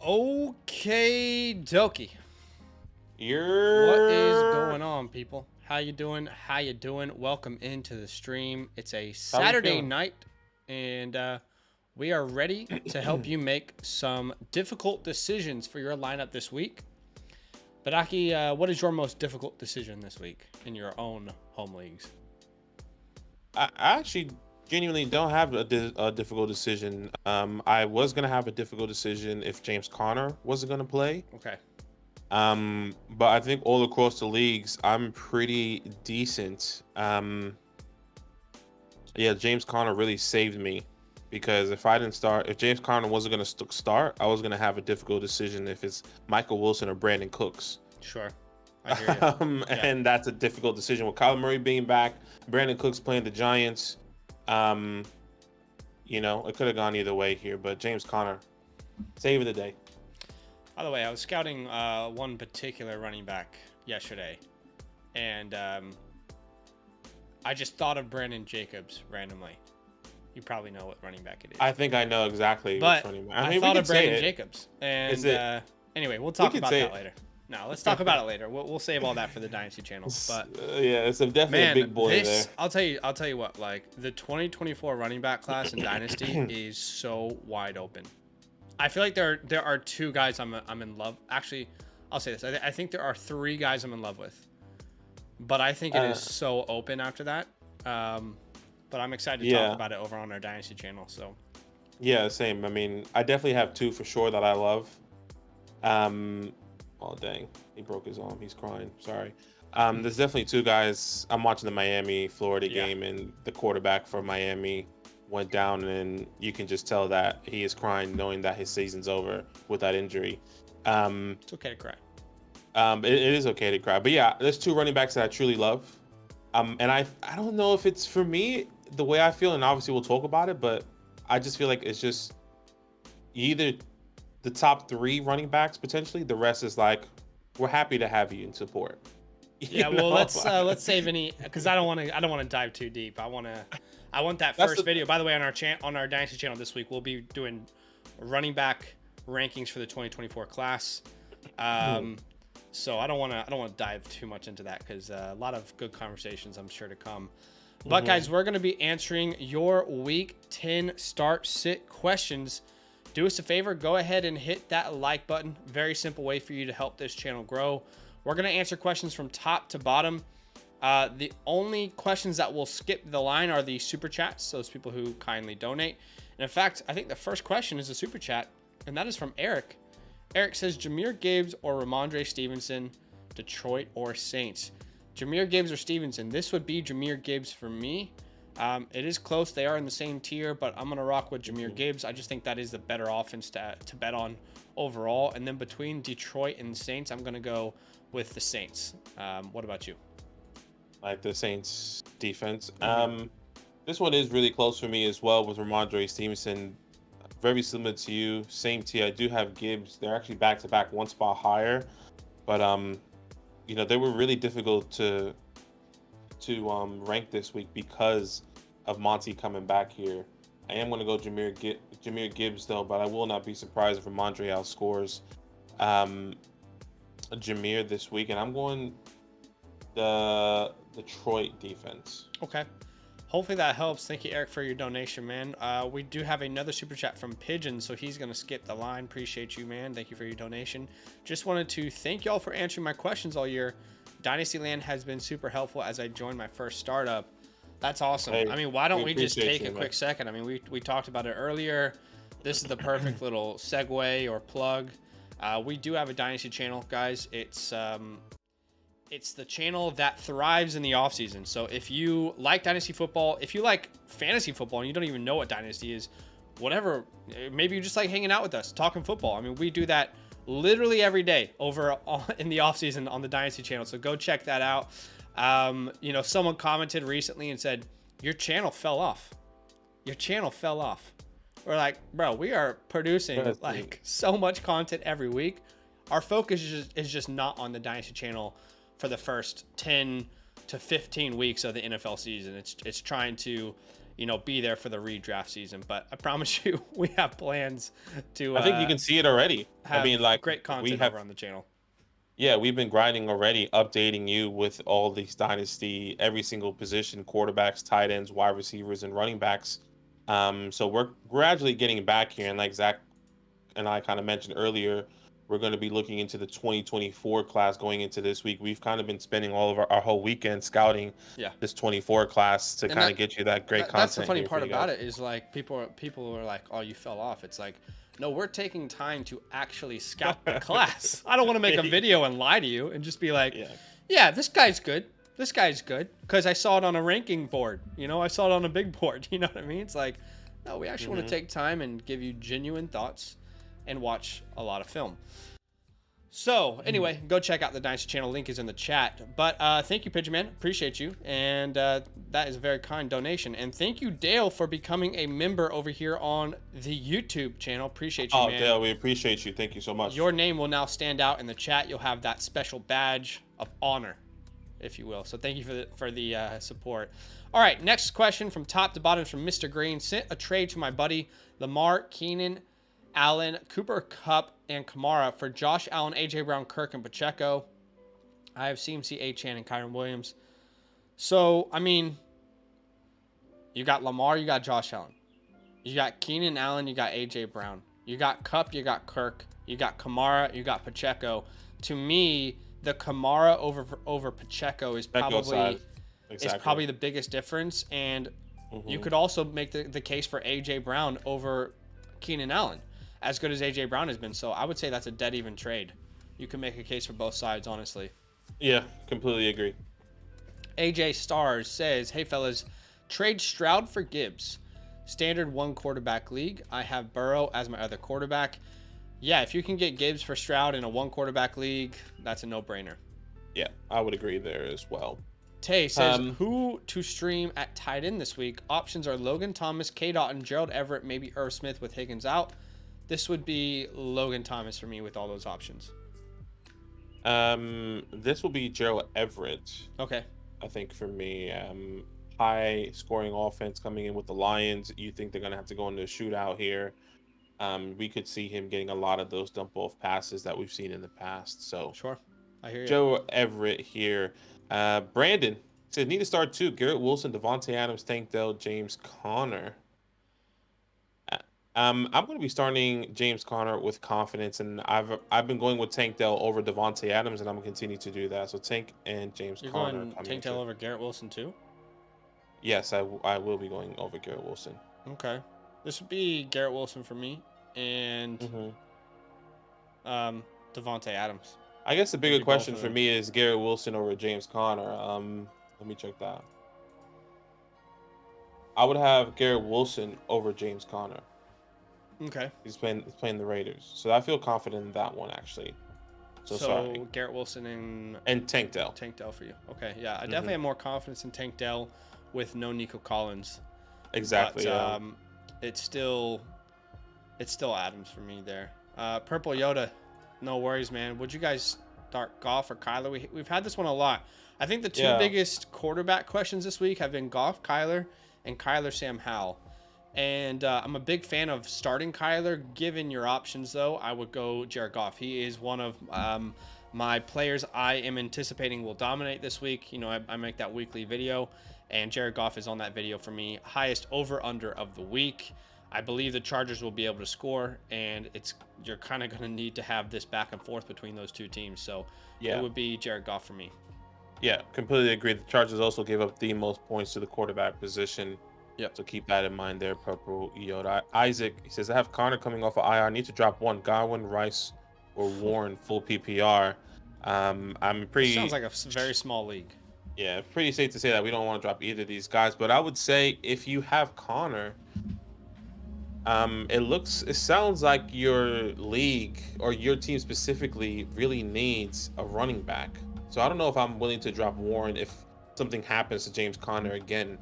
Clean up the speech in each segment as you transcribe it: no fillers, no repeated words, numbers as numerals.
Okay, dokie. You're What is going on, people? How you doing? How you doing? Welcome into the stream. It's a how we Saturday feeling? night, and we are ready to help you make some difficult decisions for your lineup this week. But Aki, what is your most difficult decision this week in your own home leagues? I actually genuinely don't have a difficult decision. I was gonna have a difficult decision if James Conner wasn't gonna play. Okay. But I think all across the leagues, I'm pretty decent. Yeah, James Conner really saved me because if James Conner wasn't gonna start, I was gonna have a difficult decision if it's Michael Wilson or Brandon Cooks. Sure. I hear you. Yeah. And that's a difficult decision with Kyler Murray being back, Brandon Cooks playing the Giants. It could have gone either way here, but James Conner, save of the day. By the way, I was scouting one particular running back yesterday, and I just thought of Brandon Jacobs randomly. You probably know what running back it is. I think I know exactly But which running back. I thought of Brandon Jacobs. And Is it- anyway, we'll talk about that it. later. No, let's talk about it later. We'll save all that for the Dynasty channel. But Yeah, it's definitely man, a big boy there. I'll tell you what, like the 2024 running back class in Dynasty is so wide open. I feel like there are two guys I'm in love. Actually, I'll say this. I think there are three guys I'm in love with. But I think it is so open after that. But I'm excited to talk about it over on our Dynasty channel. So Yeah, same. I mean, I definitely have two for sure that I love. Oh dang, he broke his arm. He's crying. Sorry. There's definitely two guys. I'm watching the Miami-Florida game, and the quarterback for Miami went down, and you can just tell that he is crying, knowing that his season's over with that injury. it's okay to cry. It is okay to cry, but yeah, there's two running backs that I truly love. And I don't know if it's for me the way I feel, and obviously we'll talk about it, but I just feel like it's just either the top three running backs potentially. The rest is like, we're happy to have you in support. Yeah, well, let's save any, because I don't want to dive too deep. I want that first video. By the way, on our Dynasty channel this week, we'll be doing running back rankings for the 2024 class. So I don't want to dive too much into that because a lot of good conversations I'm sure to come. But guys, we're going to be answering your week 10 start sit questions. Do us a favor, go ahead and hit that like button. Very simple way for you to help this channel grow. We're going to answer questions from top to bottom. The only questions that will skip the line are the super chats, those people who kindly donate. And in fact, I think the first question is a super chat, and that is from Eric. Eric says, Jahmyr Gibbs or Ramondre Stevenson, Detroit or Saints? Jahmyr Gibbs or Stevenson? This would be Jahmyr Gibbs for me. It is close. They are in the same tier, but I'm going to rock with Jahmyr Gibbs. I just think that is the better offense to bet on overall. And then between Detroit and Saints, I'm going to go with the Saints. What about you? Like the Saints defense. This one is really close for me as well with Ramondre Stevenson. Very similar to you, same tier. I do have Gibbs. They're actually back-to-back, one spot higher, but they were really difficult to rank this week because of Monty coming back here. I am going to go Jahmyr Gibbs though, but I will not be surprised if Ramondre outscores Jahmyr this week, and I'm going the Detroit defense. Okay. Hopefully that helps. Thank you, Eric, for your donation, man. We do have another super chat from Pigeon, so he's going to skip the line. Appreciate you, man. Thank you for your donation. Just wanted to thank y'all for answering my questions all year. Dynastyland has been super helpful as I joined my first startup. That's awesome. Hey, I mean, why don't we just take you, a quick second? I mean, we talked about it earlier. This is the perfect little segue or plug. We do have a Dynasty channel, guys. It's the channel that thrives in the offseason. So if you like Dynasty football, if you like fantasy football and you don't even know what Dynasty is, whatever, maybe you just like hanging out with us, talking football. I mean, we do that literally every day over in the offseason on the Dynasty channel. So go check that out. Someone commented recently and said, your channel fell off. Your channel fell off. We're like, bro, we are producing like so much content every week. Our focus is just not on the Dynasty channel for the first 10 to 15 weeks of the NFL season. It's trying to be there for the redraft season. But I promise you, we have plans to. I think you can see it already. I mean, like great content over on the channel. Yeah, we've been grinding already, updating you with all these dynasty, every single position, quarterbacks, tight ends, wide receivers, and running backs. So we're gradually getting back here, and like Zach and I kind of mentioned earlier, we're going to be looking into the 2024 class going into this week. We've kind of been spending all of our whole weekend scouting this 24 class to kind of get you that great content. That's the funny part about it is like people are like, oh, you fell off. It's like, no, we're taking time to actually scout the class. I don't want to make a video and lie to you and just be like, yeah, this guy's good. This guy's good because I saw it on a ranking board. I saw it on a big board. You know what I mean? It's like, no, we actually want to take time and give you genuine thoughts and watch a lot of film. So anyway, go check out the Dynasty channel. Link is in the chat. But thank you, Pigeon Man. Appreciate you. And that is a very kind donation. And thank you, Dale, for becoming a member over here on the YouTube channel. Appreciate you, man. Dale, we appreciate you. Thank you so much. Your name will now stand out in the chat. You'll have that special badge of honor, if you will. So thank you for the support. All right, next question from top to bottom from Mr. Green. Sent a trade to my buddy Lamar, Keenan, Allen, Cooper Kupp, and Kamara for Josh Allen, A.J. Brown, Kirk, and Pacheco. I have CMC, A-Chan, and Kyron Williams. So, I mean, you got Lamar, you got Josh Allen. You got Keenan Allen, you got A.J. Brown. You got Kupp, you got Kirk. You got Kamara, you got Pacheco. To me, the Kamara over Pacheco is probably the biggest difference. And you could also make the case for A.J. Brown over Keenan Allen, as good as A.J. Brown has been. So I would say that's a dead even trade. You can make a case for both sides, honestly. Yeah, completely agree. AJ Stars says, hey, fellas, trade Stroud for Gibbs. Standard one quarterback league. I have Burrow as my other quarterback. Yeah, if you can get Gibbs for Stroud in a one quarterback league, that's a no-brainer. Yeah, I would agree there as well. Tay says, who to stream at tight end this week? Options are Logan Thomas, K. Dotton, Gerald Everett, maybe Irv Smith with Higgins out. This would be Logan Thomas for me with all those options. This will be Gerald Everett. Okay. I think for me, high scoring offense coming in with the Lions. You think they're going to have to go into a shootout here. We could see him getting a lot of those dump off passes that we've seen in the past. So sure. I hear you. Joe Everett here. Brandon said, need to start two. Garrett Wilson, Devontae Adams, Tank Dell, James Conner. I'm going to be starting James Conner with confidence, and I've been going with Tank Dell over Devontae Adams, and I'm going to continue to do that. So Tank and James Conner. You're going Tank Dell over Garrett Wilson too? Yes, I will be going over Garrett Wilson. Okay. This would be Garrett Wilson for me, and Devontae Adams. I guess the bigger question for me is Garrett Wilson over James Conner. Let me check that. I would have Garrett Wilson over James Conner. Okay. He's playing the Raiders, so I feel confident in that one actually. So sorry. Garrett Wilson and Tank Dell. Tank Dell for you. Okay, yeah, I definitely have more confidence in Tank Dell with no Nico Collins. Exactly. But, it's still Adams for me there. Purple Yoda, no worries, man. Would you guys start Goff or Kyler? We've had this one a lot. I think the two biggest quarterback questions this week have been Goff, Kyler, and Kyler, Sam Howell. And I'm a big fan of starting Kyler. Given your options, though, I would go Jared Goff. He is one of my players I am anticipating will dominate this week. I make that weekly video, and Jared Goff is on that video for me. Highest over-under of the week. I believe the Chargers will be able to score, and you're kind of going to need to have this back and forth between those two teams. So it would be Jared Goff for me. Yeah, completely agree. The Chargers also gave up the most points to the quarterback position. Yep. So keep that in mind there, Purple Yoda. Isaac, he says, I have Connor coming off of IR. I need to drop one. Godwin, Rice, or Warren full PPR. I'm pretty... Sounds like a very small league. Yeah, pretty safe to say that we don't want to drop either of these guys. But I would say if you have Connor, it sounds like your league or your team specifically really needs a running back. So I don't know if I'm willing to drop Warren if something happens to James Conner again.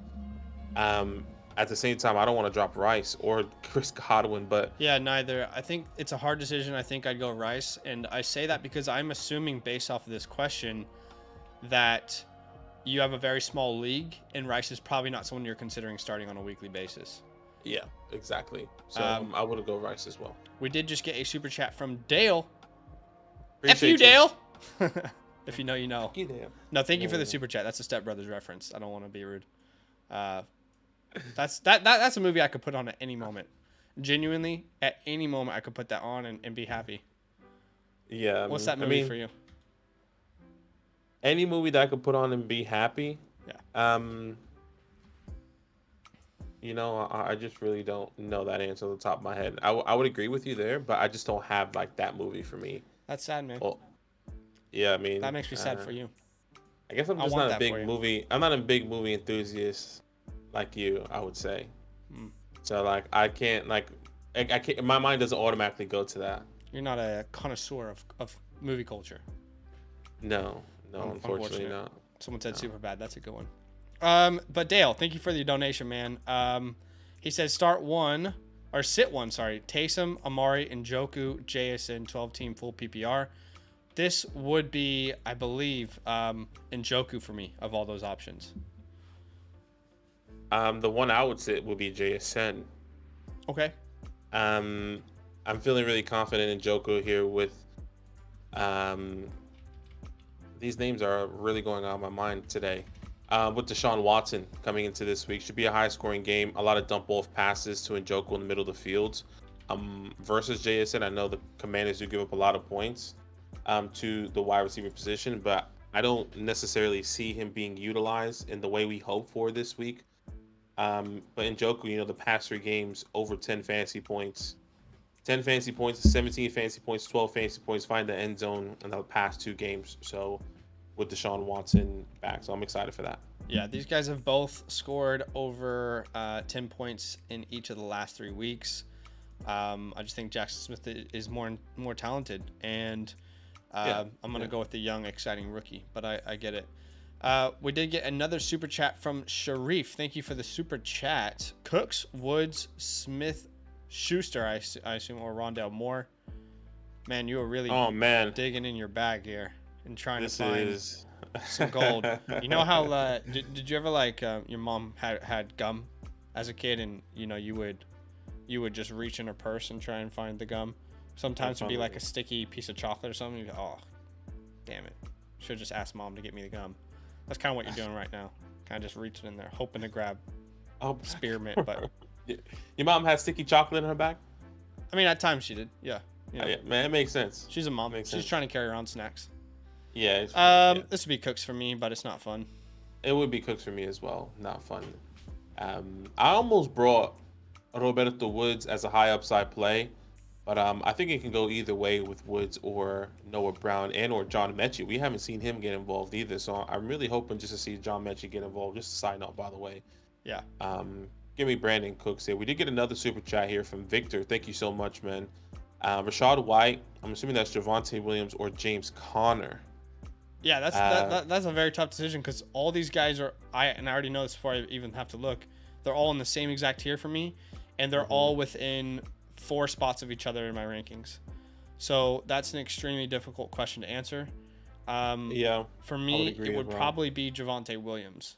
At the same time, I don't want to drop Rice or Chris Godwin, but yeah, neither. I think it's a hard decision. I think I'd go Rice, and I say that because I'm assuming based off of this question that you have a very small league, and Rice is probably not someone you're considering starting on a weekly basis. Yeah, exactly. So I would go Rice as well. We did just get a super chat from Dale. Appreciate F you, Dale. If you know, you know. Thank you, Dale. No, thank you for the super chat. That's a Step Brothers reference. I don't want to be rude. That's a movie I could put on at any moment. Genuinely, at any moment, I could put that on and be happy. Yeah. What's that movie for you? Any movie that I could put on and be happy. Yeah. You know, I just really don't know that answer on the top of my head. I would agree with you there, but I just don't have like that movie for me. That's sad, man. Well, yeah, I mean, that makes me sad for you. I guess I'm just not a big movie. I'm not a big movie enthusiast like you, I would say. So like, I can't. My mind doesn't automatically go to that. You're not a connoisseur of movie culture. No, unfortunately not. Someone said Superbad. That's a good one. But Dale, thank you for the donation, man. He says sit one. Sorry, Taysom, Amari, Njoku, JSN, 12-team full PPR. This would be, I believe, Njoku for me of all those options. The one I would sit would be JSN. Okay. I'm feeling really confident in Njoku here with. These names are really going on my mind today. With Deshaun Watson coming into this week, should be a high-scoring game. A lot of dump-off passes to Njoku in the middle of the field. Versus JSN, I know the Commanders do give up a lot of points to the wide receiver position, but I don't necessarily see him being utilized in the way we hope for this week. But Njoku, you know, the past 3 games, over 10 fantasy points. 10 fantasy points, 17 fantasy points, 12 fantasy points, find the end zone in the past 2 games. So with Deshaun Watson back. So I'm excited for that. Yeah, these guys have both scored over 10 points in each of the last 3 weeks. I just think Jackson Smith is more talented, and I'm going to go with the young, exciting rookie, but I get it. We did get another super chat from Sharif. Thank you for the super chat. Cooks, Woods, Smith, Schuster, I assume, or Rondale Moore. Man, you were really digging in your bag here and trying to find some gold. You know how did you ever your mom had gum as a kid, and you know you would just reach in her purse and try and find the gum. Sometimes it'd be like a sticky piece of chocolate or something. You'd go, oh, damn it! Should have just asked mom to get me the gum. That's kind of what you're doing right now. Kind of just reaching in there, hoping to grab spearmint. But your mom has sticky chocolate in her bag? I mean, at times she did. Yeah. You know. Yeah, man, it makes sense. She's a mom. She's trying to carry around snacks. Yeah. This would be Cooks for me, but it's not fun. It would be Cooks for me as well. Not fun. I almost brought Roberto Woods as a high upside play, but I think it can go either way with Woods or Noah Brown or John Mechie. We haven't seen him get involved either, so I'm really hoping just to see John Mechie get involved. Just a side note, by the way. Yeah. Give me Brandon Cooks here. We did get another super chat here from Victor. Thank you so much, man. Rashad White. I'm assuming that's Javonte Williams or James Conner. Yeah, that's a very tough decision because all these guys are I already know this before I even have to look. They're all in the same exact tier for me, and they're all within 4 spots of each other in my rankings. So that's an extremely difficult question to answer. For me, it would probably be Javonte Williams.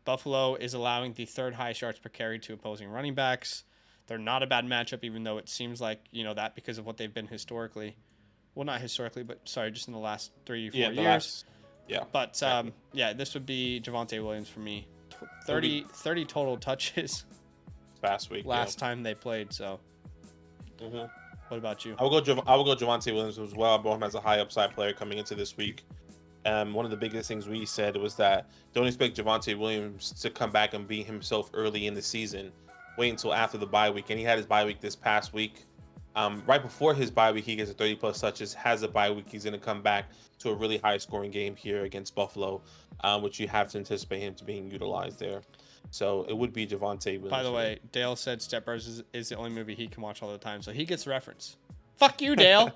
Buffalo is allowing the 3rd highest yards per carry to opposing running backs. They're not a bad matchup, even though it seems like, that because of what they've been historically. Well, not historically, but sorry, just in the last 3 or 4 years. But this would be Javonte Williams for me. 30 total touches last time they played. So, what about you? I will go Javonte Williams as well. I brought him as a high upside player coming into this week. One of the biggest things we said was that don't expect Javonte Williams to come back and be himself early in the season. Wait until after the bye week, and he had his bye week this past week. Right before his bye week, he gets a 30+ touches, has a bye week. He's going to come back to a really high-scoring game here against Buffalo, which you have to anticipate him to being utilized there. So it would be Javonte Williams. By the way, Dale said Step Brothers is the only movie he can watch all the time, so he gets the reference. Fuck you, Dale.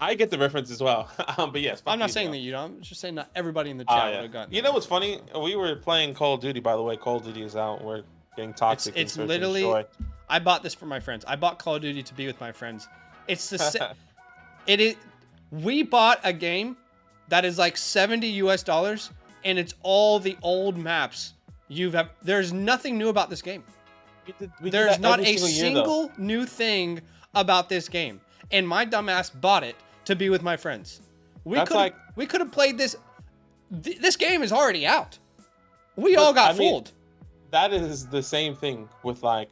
I get the reference as well. But yes, I'm not saying that you don't. I'm just saying not everybody in the chat would have gotten. You know what's funny? We were playing Call of Duty, by the way. Call of Duty is out. We're getting toxic. It's literally. I bought this for my friends. I bought Call of Duty to be with my friends. It's the it is. We bought a game that is like $70 US and it's all the old maps there's nothing new about this game. There's not a single new thing about this game, and my dumbass bought it to be with my friends. We could have played this. This game is already out. We all got fooled. That is the same thing with like,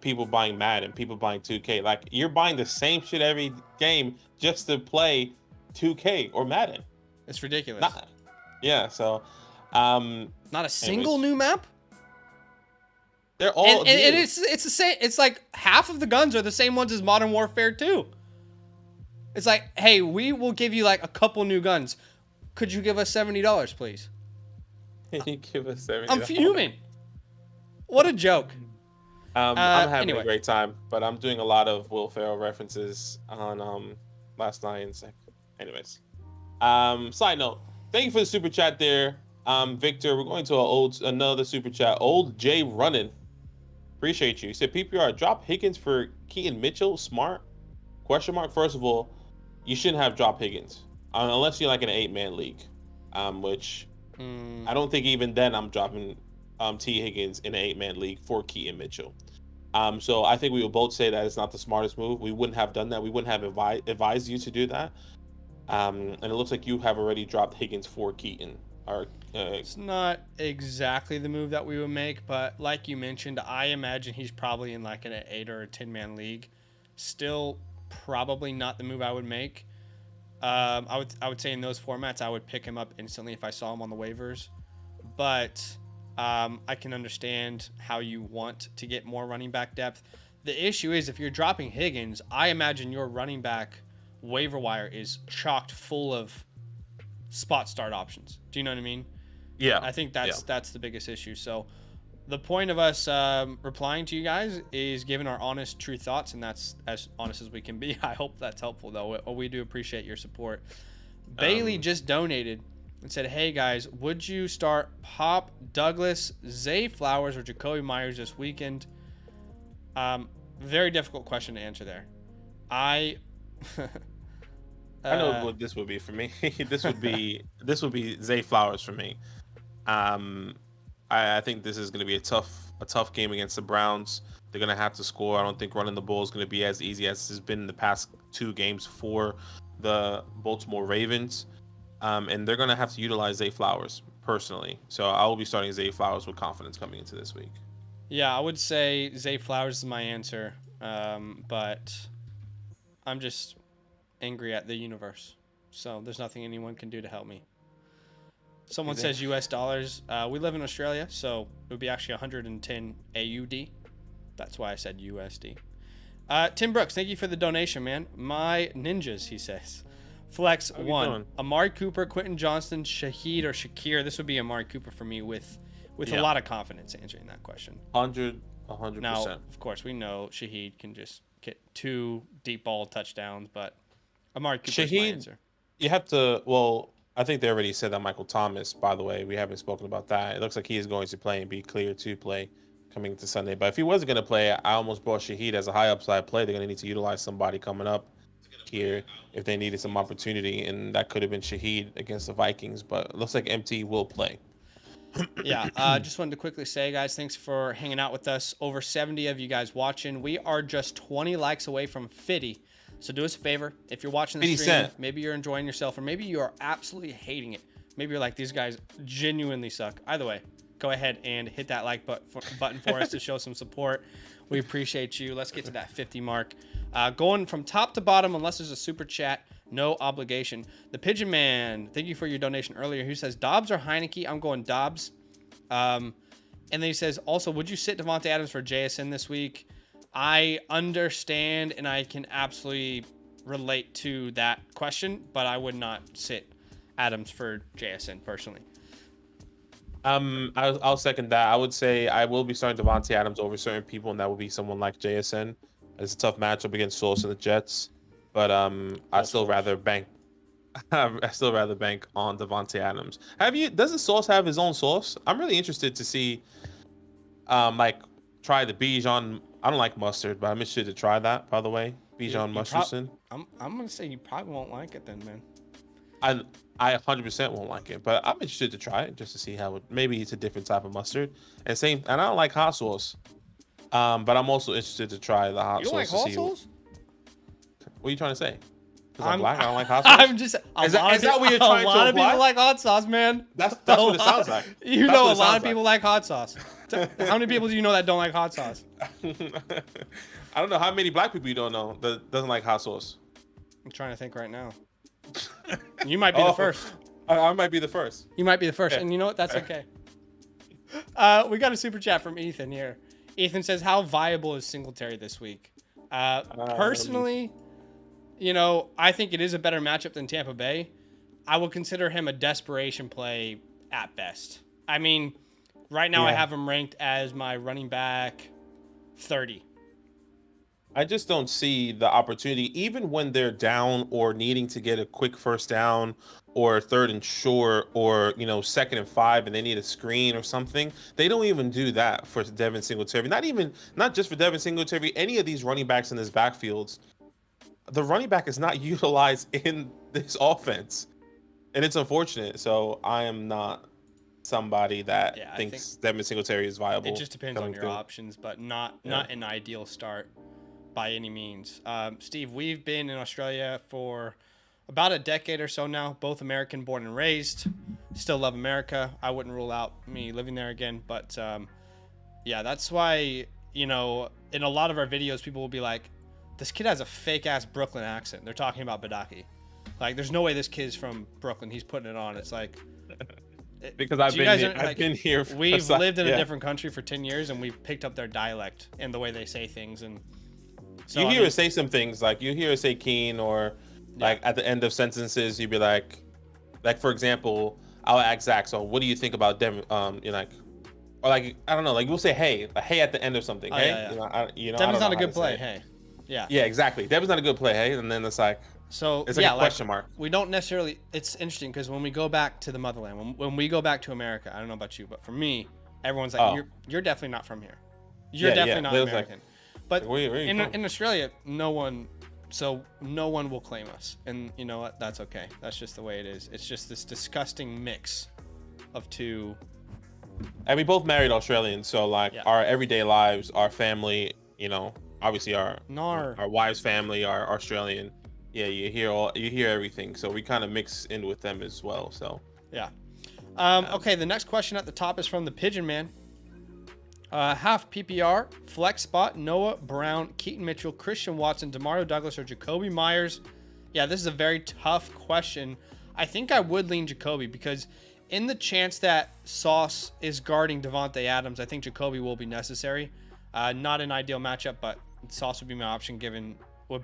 people buying Madden, people buying 2K. Like, you're buying the same shit every game just to play 2K or Madden. It's ridiculous. So not a single new map. They're all and it's the same. It's like half of the guns are the same ones as Modern Warfare 2. It's like, hey, we will give you like a couple new guns. Could you give us $70, please? Can you give us $70? I'm fuming. What a joke. I'm having a great time, but I'm doing a lot of Will Ferrell references on last night. And anyways, side note, thank you for the super chat there, Victor. We're going to another super chat. Old Jay Running, appreciate you. He said PPR drop Higgins for Keaton Mitchell. Smart? ? First of all, you shouldn't have dropped Higgins unless you're like in an 8-man league, which I don't think even then I'm dropping T Higgins in an 8-man league for Keaton Mitchell. So I think we will both say that it's not the smartest move. We wouldn't have done that. We wouldn't have advised you to do that. And it looks like you have already dropped Higgins for Keaton. It's not exactly the move that we would make, but like you mentioned, I imagine he's probably in like an 8 or a 10-man league. Still, probably not the move I would make. I would say in those formats, I would pick him up instantly if I saw him on the waivers. But I can understand how you want to get more running back depth. The issue is if you're dropping Higgins, I imagine your running back waiver wire is chocked full of spot start options. Do you know what I mean? Yeah. I think that's the biggest issue. So the point of us replying to you guys is giving our honest, true thoughts, and that's as honest as we can be. I hope that's helpful, though. We do appreciate your support. Bailey just donated and said, hey, guys, would you start Pop, Douglas, Zay Flowers, or Jacoby Myers this weekend? Very difficult question to answer there. I know what this would be for me. This would be Zay Flowers for me. I think this is going to be a tough game against the Browns. They're going to have to score. I don't think running the ball is going to be as easy as it's been in the past 2 games for the Baltimore Ravens. And they're going to have to utilize Zay Flowers personally. So I will be starting Zay Flowers with confidence coming into this week. Yeah, I would say Zay Flowers is my answer. But I'm just angry at the universe. So there's nothing anyone can do to help me. Someone says US dollars. We live in Australia, so it would be actually 110 AUD. That's why I said USD. Tim Brooks, thank you for the donation, man. My ninjas, he says. Flex 1. Amari Cooper, Quentin Johnston, Shaheed, or Shakir. This would be Amari Cooper for me with a lot of confidence answering that question. 100%. Now, of course, we know Shaheed can just get 2 deep ball touchdowns, but Amari Cooper is my answer. You have to, well, I think they already said that Michael Thomas, by the way. We haven't spoken about that. It looks like he is going to play and be cleared to play coming into Sunday. But if he wasn't going to play, I almost brought Shaheed as a high upside play. They're going to need to utilize somebody coming up here if they needed some opportunity, and that could have been Shaheed against the Vikings. But it looks like MT will play. Yeah, just wanted to quickly say, guys, thanks for hanging out with us. Over 70 of you guys watching. We are just 20 likes away from 50. So do us a favor. If you're watching the stream, maybe you're enjoying yourself, or maybe you are absolutely hating it. Maybe you're like, these guys genuinely suck. Either way, go ahead and hit that like button for us to show some support. We appreciate you. Let's get to that 50 mark. Going from top to bottom, unless there's a super chat, no obligation. The Pigeon Man, thank you for your donation earlier. He says, Dobbs or Heineke? I'm going Dobbs. And then he says, also, would you sit Devontae Adams for JSN this week? I understand, and I can absolutely relate to that question, but I would not sit Adams for JSN personally. I'll second that. I would say I will be starting Devontae Adams over certain people, and that would be someone like JSN. It's a tough matchup against Sauce and the Jets, but I still rather bank. I still rather bank on Devontae Adams. Doesn't Sauce have his own sauce? I'm really interested to see, try the Bijan. I don't like mustard, but I'm interested to try that. By the way, Bijan Mustardson. I'm gonna say you probably won't like it then, man. I 100% won't like it, but I'm interested to try it just to see how it. Maybe it's a different type of mustard. And I don't like hot sauce. But I'm also interested to try the hot You don't like sauce to hot see. sauce? What are you trying to say? Because I'm black, I don't like hot sauce. I'm just. Is that what you're trying to A lot of imply? people like hot sauce, man. That's what it sounds like. You That's know, what a it lot sounds of people like hot sauce. How many people do you know that don't like hot sauce? I don't know how many black people you don't know that doesn't like hot sauce. I'm trying to think right now. You might be the first. I might be the first. You might be the first, Yeah. and you know what? That's okay. We got a super chat from Ethan here. Ethan says, "How viable is Singletary this week?" Personally, you know, I think it is a better matchup than Tampa Bay. I would consider him a desperation play at best. I mean, right now I have him ranked as my running back 30. I just don't see the opportunity, even when they're down or needing to get a quick first down or third and short or, second and 5 and they need a screen or something. They don't even do that for Devin Singletary. Not just for Devin Singletary, any of these running backs in this backfields. The running back is not utilized in this offense. And it's unfortunate. So I am not somebody that thinks Devin Singletary is viable. It just depends on your options, but not an ideal start by any means. Steve, we've been in Australia for about a decade or so now, both American born and raised. Still love America. I wouldn't rule out me living there again, but that's why, in a lot of our videos, people will be like, this kid has a fake ass Brooklyn accent. They're talking about Badaki. Like, there's no way this kid's from Brooklyn. He's putting it on. It's like, because I've been here. We've lived in a different country for 10 years, and we've picked up their dialect and the way they say things. And so, you hear us say some things, like you hear us say keen, or like at the end of sentences, you'd be like for example, I'll ask Zach, so what do you think about them? You're like, or like, I don't know, like we'll say hey, hey at the end of something. Hey, Devin's not a good play. Hey, yeah, exactly. Devin's not a good play. Hey, and then it's like. So it's like a question mark. We don't necessarily. It's interesting because when we go back to the motherland, when we go back to America, I don't know about you, but for me, everyone's like, "You're definitely not from here. You're definitely not American." But in Australia, no one will claim us, and you know what? That's okay. That's just the way it is. It's just this disgusting mix of two. And we both married Australians, so our everyday lives, our family, obviously our wives' family are Australian. Yeah, you hear everything, so we kind of mix in with them as well. So yeah. Okay, the next question at the top is from the Pigeon Man. Half PPR, flex spot, Noah Brown, Keaton Mitchell, Christian Watson, DeMario Douglas, or Jacoby Myers. Yeah, this is a very tough question. I think I would lean Jacoby because in the chance that Sauce is guarding Devontae Adams, I think Jacoby will be necessary. Not an ideal matchup, but Sauce would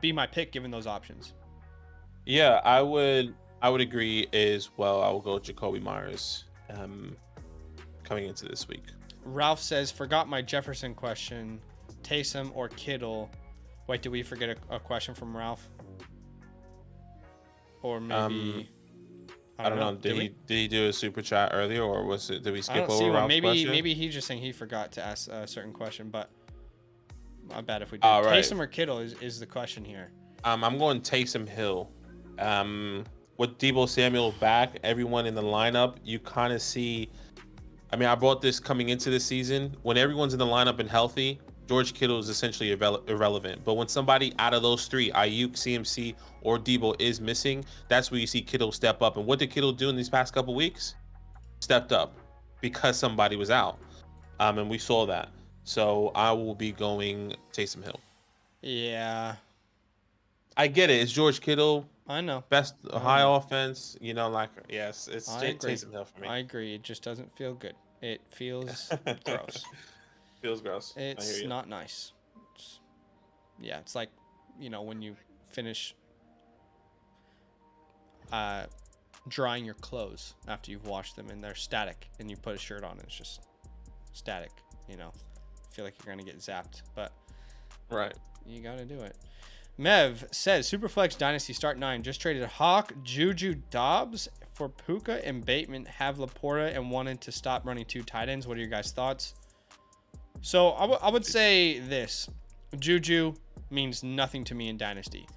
be my pick given those options. Yeah, I would agree as well. I will go Jacoby Myers coming into this week. Ralph says, forgot my Jefferson question. Taysom or Kittle? Wait, did we forget a question from Ralph? Or maybe I don't know. Did he do a super chat earlier, or did we skip over Ralph's question? Maybe he's just saying he forgot to ask a certain question, but my bad if we did. Right. Taysom or Kittle is the question here. I'm going Taysom Hill. With Deebo Samuel back, everyone in the lineup, you kind of see. I mean, I brought this coming into the season. When everyone's in the lineup and healthy, George Kittle is essentially irrelevant. But when somebody out of those three, Ayuk, CMC, or Deebo is missing, that's where you see Kittle step up. And what did Kittle do in these past couple weeks? Stepped up because somebody was out. And we saw that. So I will be going Taysom Hill. Yeah. I get it. It's George Kittle. I know. Best high offense. Yes, it's Taysom Hill for me. I agree. It just doesn't feel good. It feels gross. Feels gross. It's not nice. It's like, when you finish drying your clothes after you've washed them and they're static and you put a shirt on and it's just static, I feel like you're going to get zapped, but right. You got to do it. Mev says, Superflex Dynasty Start 9. Just traded Hawk, Juju, Dobbs for Puka and Bateman. Have Laporta and wanted to stop running 2 tight ends. What are your guys' thoughts? So I would say this. Juju means nothing to me in Dynasty.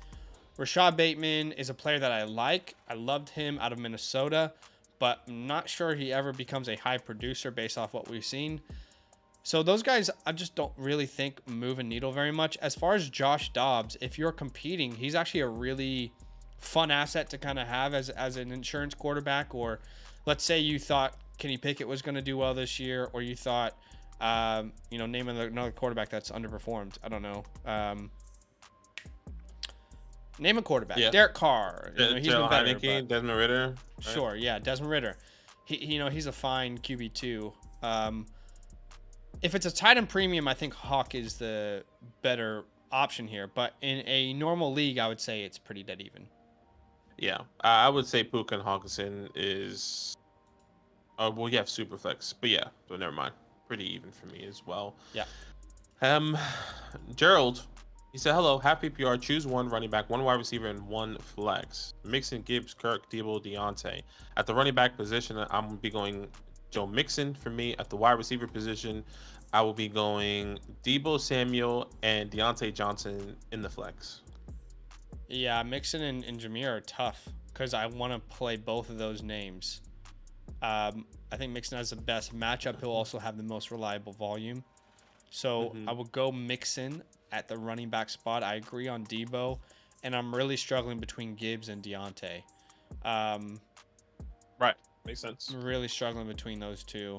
Rashad Bateman is a player that I like. I loved him out of Minnesota, but I'm not sure he ever becomes a high producer based off what we've seen. So those guys, I just don't really think move a needle very much. As far as Josh Dobbs, if you're competing, he's actually a really fun asset to kind of have as an insurance quarterback. Or let's say you thought Kenny Pickett was going to do well this year, or you thought, name another quarterback that's underperformed. I don't know. Name a quarterback. Yeah. Derek Carr. He's been better. Desmond Ritter. Right? Sure, yeah, Desmond Ritter. He's a fine QB2. If it's a tight end premium, I think Hawk is the better option here. But in a normal league, I would say it's pretty dead even. Yeah, I would say Puka and Hawkinson is. Well, you have Superflex, but yeah, but never mind. Pretty even for me as well. Yeah. Gerald, he said, "Hello, half PPR. Choose one running back, one wide receiver, and one flex. Mixon, Gibbs, Kirk, Debo, Deontay. At the running back position, I'm gonna be going Joe Mixon for me. At the wide receiver position, I will be going Debo Samuel and Deontay Johnson in the flex." Yeah, Mixon and Jameer are tough because I want to play both of those names. I think Mixon has the best matchup. He'll also have the most reliable volume. So I will go Mixon at the running back spot. I agree on Debo, and I'm really struggling between Gibbs and Deontay. Right. Makes sense. I'm really struggling between those two.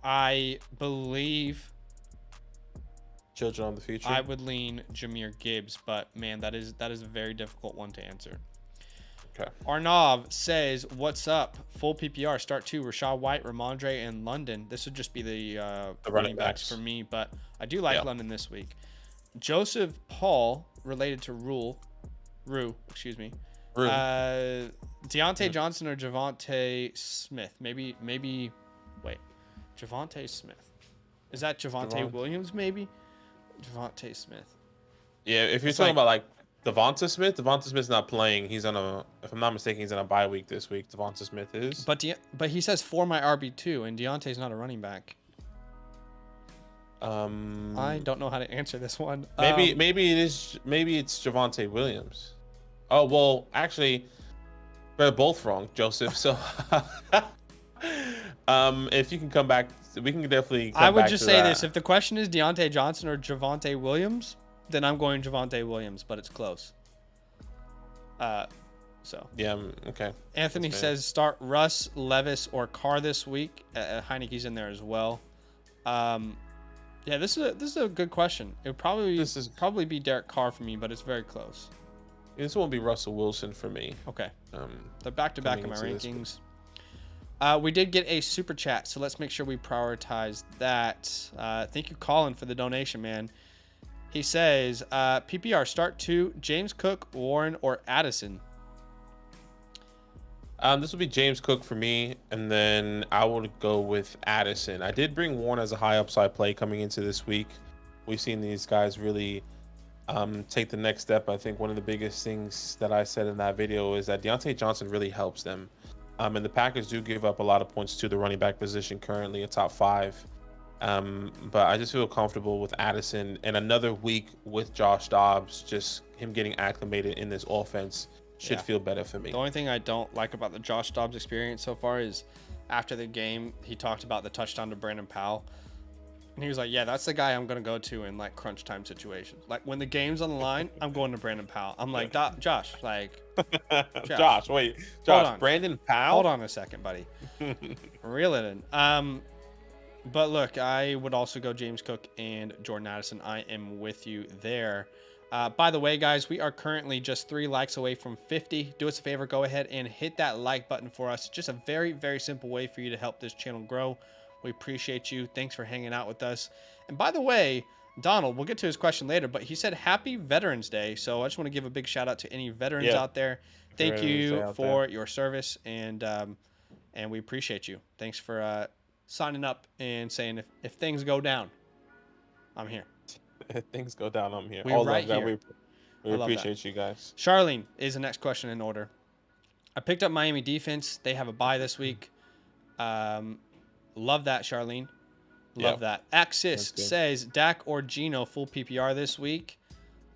I believe Children of the future. I would lean Jameer Gibbs, but man, that is a very difficult one to answer. Okay. Arnav says, "What's up? Full PPR. Start 2. Rashad White, Ramondre, and London." This would just be the running backs for me, but I do like London this week. Joseph Paul, related to Rue, excuse me. Deontay Johnson or Javonte Smith? Maybe. Wait, Javonte Smith. Is that Javonte Williams? Maybe Javonte Smith. Yeah, if you're talking about like Devonta Smith's not playing. He's on if I'm not mistaken, he's on a bye week this week. Devonta Smith is. But he says for my RB2, and Deontay's not a running back. I don't know how to answer this one. Maybe it's Javonte Williams. Oh well, actually, they're both wrong, Joseph. So, if you can come back, we can definitely. I would just say this: if the question is Deontay Johnson or Javonte Williams, then I'm going Javonte Williams, but it's close. Yeah, okay. Anthony says start Russ, Levis, or Carr this week. Heineke's in there as well. Yeah, this is a good question. It would probably be Derek Carr for me, but it's very close. This won't be Russell Wilson for me. Okay. They're back-to-back in my rankings. We did get a super chat, so let's make sure we prioritize that. Thank you, Colin, for the donation, man. He says, PPR, start 2, James Cook, Warren, or Addison. This will be James Cook for me, and then I would go with Addison. I did bring Warren as a high upside play coming into this week. We've seen these guys really take the next step. I think one of the biggest things that I said in that video is that Deontay Johnson really helps them. And the Packers do give up a lot of points to the running back position, currently a top 5. But I just feel comfortable with Addison, and another week with Josh Dobbs, just him getting acclimated in this offense should feel better for me. The only thing I don't like about the Josh Dobbs experience so far is after the game, he talked about the touchdown to Brandon Powell. And he was like, yeah, that's the guy I'm going to go to in like crunch time situations. Like when the game's on the line, I'm going to Brandon Powell. I'm like, Josh, like, Josh, Brandon Powell? Hold on a second, buddy. Reel it in. But look, I would also go James Cook and Jordan Addison. I am with you there. By the way, guys, we are currently just 3 likes away from 50. Do us a favor, go ahead and hit that like button for us. Just a very, very simple way for you to help this channel grow. We appreciate you. Thanks for hanging out with us. And by the way, Donald, we'll get to his question later, but he said Happy Veterans Day. So I just want to give a big shout out to any veterans out there. Thank you for your service, and we appreciate you. Thanks for signing up and saying if things go down, I'm here. If things go down, I'm here. We're right here. We appreciate you guys. Charlene is the next question in order. I picked up Miami defense. They have a bye this week. Love that, Charlene. Love that. Axis says Dak or Geno full PPR this week.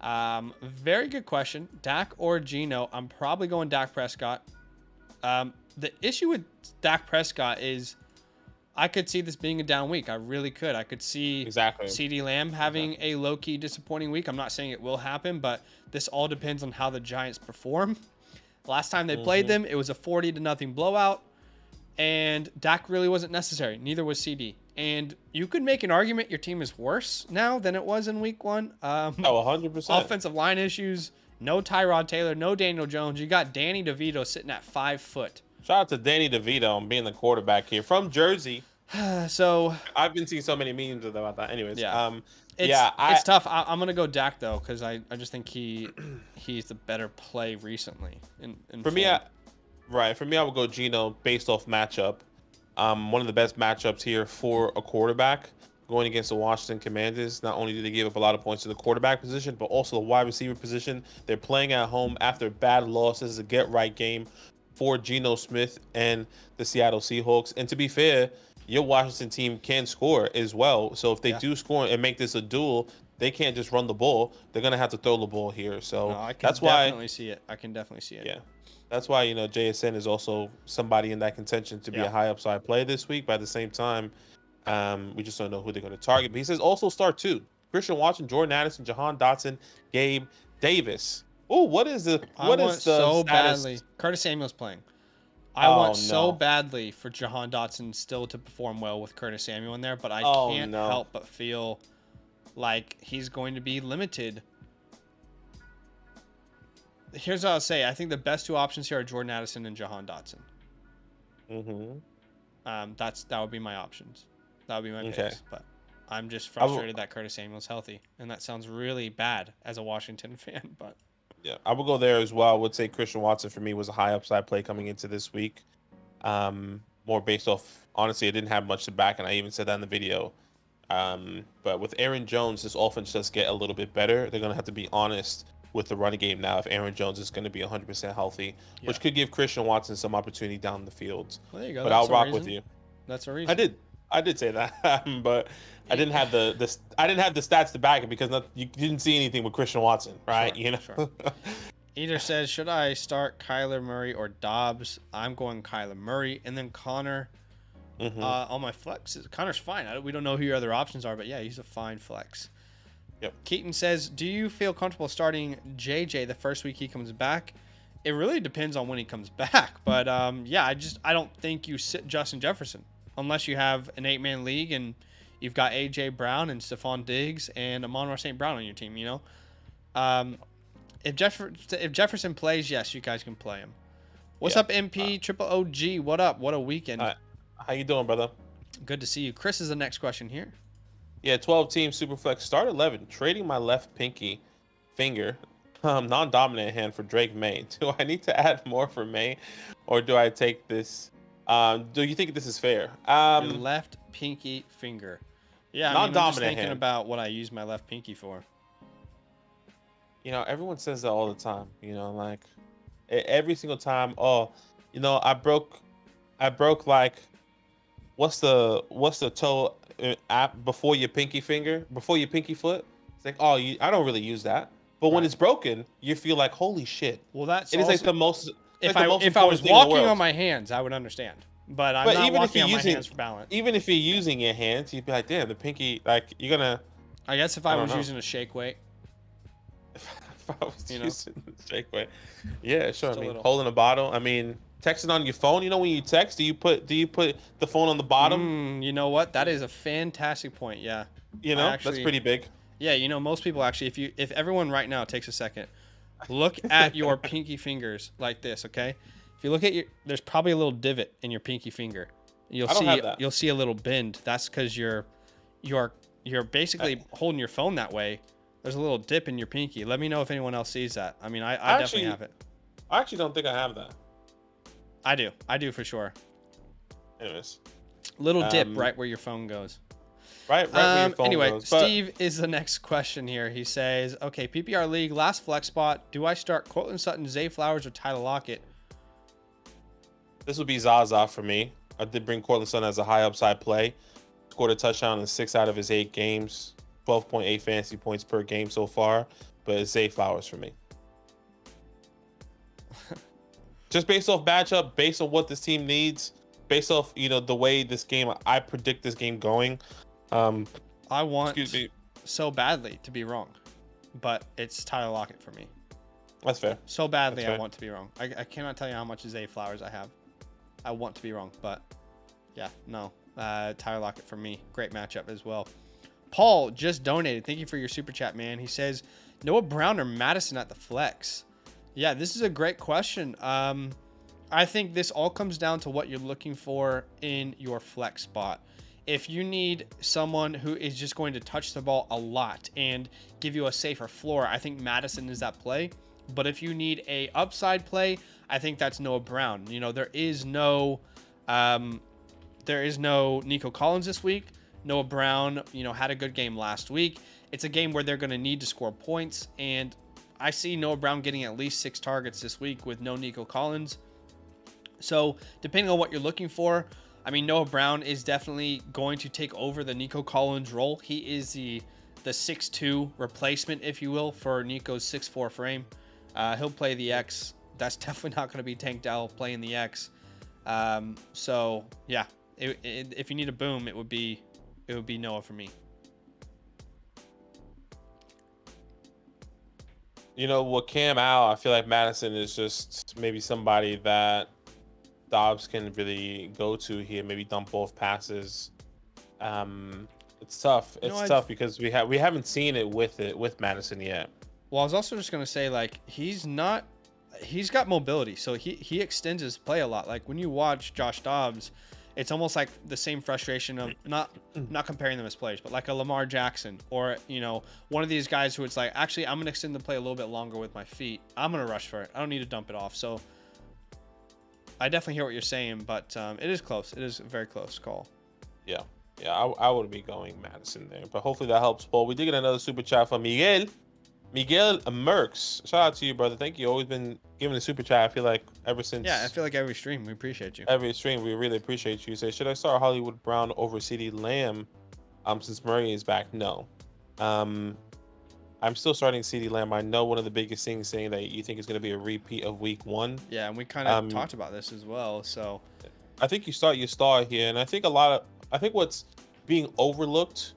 Very good question. Dak or Geno? I'm probably going Dak Prescott. The issue with Dak Prescott is I could see this being a down week. I really could. I could see Exactly. CeeDee Lamb having a low-key disappointing week. I'm not saying it will happen, but this all depends on how the Giants perform. Last time they played them, it was a 40-0 blowout, and Dak really wasn't necessary. Neither was CD. And you could make an argument your team is worse now than it was in week 1. 100%. Offensive line issues, no Tyrod Taylor, no Daniel Jones. You got Danny DeVito sitting at 5 foot. Shout out to Danny DeVito on being the quarterback here from Jersey. So I've been seeing so many memes about that. Anyways, yeah. It's tough. I'm gonna go Dak though, because I just think he's the better play recently. For me, I would go Geno based off matchup. One of the best matchups here for a quarterback going against the Washington Commanders. Not only do they give up a lot of points to the quarterback position, but also the wide receiver position. They're playing at home after bad losses. It's a get right game for Geno Smith and the Seattle Seahawks. And to be fair, your Washington team can score as well. So if they do score and make this a duel, they can't just run the ball. They're going to have to throw the ball here. So that's why I can definitely see it. Yeah. That's why, JSN is also somebody in that contention to be a high upside play this week. But at the same time, we just don't know who they're going to target. But he says also start 2. Christian Watson, Jordan Addison, Jahan Dotson, Gabe Davis. Oh, what is the so status? Badly. Curtis Samuel's playing. I want so badly for Jahan Dotson still to perform well with Curtis Samuel in there, but I can't help but feel like he's going to be limited. Here's what I'll say. I think the best 2 options here are Jordan Addison and Jahan Dotson. That would be my options. That would be my picks. But I'm just frustrated that Curtis Samuel's healthy, and that sounds really bad as a Washington fan. But yeah, I would go there as well. I would say Christian Watson for me was a high upside play coming into this week. More based off, honestly, I didn't have much to back, and I even said that in the video. But with Aaron Jones, this offense does get a little bit better. They're going to have to be honest with the running game now if Aaron Jones is going to be 100% healthy, which could give Christian Watson some opportunity down the field. Well, there you go. But I'll rock with you. That's a reason. I did say that, but I didn't have the stats to back it because you didn't see anything with Christian Watson, right? Sure. Either says, should I start Kyler Murray or Dobbs? I'm going Kyler Murray, and then Connor on my flex. Connor's fine. We don't know who your other options are, but yeah, he's a fine flex. Yep. Keaton says, do you feel comfortable starting JJ the first week he comes back? It really depends on when he comes back, but I don't think you sit Justin Jefferson unless you have an 8-man league and you've got AJ Brown and Stephon Diggs and Amon-Ra St. Brown on your team. If Jefferson plays, yes, you guys can play him. What's up, MP Triple OG? What up? What a weekend. How you doing, brother? Good to see you. Chris is the next question here. Yeah, 12-team Superflex. Start 11. Trading my left pinky finger, non-dominant hand for Drake May. Do I need to add more for May, or do I take this? Do you think this is fair? Your left pinky finger. Yeah, I'm just thinking hand. about what I use my left pinky for. Everyone says that all the time. Like every single time. Oh, I broke like, what's the toe app before your pinky finger, before your pinky foot? It's like, I don't really use that. But when it's broken, you feel like, holy shit. Well, it is like the most. If I was walking on my hands, I would understand. But I'm not walking on my hands for balance. Even if you're using your hands, you'd be like, damn, the pinky, like, you're gonna. I guess if I was using a shake weight. If I was using a shake weight. Yeah, sure. Holding a bottle. Texting on your phone. When you text, do you put the phone on the bottom? You know what? That is a fantastic point. Yeah. That's pretty big. Yeah, most people actually, if everyone right now takes a second, look at your pinky fingers like this, okay? If you look at there's probably a little divot in your pinky finger. You'll see a little bend. That's because you're basically holding your phone that way. There's a little dip in your pinky. Let me know if anyone else sees that. I definitely have it. I actually don't think I have that. I do for sure. Anyways. Little dip right where your phone goes. Right where your phone anyway, goes. Steve is the next question here. He says, okay, PPR League, last flex spot. Do I start Cortland Sutton, Zay Flowers, or Tyler Lockett? This would be Zaza for me. I did bring Cortland Sutton as a high upside play. Scored a touchdown in 6 out of his 8 games. 12.8 fantasy points per game so far. but it's Zay Flowers for me. Just based off matchup, based on what this team needs, based off the way this game, I predict this game going. I want so badly to be wrong, but it's Tyler Lockett for me. That's fair. So badly, I want to be wrong. I cannot tell you how much Zay Flowers I have. I want to be wrong, but yeah, no. Tyler Lockett for me. Great matchup as well. Paul just donated. Thank you for your super chat, man. He says, Noah Brown or Madison at the flex? Yeah, this is a great question. I think this all comes down to what you're looking for in your flex spot. If you need someone who is just going to touch the ball a lot and give you a safer floor, I think Madison is that play. But if you need a upside play, I think that's Noah Brown. There is no Nico Collins this week. Noah Brown, had a good game last week. It's a game where they're going to need to score points, and I see Noah Brown getting at least 6 targets this week with no Nico Collins. So depending on what you're looking for, I mean, Noah Brown is definitely going to take over the Nico Collins role. He is the 6'2 replacement, if you will, for Nico's 6'4 frame. He'll play the X. That's definitely not going to be Tank Dell playing the X. So yeah, if you need a boom, it would be Noah for me. With Cam out, I feel like Madison is just maybe somebody that Dobbs can really go to here. Maybe dump both passes. It's tough. It's tough because we haven't seen it with Madison yet. Well, I was also just gonna say, like, he's got mobility, so he extends his play a lot. Like when you watch Josh Dobbs, it's almost like the same frustration of not comparing them as players, but like a Lamar Jackson or one of these guys who it's like, actually, I'm gonna extend the play a little bit longer with my feet. I'm gonna rush for it. I don't need to dump it off. So I definitely hear what you're saying, but it is close. It is a very close call. Yeah, I would be going Madison there, but hopefully that helps. Paul, we did get another super chat from Miguel Merks. Shout out to you, brother. Thank you. Always been giving a super chat. I feel like ever since. Yeah, I feel like every stream we appreciate you. Every stream we really appreciate you. Say, should I start Hollywood Brown over CeeDee Lamb? Since Murray is back, no. I'm still starting CeeDee Lamb. I know one of the biggest things saying that you think is going to be a repeat of Week 1. Yeah, and we kind of talked about this as well. So I think you start your star here, and I think what's being overlooked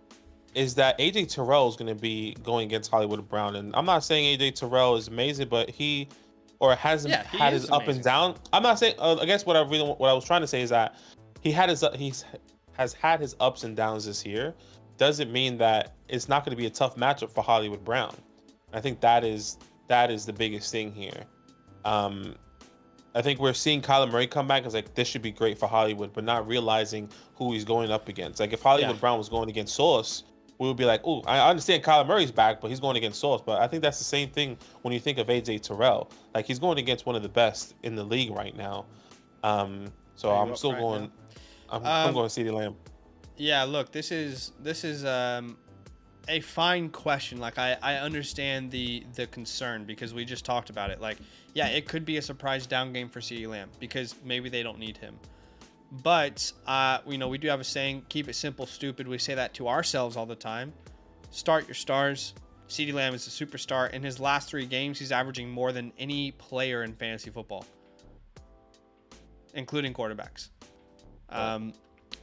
is that AJ Terrell is going to be going against Hollywood Brown. And I'm not saying AJ Terrell is amazing, but he hasn't had his up and down. I'm not saying, I guess what I was trying to say is that he has had his ups and downs this year. Doesn't mean that it's not going to be a tough matchup for Hollywood Brown. I think that is the biggest thing here. I think we're seeing Kyler Murray come back. It's like, this should be great for Hollywood, but not realizing who he's going up against. Like if Hollywood Brown was going against Sauce, we would be like, oh, I understand Kyler Murray's back, but he's going against Sauce. But I think that's the same thing when you think of AJ Terrell. Like he's going against one of the best in the league right now. So I'm still going. I'm going CeeDee Lamb. Yeah, look, this is a fine question. Like I understand the concern because we just talked about it. Like, yeah, it could be a surprise down game for CeeDee Lamb because maybe they don't need him. But we do have a saying, keep it simple, stupid. We say that to ourselves all the time. Start your stars. CeeDee Lamb is a superstar. In his last 3 games, he's averaging more than any player in fantasy football, including quarterbacks.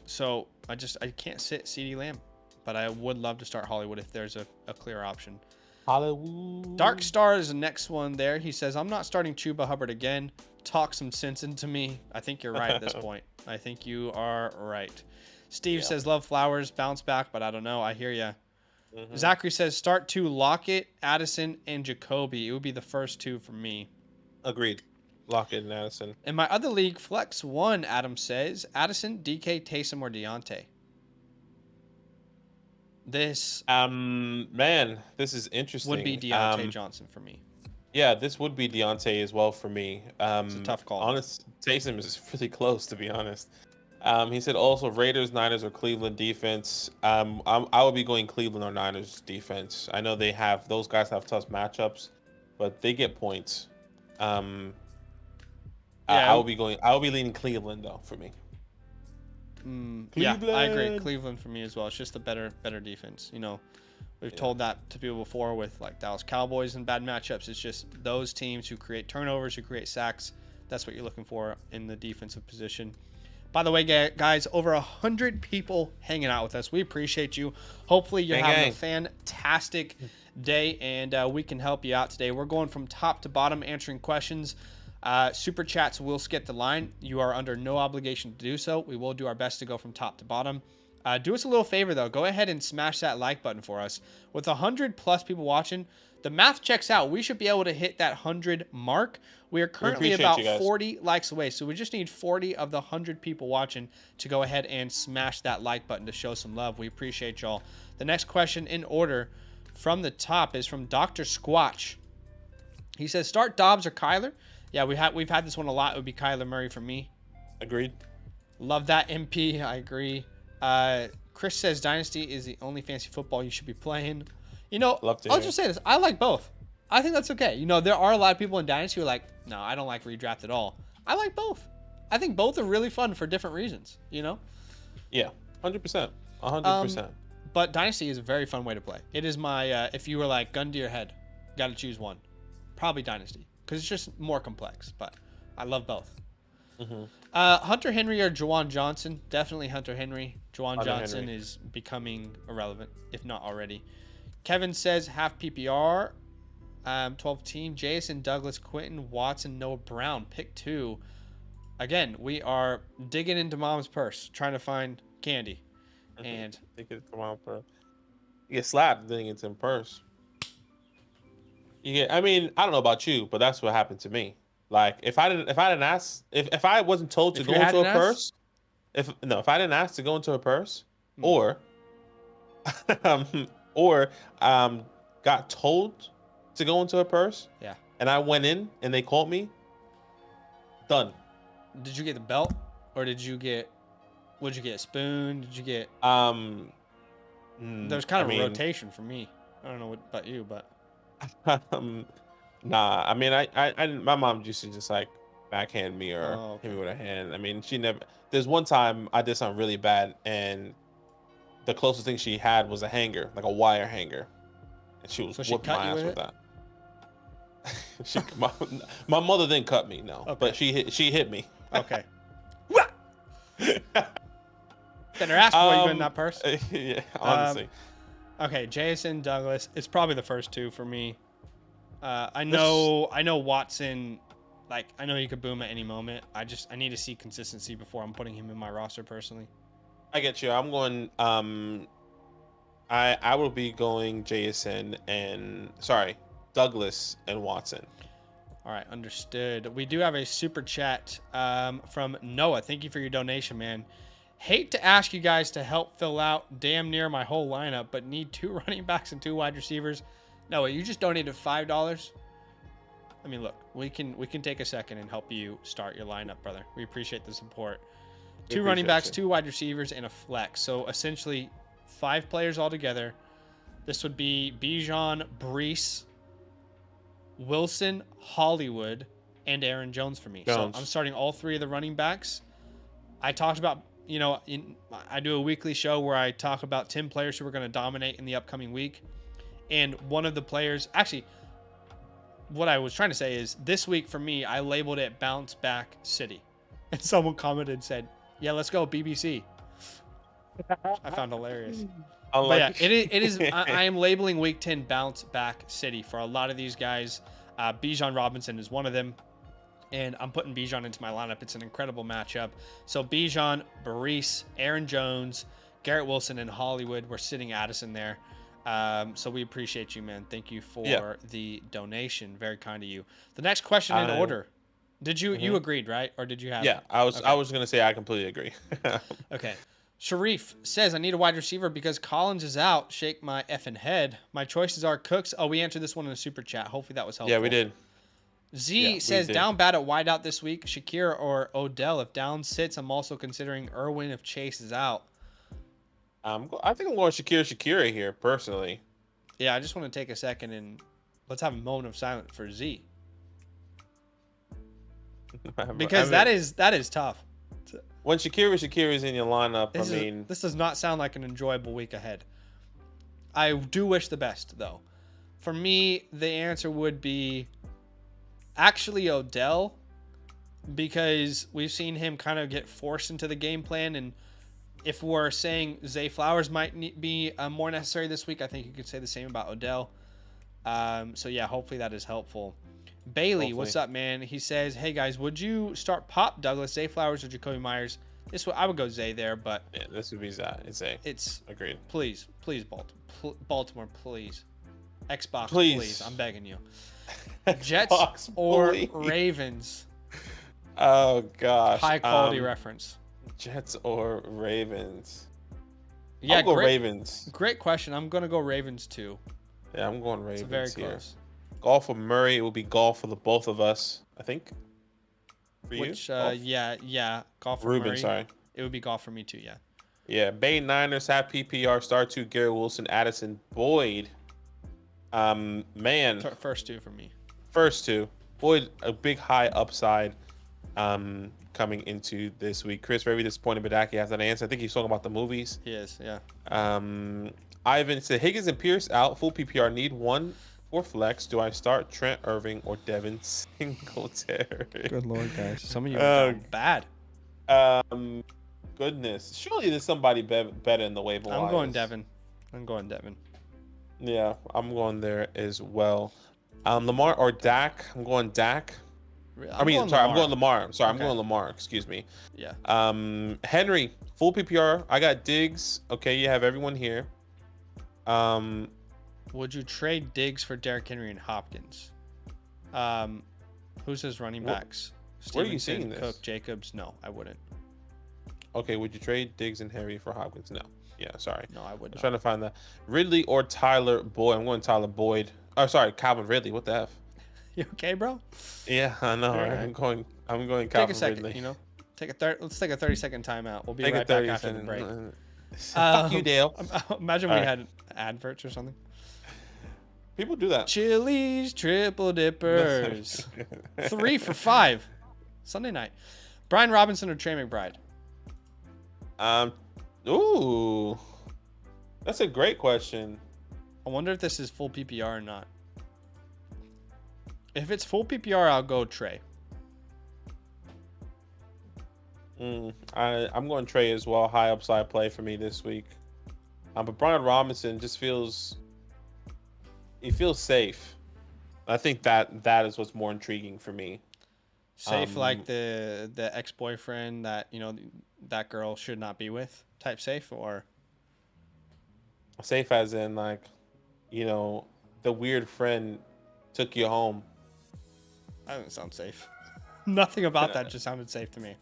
So I can't sit CeeDee Lamb, but I would love to start Hollywood if there's a clear option. Hollywood. Dark Star is the next one there. He says, I'm not starting Chuba Hubbard again. Talk some sense into me. I think you're right at this point. I think you are right. Steve says, love Flowers, bounce back, but I don't know. I hear ya. Mm-hmm. Zachary says, start 2 Lockett, Addison, and Jacoby. It would be the first 2 for me. Agreed. Lockett and Addison. In my other league, Flex 1, Adam says, Addison, DK, Taysom, or Deontay. This this is interesting. Would be Deontay Johnson for me. Yeah, this would be Deontay as well for me. It's a tough call. Taysom is really close, to be honest. He said also Raiders, Niners, or Cleveland defense. I would be going Cleveland or Niners defense. I know those guys have tough matchups, but they get points. I will be leaning Cleveland though for me. Yeah, I agree. Cleveland for me as well. It's just a better defense. We've told that to people before with like Dallas Cowboys and bad matchups. It's just those teams who create turnovers, who create sacks. That's what you're looking for in the defensive position. By the way, guys, over 100 people hanging out with us. We appreciate you. Hopefully you're having a fantastic day, and we can help you out today. We're going from top to bottom answering questions. Super chats will skip the line. You are under no obligation to do so. We will do our best to go from top to bottom. Do us a little favor, though. Go ahead and smash that like button for us. With 100 plus people watching, the math checks out. We should be able to hit that 100 mark. We are currently about 40 likes away, so we just need 40 of the 100 people watching to go ahead and smash that like button to show some love. We appreciate y'all. The next question in order from the top is from Dr. Squatch. He says, start Dobbs or Kyler? Yeah, we've had this one a lot. It would be Kyler Murray for me. Agreed. Love that, MP. I agree. Chris says Dynasty is the only fantasy football you should be playing. You know, I'll just say this. I like both. I think that's okay. You know, there are a lot of people in Dynasty who are like, no, I don't like redraft at all. I like both. I think both are really fun for different reasons, you know? Yeah, 100%. 100%. But Dynasty is a very fun way to play. It is my, if you were like, gun to your head, got to choose one. Probably Dynasty. Because it's just more complex. But I love both. Mm-hmm. Hunter Henry or Juwan Johnson? Definitely Hunter Henry. Juwan Johnson is becoming irrelevant, if not already. Kevin says half PPR. 12 team. Jason, Douglas, Quentin, Watson, Noah Brown. Pick 2. Again, we are digging into mom's purse, trying to find candy. And you get slapped, then it's in purse. I mean, I don't know about you, but that's what happened to me. Like, if I wasn't told to go into a purse, if I didn't ask to go into a purse, or got told to go into a purse, yeah, and I went in and they called me, done. Did you get the belt, or what'd you get? A spoon? Did you get? There was kind of a rotation for me. I don't know what about you, but. Nah, I mean, I my mom used to just like backhand me or hit me with a hand. I mean, she never. There's one time I did something really bad, and the closest thing she had was a hanger, like a wire hanger, and she was whooping my ass with that. My mother didn't cut me, no, but she hit me. Okay. Better ask for you in that purse. Yeah, honestly. Okay, Jason, Douglas. It's probably the first two for me. I know Watson. Like, I know he could boom at any moment. I need to see consistency before I'm putting him in my roster personally. I get you. I'm going. I will be going Douglas and Watson. All right, understood. We do have a super chat from Noah. Thank you for your donation, man. Hate to ask you guys to help fill out damn near my whole lineup, but need 2 running backs and 2 wide receivers. Noah, you just donated $5. I mean, look, we can take a second and help you start your lineup, brother. We appreciate the support. 2 running backs, 2 wide receivers, and a flex. So essentially 5 players altogether. This would be Bijan, Brees, Wilson, Hollywood, and Aaron Jones for me. So I'm starting all 3 of the running backs. I talked about, I do a weekly show where I talk about 10 players who are going to dominate in the upcoming week. And one of the players, actually, what I was trying to say is this week for me, I labeled it Bounce Back City. And someone commented and said, yeah, let's go BBC. I found hilarious. But yeah, it is. I am labeling week 10 Bounce Back City for a lot of these guys. Bijan Robinson is one of them. And I'm putting Bijan into my lineup. It's an incredible matchup. So Bijan, Brees, Aaron Jones, Garrett Wilson, and Hollywood. We're sitting Addison there. So we appreciate you, man. Thank you for the donation. Very kind of you. The next question in order. Did you agreed, right? Or did you have? Yeah, I was going to say I completely agree. Okay. Sharif says, I need a wide receiver because Collins is out. Shake my effing head. My choices are Cooks. Oh, we answered this one in a super chat. Hopefully that was helpful. Yeah, we did. Z says, down bad at wideout this week. Shakir or Odell. If down sits, I'm also considering Irwin if Chase is out. I think I'm going Shakira here, personally. Yeah, I just want to take a second and let's have a moment of silence for Z. Because that is tough. When Shakira is in your lineup, this does not sound like an enjoyable week ahead. I do wish the best, though. For me, the answer would be actually Odell, because we've seen him kind of get forced into the game plan. And if we're saying Zay Flowers might be more necessary this week, I think you could say the same about Odell. So, yeah, hopefully that is helpful. Bailey, what's up, man? He says, hey, guys, would you start Pop Douglas, Zay Flowers, or Jacoby Myers? I would go Zay there, but... Yeah, this would be Zay. It's agreed. Please, Baltimore, please. Xbox, please. I'm begging you. Jets or Ravens? Oh, gosh. High quality reference. Jets or Ravens? Yeah, I'll go Ravens. Great question. I'm going to go Ravens, too. Yeah, I'm going Ravens. It's very close. Golf for Murray. It will be golf for the both of us, I think. For you? Yeah. Golf for Ruben, Murray. sorry. It would be golf for me, too, yeah. Yeah, Bay Niners have PPR, star 2, Garrett Wilson, Addison, Boyd. Man. First 2 for me. First 2. Boyd, a big high upside coming into this week. Chris, very disappointed Badaki has that answer. I think he's talking about the movies. He is, yeah. Ivan said, Higgins and Pierce out. Full PPR. Need one for flex. Do I start Trent Irving or Devin Singletary? Good Lord, guys. Some of you are bad. Goodness. Surely there's somebody better in the waiver wire. I'm going Devin. Yeah, I'm going there as well. Lamar or Dak? I'm going Dak. I'm going Lamar. I'm going Lamar. Excuse me. Yeah. Henry, full PPR. I got Diggs. Okay, you have everyone here. Would you trade Diggs for Derrick Henry and Hopkins? Who's his running backs? Where are you seeing this? Cook, Jacobs? No, I wouldn't. Okay, would you trade Diggs and Henry for Hopkins? No. Yeah, sorry. No, I wouldn't. I'm trying to find that. Ridley or Tyler Boyd? I'm going Tyler Boyd. Oh, sorry, Calvin Ridley. What the F? You okay, bro? Yeah, I know. Right. I'm going Calvin take a second, Ridley. Let's take a 30-second timeout. We'll be right back after the break. Fuck you, Dale. Imagine we had adverts or something. People do that. Chili's Triple Dippers. 3 for $5. Sunday night. Brian Robinson or Trey McBride? Ooh. That's a great question. I wonder if this is full PPR or not. If it's full PPR, I'll go Trey. I'm going Trey as well. High upside play for me this week. But Brian Robinson just feels safe. I think that is what's more intriguing for me. Safe like the ex-boyfriend that, that girl should not be with type safe, or safe as in like, the weird friend took you home. That doesn't sound safe. Nothing about that just sounded safe to me.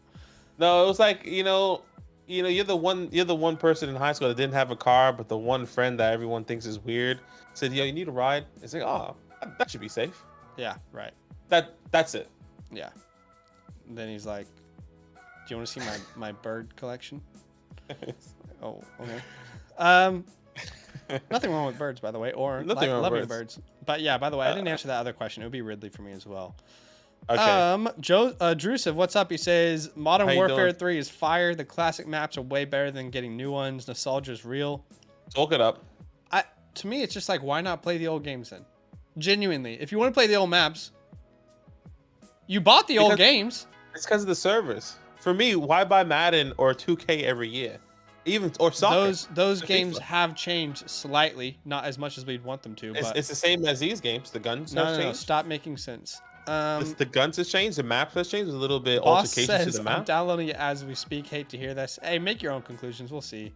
No, it was like, you're the one person in high school that didn't have a car, but the one friend that everyone thinks is weird said, yo, you need a ride? It's like, oh, that should be safe. Yeah, right. That's it. Yeah. And then he's like, do you want to see my bird collection? Oh, okay. Nothing wrong with birds, by the way, or loving birds. But yeah, by the way, I didn't answer that other question. It would be Ridley for me as well. Okay. Drusev, what's up? He says Modern Warfare 3 is fire. The classic maps are way better than getting new ones. Nostalgia is real. Talk it up. To me, it's just like, why not play the old games then? Genuinely, if you want to play the old maps, you bought the old games. It's because of the servers. For me, why buy Madden or 2K every year? Or soccer. Those games have changed slightly, not as much as we'd want them to. But it's the same as these games. The guns have changed. No, stop making sense. The guns has changed. The map has changed. A little bit Boss altercation says, to the map. I'm downloading it as we speak. Hate to hear this. Hey, make your own conclusions. We'll see.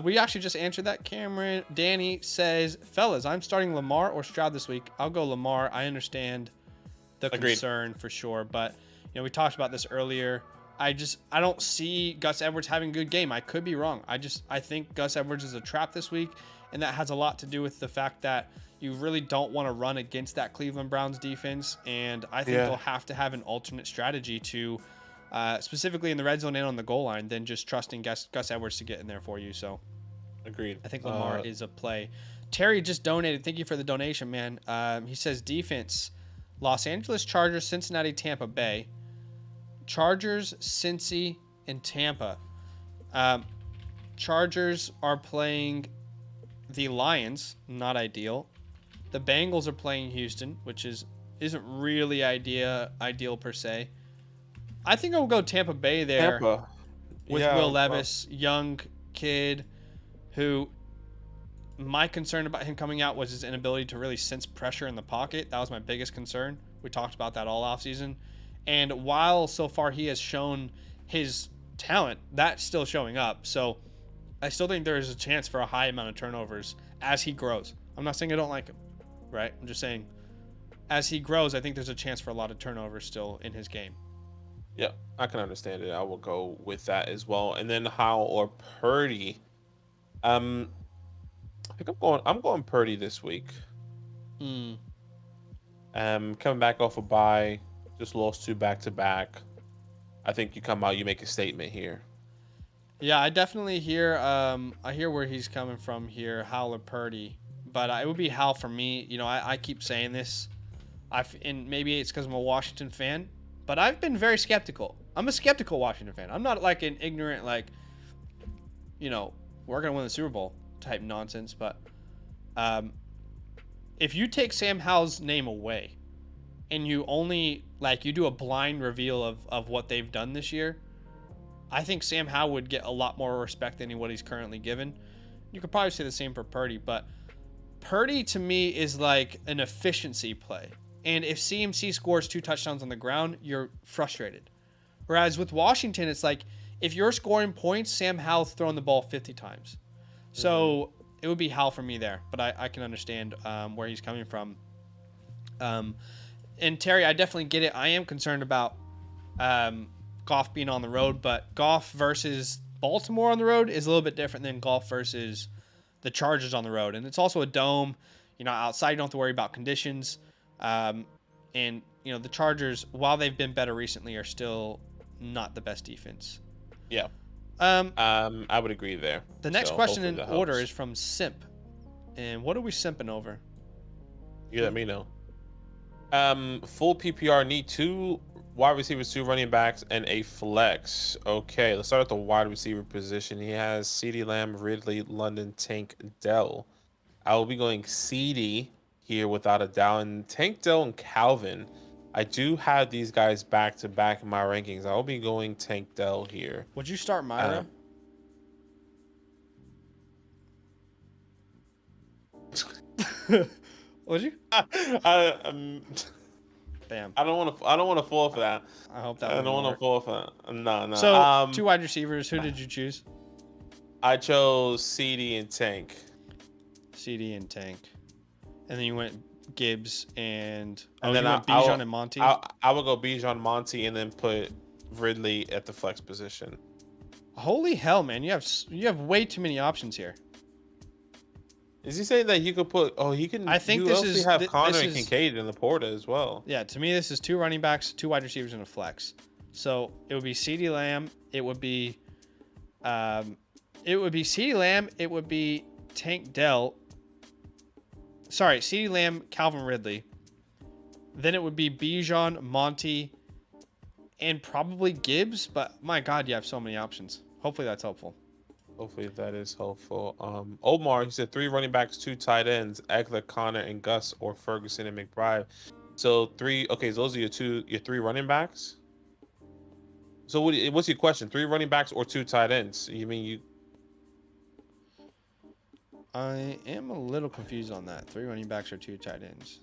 We actually just answered that. Cameron Danny says, fellas, I'm starting Lamar or Stroud this week. I'll go Lamar. I understand the concern for sure, but we talked about this earlier. I don't see Gus Edwards having a good game. I could be wrong. I think Gus Edwards is a trap this week, and that has a lot to do with the fact that you really don't want to run against that Cleveland Browns defense, and I think they'll have to have an alternate strategy to, specifically in the red zone and on the goal line, than just trusting Gus Edwards to get in there for you. So, agreed. I think Lamar is a play. Terry just donated. Thank you for the donation, man. He says defense: Los Angeles Chargers, Cincinnati, Tampa Bay. Chargers, Cincy, and Tampa. Chargers are playing the Lions, not ideal. The Bengals are playing Houston, which isn't really ideal per se. I think I'll go Tampa Bay there Tampa. with Yeah. Will Levis, young kid who my concern about him coming out was his inability to really sense pressure in the pocket. That was my biggest concern. We talked about that all offseason. And while so far he has shown his talent, that's still showing up. So I still think there is a chance for a high amount of turnovers as he grows. I'm not saying I don't like him, right? I'm just saying as he grows, I think there's a chance for a lot of turnovers still in his game. Yeah, I can understand it. I will go with that as well. And then Howell or Purdy. I think I'm going Purdy this week. Coming back off a bye, just lost 2 back to back. I think you come out, you make a statement here. Yeah, I definitely hear. I hear where he's coming from here, Howell or Purdy, but it would be Howell for me. You know, I keep saying this. And maybe it's because I'm a Washington fan, but I've been very skeptical. I'm a skeptical Washington fan. I'm not like an ignorant, like, you know, we're gonna win the Super Bowl type nonsense. But if you take Sam Howell's name away, and you only you do a blind reveal of what they've done this year, I think Sam Howell would get a lot more respect than what he's currently given. You could probably say the same for Purdy, but Purdy to me is like an efficiency play. And if CMC scores 2 touchdowns on the ground, you're frustrated. Whereas with Washington, it's like if you're scoring points, Sam Howell's throwing the ball 50 times. So it would be Howell for me there, but I can understand where he's coming from. And Terry, I definitely get it. I am concerned about Goff being on the road, but Goff versus Baltimore on the road is a little bit different than Goff versus the Chargers on the road. And it's also a dome. You know, outside you don't have to worry about conditions. And, you know, the Chargers, while they've been better recently, are still not the best defense. Yeah. I would agree there. The next question in order is from Simp. And what are we simping over? You let me know. Full PPR, need 2 wide receivers, 2 running backs, and a flex. Okay, let's start at the wide receiver position. He has CeeDee Lamb, Ridley, London, Tank, Dell. I will be going CeeDee here without a doubt. And Tank, Dell, and Calvin. I do have these guys back to back in my rankings. I will be going Tank Dell here. Would you start Myra? Would you? Bam. I don't want to fall for that. I hope that. I don't want to fall for that. No. So 2 wide receivers. Who did you choose? I chose CeeDee and Tank. CeeDee and Tank, and then you went Gibbs and then you went Bijan and Monty. I would go Bijan, Monty, and then put Ridley at the flex position. Holy hell, man! You have way too many options here. Is he saying that you could put? Oh, he can. I think you this also is have Connor and Kincaid in the Porta as well. Yeah, to me, this is 2 running backs, 2 wide receivers, and a flex. So it would be CeeDee Lamb. It would be CeeDee Lamb. It would be Tank Dell. Sorry, CeeDee Lamb, Calvin Ridley. Then it would be Bijan, Monty, and probably Gibbs. But my God, you have so many options. Hopefully that's helpful. Hopefully that is helpful. Omar, he said 3 running backs, 2 tight ends, Eckler, Connor, and Gus, or Ferguson and McBride. So 3. Okay, so those are your 3 running backs. So what's your question? 3 running backs or 2 tight ends? You mean you? I am a little confused on that. 3 running backs or 2 tight ends.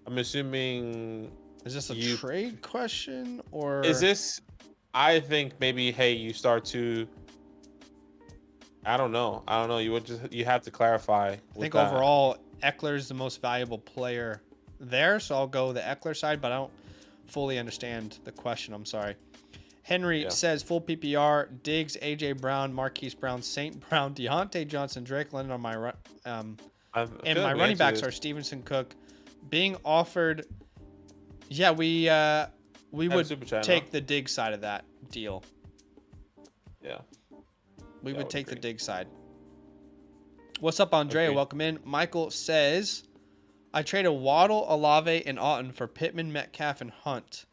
I'm assuming. Is this a trade question or is this? I think maybe you start to. I don't know. You have to clarify. I think overall Eckler is the most valuable player there, so I'll go the Eckler side, but I don't fully understand the question. I'm sorry. Henry says full PPR, Diggs, AJ Brown, Marquise Brown, St. Brown, Deontay Johnson, Drake London on my and my running backs are Stevenson, Cook. Being offered, we would take the Diggs side of that deal. Yeah. We would take the Diggs side. What's up, Andrea? Okay. Welcome in. Michael says, I traded Waddle, Olave, and Otton for Pittman, Metcalf, and Hunt.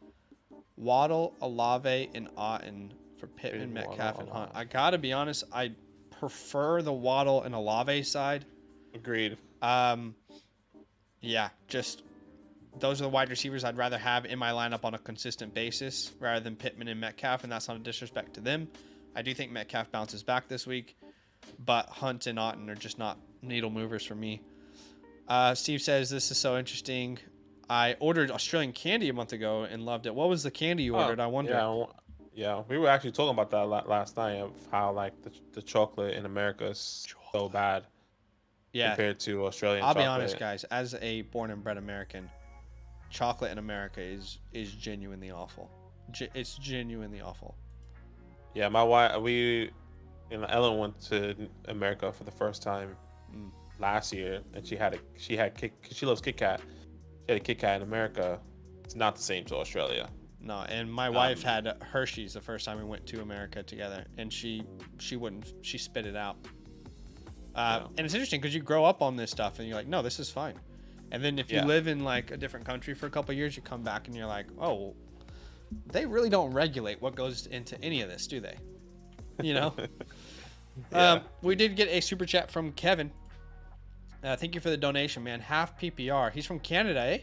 Waddle, Olave, and Otton for Pittman, Metcalf, and Hunt. I gotta be honest, I prefer the Waddle and Olave side. Agreed. Yeah, just those are the wide receivers I'd rather have in my lineup on a consistent basis rather than Pittman and Metcalf, and that's not a disrespect to them. I do think Metcalf bounces back this week, but Hunt and Otten are just not needle movers for me. Steve says, this is so interesting. I ordered Australian candy a month ago and loved it. What was the candy you ordered? I wonder. Yeah, we were actually talking about that last night of how like the chocolate in America is so bad compared to Australian chocolate. I'll be honest, guys. As a born and bred American, chocolate in America is genuinely awful. It's genuinely awful. Yeah, my wife, Ellen went to America for the first time last year, and she loves Kit Kat. She had a Kit Kat in America. It's not the same to Australia. No, and my wife had Hershey's the first time we went to America together, and she spit it out. And it's interesting because you grow up on this stuff, and you're like, no, this is fine. And then if you live in like a different country for a couple of years, you come back and you're like, oh, they really don't regulate what goes into any of this, do they? You know? We did get a super chat from Kevin. Thank you for the donation, man. Half PPR. He's from Canada, eh?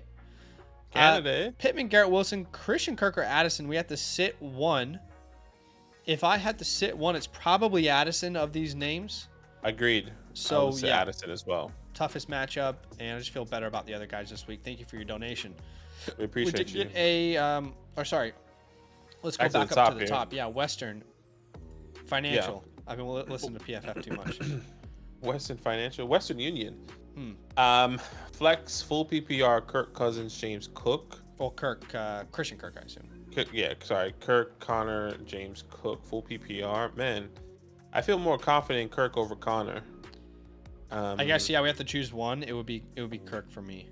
Canada. Pittman, Garrett Wilson, Christian Kirk, or Addison. We have to sit one. If I had to sit one, it's probably Addison of these names. Agreed. So yeah, Addison as well. Toughest matchup, and I just feel better about the other guys this week. Thank you for your donation. We appreciate you. We did get let's go back up to the top. Yeah, Western Financial. Yeah. I've been listening to PFF too much. Western Financial, Western Union. Flex full PPR. Kirk Cousins, James Cook. Well, Christian Kirk, I assume. Kirk, Connor, James Cook, full PPR. Man, I feel more confident in Kirk over Connor. I guess we have to choose one. It would be Kirk for me.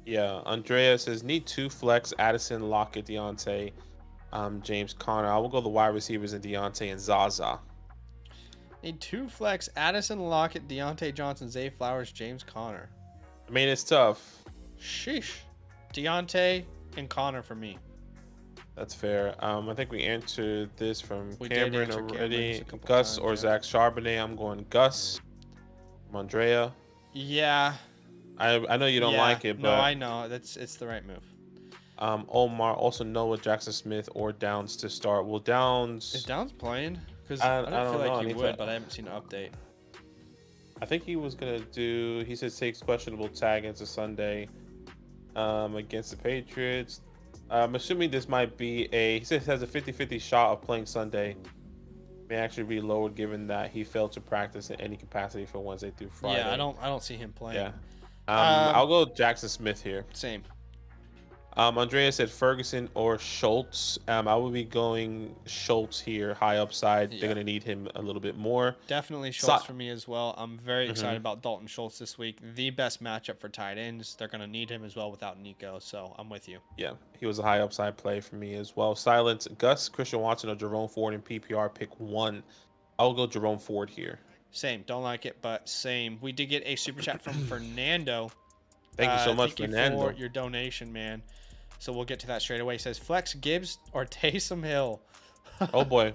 Yeah, Andrea says need 2 flex: Addison, Lockett, Deontay, James Conner. I will go the wide receivers in Deontay and Zaza. Need 2 flex: Addison, Lockett, Deontay Johnson, Zay Flowers, James Conner. I mean, it's tough. Sheesh. Deontay and Conner for me. That's fair. I think we answered this from Cameron already. Gus times, or Zach Charbonnet. I'm going Gus. Andrea. Yeah. I know you don't like it, but no, I know it's the right move. Omar, also Noah, Jackson Smith, or Downs to start. Well, Downs. Is Downs playing? Because I don't feel like he would, but I haven't seen an update. I think he was gonna do. He says takes questionable tag into Sunday, against the Patriots. I'm assuming this might be he says has a 50-50 shot of playing Sunday. May actually be lowered given that he failed to practice in any capacity for Wednesday through Friday. Yeah, I don't see him playing. Yeah. I'll go Jackson Smith here. Same. Andrea said Ferguson or Schultz. I will be going Schultz here, high upside. Yeah. They're going to need him a little bit more. Definitely Schultz for me as well. I'm very excited about Dalton Schultz this week. The best matchup for tight ends. They're going to need him as well without Nico, so I'm with you. Yeah, he was a high upside play for me as well. Silence, Gus, Christian Watson, or Jerome Ford in PPR. Pick one. I'll go Jerome Ford here. Same. Don't like it, but same. We did get a super chat from Fernando. Thank you so much, Fernando. For your donation, man. So we'll get to that straight away. He says, Flex Gibbs or Taysom Hill? Oh, boy.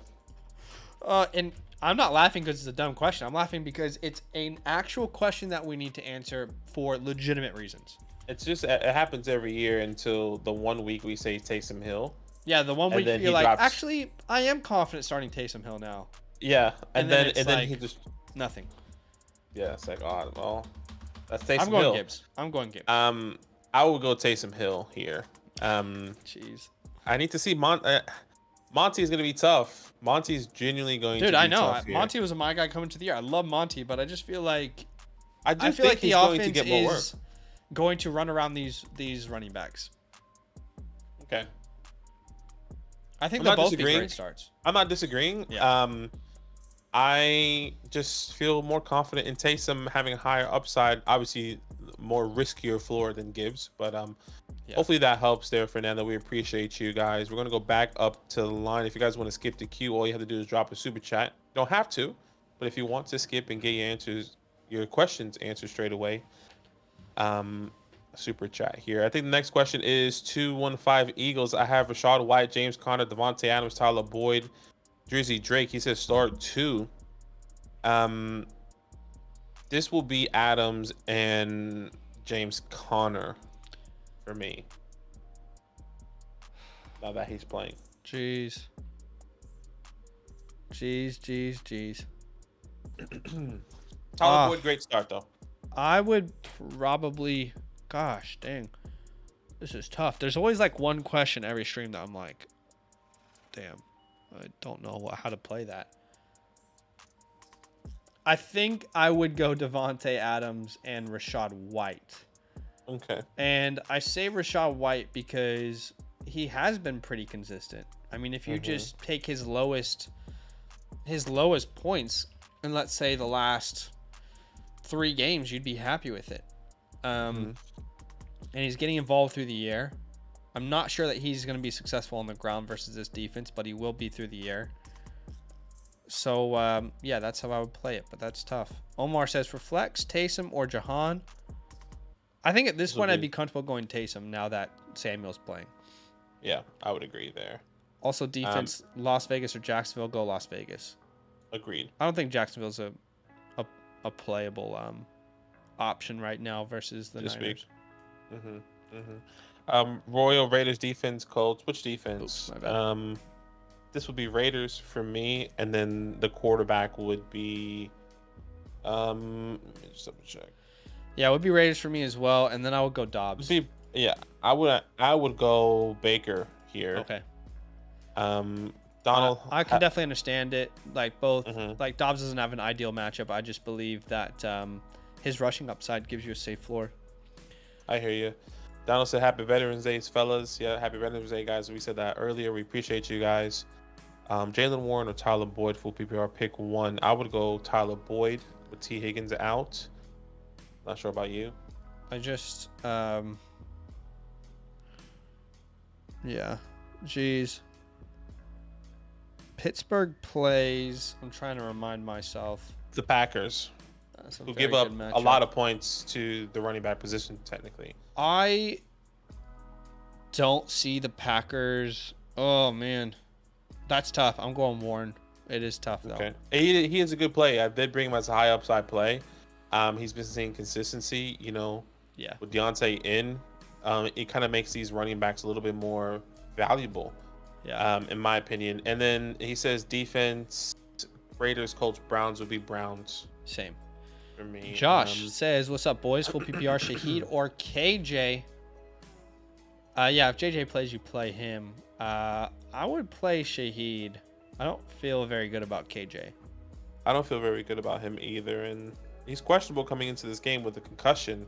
And I'm not laughing because it's a dumb question. I'm laughing because it's an actual question that we need to answer for legitimate reasons. It's just, it happens every year until the 1 week we say Taysom Hill. Yeah, the 1 week you're like, actually, I am confident starting Taysom Hill now. Yeah, and then he just... Nothing. Yeah, it's like, oh, well, that's Taysom Hill. I'm going Gibbs. I'm going Gibbs. I will go Taysom Hill here. Jeez. I need to see Monty is going to be tough. Monty's genuinely going to be tough. Dude, I know. Here. Monty was my guy coming to the year. I love Monty, but I just feel like I feel like the offense is going to run around these running backs. Okay. I think they'll both be great starts. I'm not disagreeing. Yeah. I just feel more confident in Taysom having a higher upside. Obviously, more riskier floor than Gibbs, but hopefully that helps there, Fernando. We appreciate you guys. We're gonna go back up to the line. If you guys want to skip the queue, all you have to do is drop a super chat. You don't have to, but if you want to skip and get your questions answered straight away, super chat here. I think the next question is 215 Eagles. I have Rashad White, James Conner, Devontae Adams, Tyler Boyd, Drizzy Drake. He says start 2. Um, this will be Adams and James Conner for me. Now that he's playing. Jeez. Tyler Boyd, great start though. I would probably, gosh, dang, this is tough. There's always like one question every stream that I'm like, damn, I don't know how to play that. I think I would go Devontae Adams and Rashad White. Okay. And I say Rashad White because he has been pretty consistent. I mean, if you just take his lowest points, and let's say the last 3 games, you'd be happy with it. And he's getting involved through the air. I'm not sure that he's going to be successful on the ground versus this defense, but he will be through the air. So, yeah, that's how I would play it, but that's tough. Omar says, for flex, Taysom or Jahan? I think at this point, I'd be comfortable going Taysom now that Samuel's playing. Yeah, I would agree there. Also, defense, Las Vegas or Jacksonville, go Las Vegas. Agreed. I don't think Jacksonville's a playable option right now versus the this Niners. Week. Royal Raiders defense, Colts. Which defense? Oops, my bad. This would be Raiders for me, and then the quarterback would be. Let me just double check. Yeah, it would be Raiders for me as well, and then I would go Dobbs. I would go Baker here. Okay. Donald. I can definitely understand it. Like both, like Dobbs doesn't have an ideal matchup. I just believe that his rushing upside gives you a safe floor. I hear you. Donald said, "Happy Veterans Day, fellas." Yeah, happy Veterans Day, guys. We said that earlier. We appreciate you guys. Jalen Warren or Tyler Boyd, full PPR, pick one. I would go Tyler Boyd with T. Higgins out. Not sure about you. I just, yeah, jeez. Pittsburgh plays. I'm trying to remind myself. The Packers, who give up a lot of points to the running back position, technically. I don't see the Packers. Oh, man. That's tough. I'm going Warren. It is tough, though. Okay. He is a good play. I did bring him as a high upside play. He's been seeing consistency, Yeah. With Deontay in, it kind of makes these running backs a little bit more valuable. Yeah. In my opinion. And then he says defense, Raiders, Colts, Browns would be Browns. Same. For me. Josh says, what's up, boys? Full PPR, Shaheed or KJ? Yeah, if JJ plays, you play him. I would play Shaheed. I don't feel very good about KJ. I don't feel very good about him either. And he's questionable coming into this game with a concussion.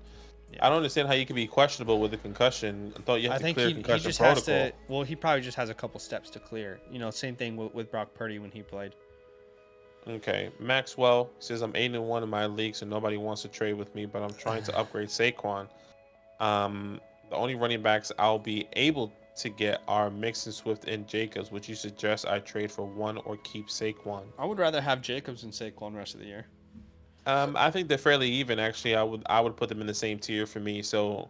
Yeah. I don't understand how you can be questionable with a concussion. I thought you had to clear concussion he just protocol. Has to. Well, he probably just has a couple steps to clear. Same thing with Brock Purdy when he played. Okay, Maxwell says I'm 8-1 in my league, so nobody wants to trade with me, but I'm trying to upgrade Saquon. The only running backs I'll be able to get are Mixon, Swift, and Jacobs. Would you suggest I trade for one or keep Saquon? I would rather have Jacobs and Saquon the rest of the year. I think they're fairly even. Actually, I would put them in the same tier for me. So,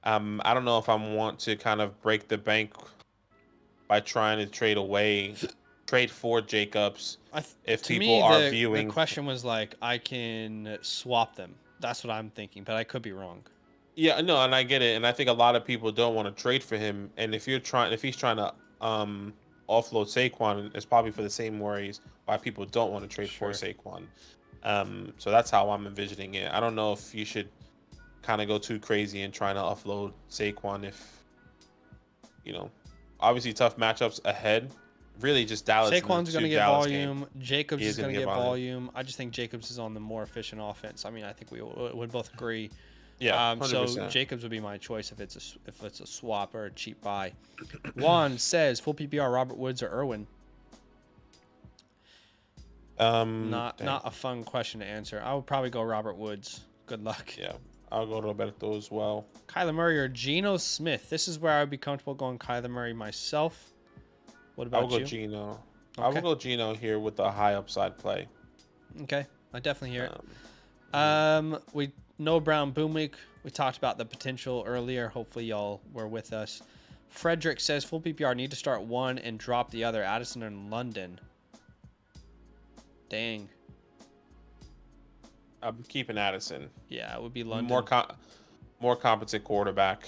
I don't know if I want to kind of break the bank by trying to trade for Jacobs. If people are viewing, the question was like, I can swap them. That's what I'm thinking, but I could be wrong. Yeah, no, and I get it, and I think a lot of people don't want to trade for him. And if he's trying to offload Saquon, it's probably for the same worries why people don't want to trade for Saquon. So that's how I'm envisioning it. I don't know if you should kind of go too crazy and trying to offload Saquon if, obviously tough matchups ahead. Really just Dallas. Saquon's going to get volume. Jacobs is going to get volume. I just think Jacobs is on the more efficient offense. I mean, I think we would both agree. Yeah, 100%. So Jacobs would be my choice if it's a swap or a cheap buy. Juan says full PPR Robert Woods or Irwin. Not a fun question to answer. I would probably go Robert Woods. Good luck. Yeah, I'll go to Roberto as well. Kyler Murray or Geno Smith. This is where I would be comfortable going Kyler Murray myself. What about you? I will go Geno. Okay. I will go Geno here with a high upside play. Okay, I definitely hear it. We Noah Brown boom week. We talked about the potential earlier. Hopefully y'all were with us. Frederick says full PPR need to start one and drop the other. Addison and London. Dang. I'm keeping Addison. Yeah, it would be London. More competent quarterback.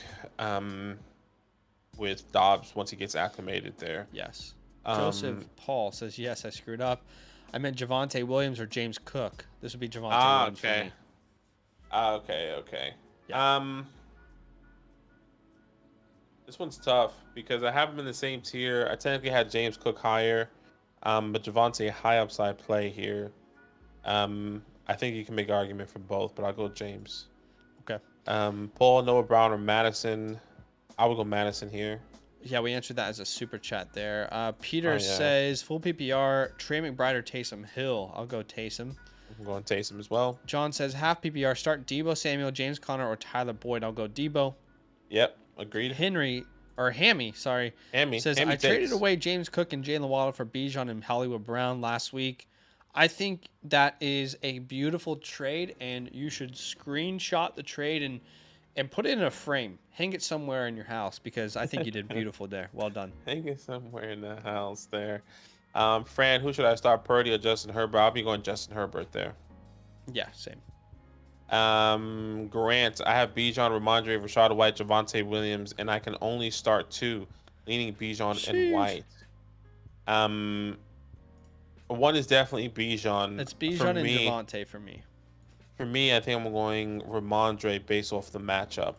With Dobbs once he gets acclimated there. Yes. Joseph Paul says, yes, I screwed up. I meant Javonte Williams or James Cook. This would be Javonte Williams for me. Okay. Yeah. This one's tough because I have him in the same tier. I technically had James Cook higher, but Javonte high upside play here. I think you can make an argument for both, but I'll go James. Okay. Paul, Noah Brown, or Madison. I would go Madison here. Yeah, we answered that as a super chat there. Peter says, full PPR, Trey McBride or Taysom Hill. I'll go Taysom. I'm going Taysom as well. John says, half PPR, start Debo Samuel, James Conner, or Tyler Boyd. I'll go Debo. Yep, agreed. Hammy says, I traded away James Cook and Jalen Waddle for Bijan and Hollywood Brown last week. I think that is a beautiful trade, and you should screenshot the trade and put it in a frame. Hang it somewhere in your house because I think you did beautiful there. Well done. Hang it somewhere in the house there. Fran, who should I start, Purdy or Justin Herbert? I'll be going Justin Herbert there. Yeah, same. Grant, I have Bijan, Ramondre, Rashad White, Javonte Williams, and I can only start 2, leaning Bijan and White. One is definitely Bijan. It's Bijan and Javonte for me. For me, I think I'm going Ramondre based off the matchup.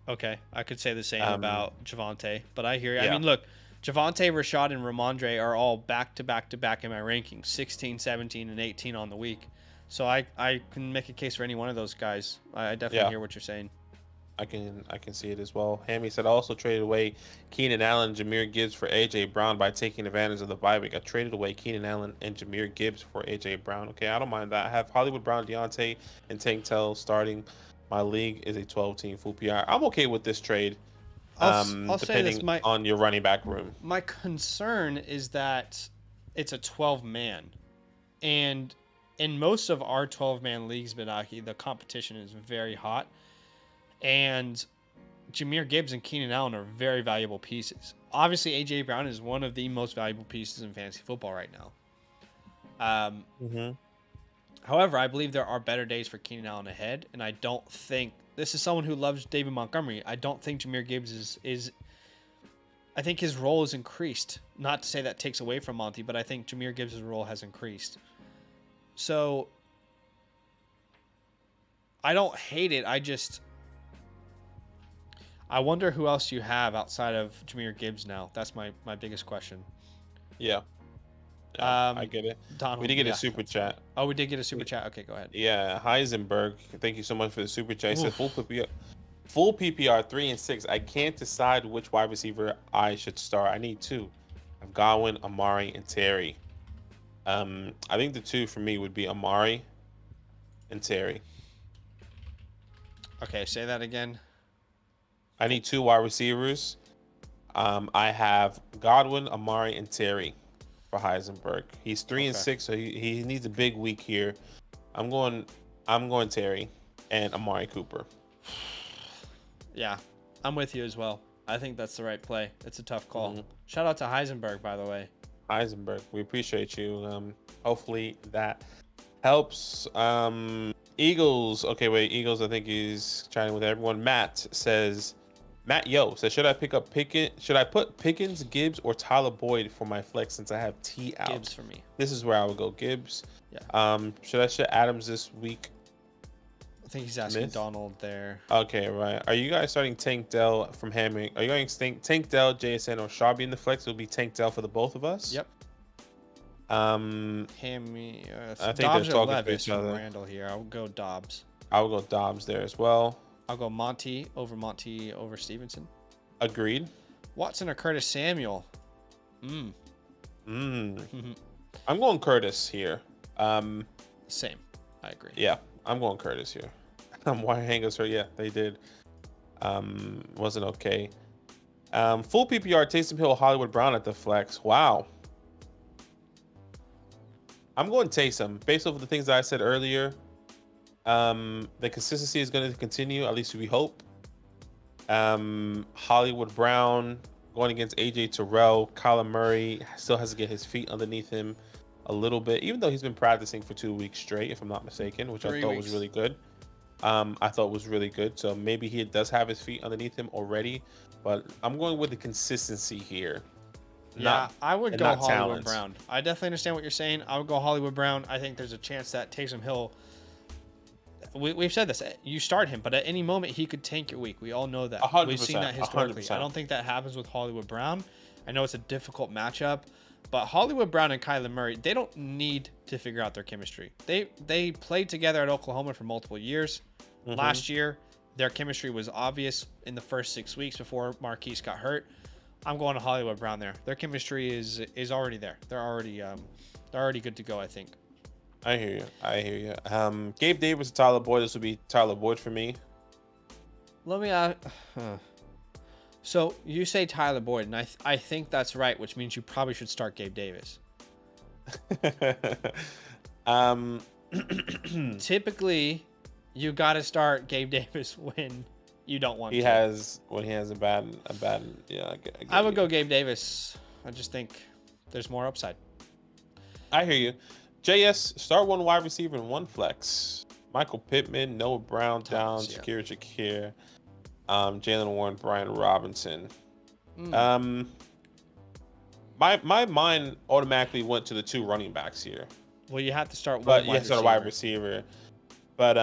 Okay, I could say the same about Javonte, but I hear you. Yeah. I mean, look, Javonte, Rashad, and Ramondre are all back to back in my rankings, 16, 17, and 18 on the week. So I can make a case for any one of those guys. I definitely hear what you're saying. I can see it as well. Hammy said I also traded away Keenan Allen, Jahmyr Gibbs for AJ Brown by taking advantage of the bye week. I traded away Keenan Allen and Jahmyr Gibbs for AJ Brown. Okay, I don't mind that. I have Hollywood Brown, Deontay, and Tank Tell starting. My league is a 12-team full PR. I'm okay with this trade. I'll depending say this, on your running back room. My concern is that it's a 12-man, and in most of our 12-man leagues, Benaki, the competition is very hot. And Jahmyr Gibbs and Keenan Allen are very valuable pieces. Obviously, A.J. Brown is one of the most valuable pieces in fantasy football right now. However, I believe there are better days for Keenan Allen ahead, and I don't think this is someone who loves David Montgomery. I don't think Jahmyr Gibbs is I think his role is increased. Not to say that takes away from Monty, but I think Jahmyr Gibbs' role has increased. So I don't hate it. I wonder who else you have outside of Jahmyr Gibbs now. That's my biggest question. Yeah. I get it. Donald, we did get a super chat. Oh, we did get a super chat. Okay, go ahead. Yeah, Heisenberg. Thank you so much for the super chat. He said full PPR 3 and 6. I can't decide which wide receiver I should start. I need 2. I've Godwin, Amari, and Terry. I think the 2 for me would be Amari and Terry. Okay, say that again. I need 2 wide receivers. I have Godwin, Amari, and Terry for Heisenberg. He's 3 and 6, so he needs a big week here. I'm going Terry and Amari Cooper. Yeah, I'm with you as well. I think that's the right play. It's a tough call. Shout out to Heisenberg, by the way. Heisenberg, we appreciate you. Hopefully that helps. Eagles. Okay, wait. Eagles, I think he's chatting with everyone. Matt says, should I pick up Pickens? Should I put Pickens, Gibbs, or Tyler Boyd for my flex since I have T out? Gibbs for me. This is where I would go Gibbs. Yeah. Should I shut Adams this week? I think he's asking Donald there. Okay, right. Are you guys starting Tank Dell from Hammering? Are you going Tank Dell, JSN, or Sharby in the flex? It'll be Tank Dell for the both of us. Yep. Hammy. I think Dobbs they're talking or to each other. Randall here. I'll go Dobbs. I'll go Dobbs there as well. I'll go Monty over Stevenson. Agreed. Watson or Curtis Samuel? I'm going Curtis here. Same. I agree. Yeah, I'm going Curtis here. Wire hangers her. Yeah, they did. Wasn't okay. Full PPR, Taysom Hill, Hollywood Brown at the flex. Wow. I'm going Taysom. Based off of the things that I said earlier, the consistency is going to continue, at least we hope. Hollywood Brown going against AJ Terrell. Kyler Murray still has to get his feet underneath him. a little bit, even though he's been practicing for 2 weeks straight, if I'm not mistaken, which I thought was really good. I thought was really good. So maybe he does have his feet underneath him already, but I'm going with the consistency here. Yeah, I would go Hollywood talent. Brown. I definitely understand what you're saying. I would go Hollywood Brown. I think there's a chance that Taysom Hill. We've said this. You start him, but at any moment he could tank your week. We all know that. 100%, We've seen that historically. 100%. I don't think that happens with Hollywood Brown. I know it's a difficult matchup, but Hollywood Brown and Kyler Murray, they don't need to figure out their chemistry. They played together at Oklahoma for multiple years. Mm-hmm. Last year, their chemistry was obvious in the first 6 weeks before Marquise got hurt. I'm going to Hollywood Brown there. Their chemistry is already there. They're already good to go, I think. I hear you. Gabe Davis and Tyler Boyd. This would be Tyler Boyd for me. Let me So you say Tyler Boyd, and I think that's right, which means you probably should start Gabe Davis. Typically, you got to start Gabe Davis when you don't want to. When he has a bad yeah. I would go Gabe Davis. I just think there's more upside. I hear you. JS, start one wide receiver and one flex. Michael Pittman, Noah Brown, Downs, Shakir, Jalen Warren, Brian Robinson. My mind automatically went to the 2 running backs here. Well, you have to start one. But you have to start a wide receiver. But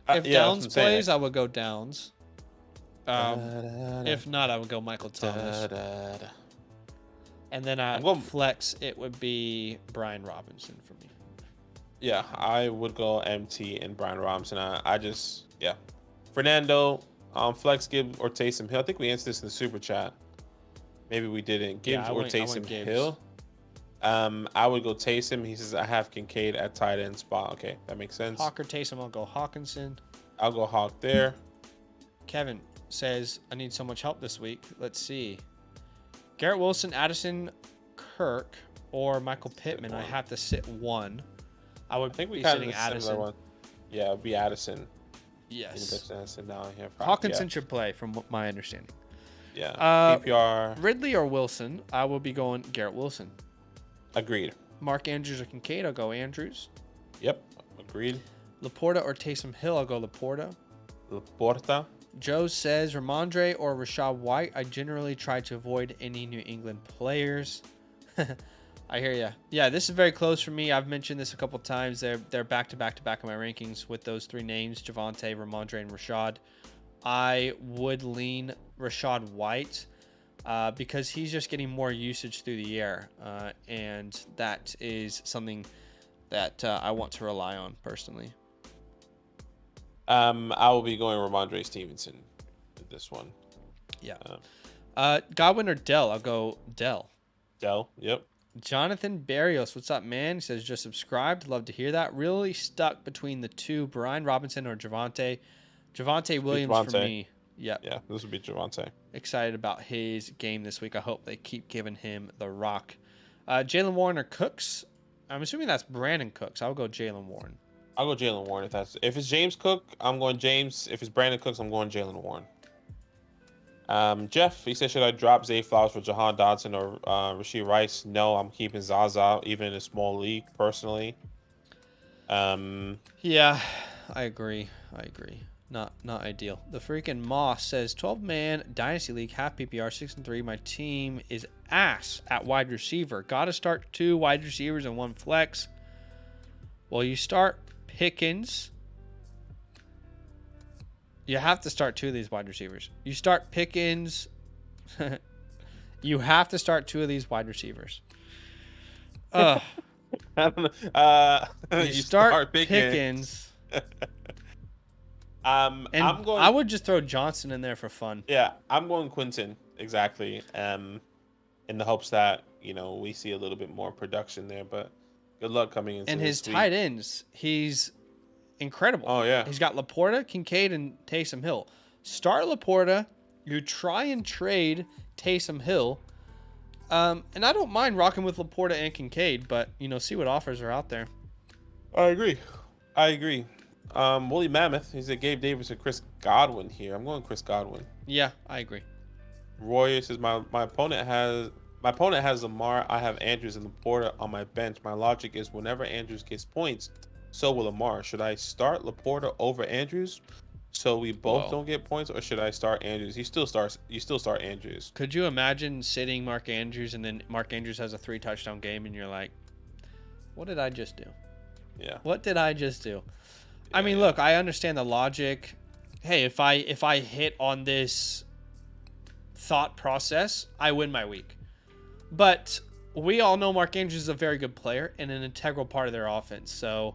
if Downs plays, I would go Downs. If not, I would go Michael Thomas. And then flex, it would be Brian Robinson for me. Yeah, I would go MT and Brian Robinson. Fernando, flex Gibbs or Taysom Hill. I think we answered this in the super chat. Maybe we didn't. Gibbs or Taysom Hill. I would go Taysom. He says I have Kincaid at tight end spot. Okay, that makes sense. Hawk or Taysom, I'll go Hawkinson. I'll go Hawk there. Kevin says I need so much help this week. Let's see. Garrett Wilson, Addison, Kirk, or Michael Pittman. I have to sit one. I think we sitting Addison. One. Yeah, it would be Addison. Yes. Hawkinson should play, from my understanding. Yeah. PPR. Ridley or Wilson. I will be going Garrett Wilson. Agreed. Mark Andrews or Kincaid. I'll go Andrews. Yep. Agreed. Laporta or Taysom Hill. I'll go Laporta. Laporta. Joe says Ramondre or Rashad White. I generally try to avoid any New England players. I hear you. Yeah, this is very close for me. I've mentioned this a couple times. They're back to back in my rankings with those 3 names: Javonte, Ramondre, and Rashad. I would lean Rashad White because he's just getting more usage through the air, and that is something that I want to rely on personally. I will be going Ramondre Stevenson with this one. Yeah. Godwin or Dell? I'll go Dell. Dell, yep. Jonathan Barrios, what's up, man? He says, just subscribed. Love to hear that. Really stuck between the 2, Brian Robinson or Javonte. Javonte Williams for me. Yep. Yeah, this would be Javonte. Excited about his game this week. I hope they keep giving him the rock. Jalen Warren or Cooks? I'm assuming that's Brandon Cooks. I'll go Jalen Warren. I'll go Jalen Warren if it's James Cook, I'm going James. If it's Brandon Cooks, I'm going Jalen Warren. Jeff, he said, should I drop Zay Flowers for Jahan Dodson or Rashee Rice? No, I'm keeping Zaza even in a small league personally. Yeah, I agree. Not ideal. The freaking Moss says 12-man Dynasty League, half PPR, 6-3. My team is ass at wide receiver. Got to start 2 wide receivers and 1 flex. Well, you start Pickens. You have to start 2 of these wide receivers. You start Pickens. You have to start 2 of these wide receivers. You start Pickens. I would just throw Johnson in there for fun. Yeah, I'm going Quinton exactly. In the hopes that we see a little bit more production there, but good luck coming into. And his tight ends, he's incredible. Oh yeah, he's got Laporta, Kincaid, and Taysom Hill. Start Laporta. You try and trade Taysom Hill. And I don't mind rocking with Laporta and Kincaid, but see what offers are out there. I agree. Woolly Mammoth, he said Gabe Davis or Chris Godwin here. I'm going Chris Godwin. Yeah, I agree. Roy says my opponent has My opponent has Lamar. I have Andrews and Laporta on my bench. My logic is whenever Andrews gets points, so will Lamar. Should I start Laporta over Andrews so we both Whoa. don't get points, or should I start Andrews? You still start Andrews. Could you imagine sitting Mark Andrews and then Mark Andrews has a 3-touchdown game and you're like, what did I just do? Yeah. What did I just do? I mean, Yeah. look, I understand the logic. Hey, if I hit on this thought process, I win my week. But we all know Mark Andrews is a very good player and an integral part of their offense. So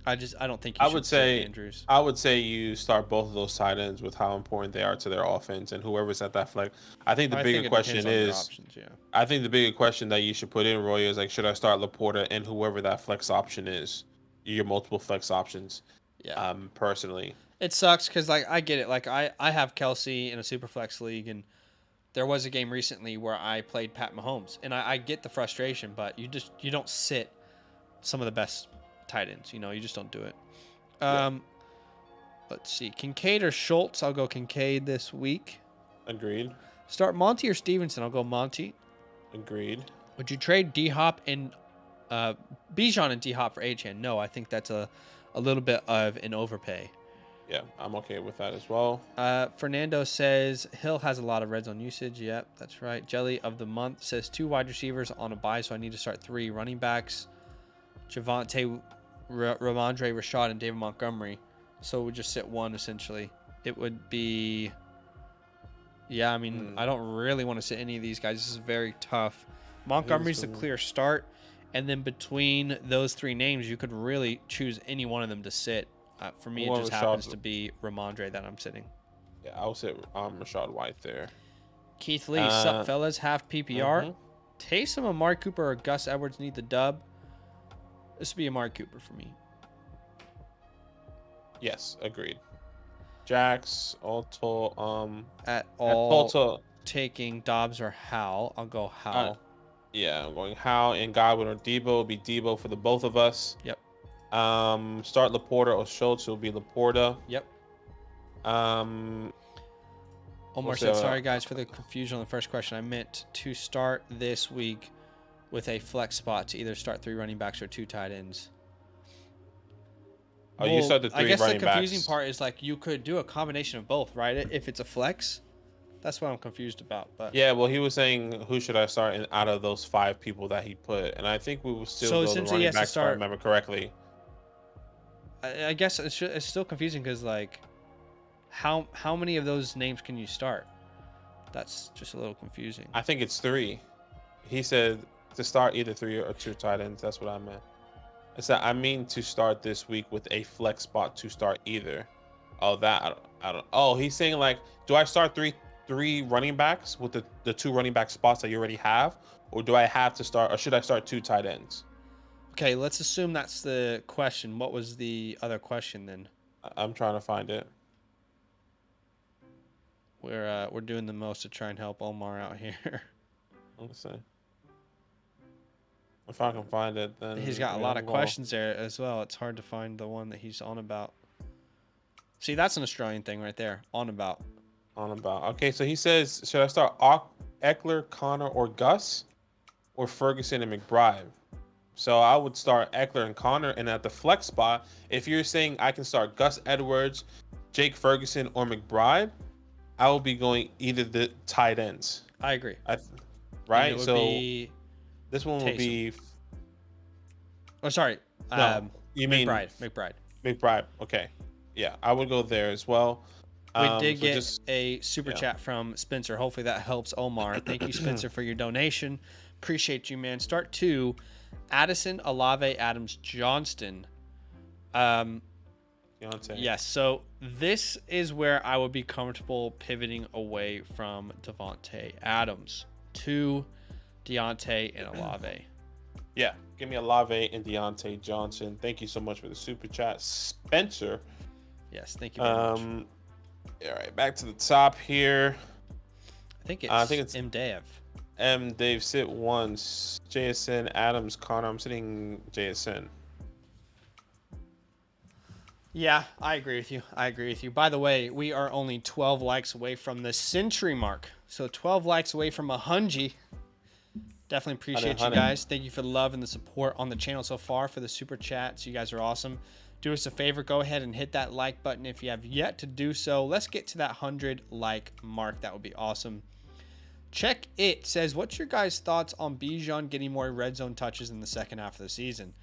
I don't think you should sit Andrews. I would say you start both of those tight ends with how important they are to their offense and whoever's at that flex. I think the bigger question is options, yeah. I think the bigger question that you should put in, Roy, is like, should I start Laporta and whoever that flex option is? Your multiple flex options. Yeah. Personally. It sucks because like I get it. Like I have Kelsey in a super flex league, and there was a game recently where I played Pat Mahomes, and I get the frustration, but you don't sit some of the best tight ends. You know, you just don't do it. Let's see, Kincaid or Schultz. I'll go Kincaid this week. Agreed. Start Monty or Stevenson. I'll go Monty. Agreed. Would you trade D-Hop and Bijan and D-Hop for Achane? No, I think that's a little bit of an overpay. Yeah, I'm okay with that as well. Fernando says Hill has a lot of red zone usage. Yep, that's right. Jelly of the month says 2 wide receivers on a bye, so I need to start 3 running backs. Javonte, Ramondre, Rashad, and David Montgomery. So we'll just sit 1 essentially. It would be... Yeah, I mean, I don't really want to sit any of these guys. This is very tough. Montgomery's the clear start. And then between those 3 names, you could really choose any one of them to sit. For me, it just happens to be Ramondre that I'm sitting. Yeah, I'll sit Rashad White there. Keith Lee, sup, fellas? Half PPR. Taysom, Amari Cooper, or Gus Edwards need the dub. This would be Amari Cooper for me. Yes, agreed. Jax, Alto, taking Dobbs or Howell. I'll go Howell. Yeah, I'm going Howell and Godwin or Debo. It'll be Debo for the both of us. Yep. Start Laporta or Schultz. It'll be Laporta. Yep. Omar said, sorry guys for the confusion on the first question. I meant to start this week with a flex spot to either start 3 running backs or 2 tight ends. Oh, you start the 3 running backs. I guess the confusing part is like you could do a combination of both, right? If it's a flex. That's what I'm confused about. But yeah, well, he was saying who should I start out of those 5 people that he put, and I think we will still go the running backs if I remember correctly. I guess it's still confusing because like, how many of those names can you start? That's just a little confusing. I think it's 3. He said to start either 3 or 2 tight ends. That's what I meant. I said I mean to start this week with a flex spot to start either. Oh, that I don't. Oh, he's saying like, do I start three running backs with the 2 running back spots that you already have, or do I have to start, or should I start 2 tight ends? Okay, let's assume that's the question. What was the other question then? I'm trying to find it. We're doing the most to try and help Omar out here. Let's see. If I can find it, then he's got a lot of questions there as well. It's hard to find the one that he's on about. See, that's an Australian thing right there. On about. Okay, so he says, should I start Eckler, Connor, or Gus, or Ferguson and McBride? So I would start Eckler and Connor, and at the flex spot, if you're saying I can start Gus Edwards, Jake Ferguson, or McBride, I will be going either the tight ends. I agree. Right? So this one will be... Oh, sorry. No, you mean... McBride. Okay. Yeah, I would go there as well. We did get a super chat from Spencer. Hopefully that helps Omar. Thank you, Spencer, for your donation. Appreciate you, man. Start 2, Addison, Olave, Adams, Johnston. Yes, so this is where I would be comfortable pivoting away from Devontae Adams to Deontay and Olave. Yeah, give me Olave and Deontay Johnson. Thank you so much for the super chat, Spencer. Yes, thank you very much. All right, back to the top here. I think it's M. Dave sit once. JSN, Adams, Connor. I'm sitting JSN. Yeah, I agree with you. By the way, we are only 12 likes away from the century mark. So 12 likes away from 100. Definitely appreciate you guys. Thank you for the love and the support on the channel so far, for the super chats. You guys are awesome. Do us a favor, go ahead and hit that like button if you have yet to do so. Let's get to that 100 like mark. That would be awesome. Check It says, what's your guys' thoughts on Bijan getting more red zone touches in the second half of the season?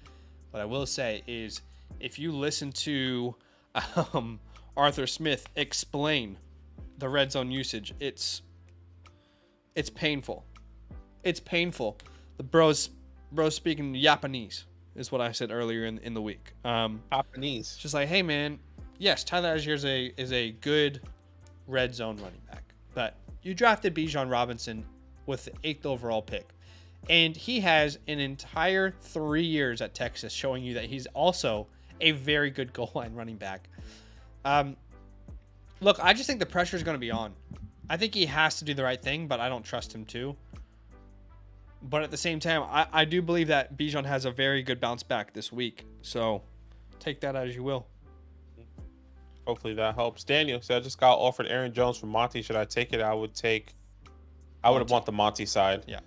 What I will say is, if you listen to Arthur Smith explain the red zone usage, it's painful. It's painful. The bros speaking Japanese is what I said earlier in the week. Japanese. Just like, hey man, yes, Tyler Algier is a good red zone running back, but you drafted Bijan Robinson with the 8th overall pick, and he has an entire 3 years at Texas showing you that he's also a very good goal line running back. Look, I just think the pressure is going to be on. I think he has to do the right thing, but I don't trust him to. But at the same time, I do believe that Bijan has a very good bounce back this week. So take that as you will. Hopefully that helps. Daniel, so I just got offered Aaron Jones from Monty. Should I take it? I would want the Monty side. Yeah.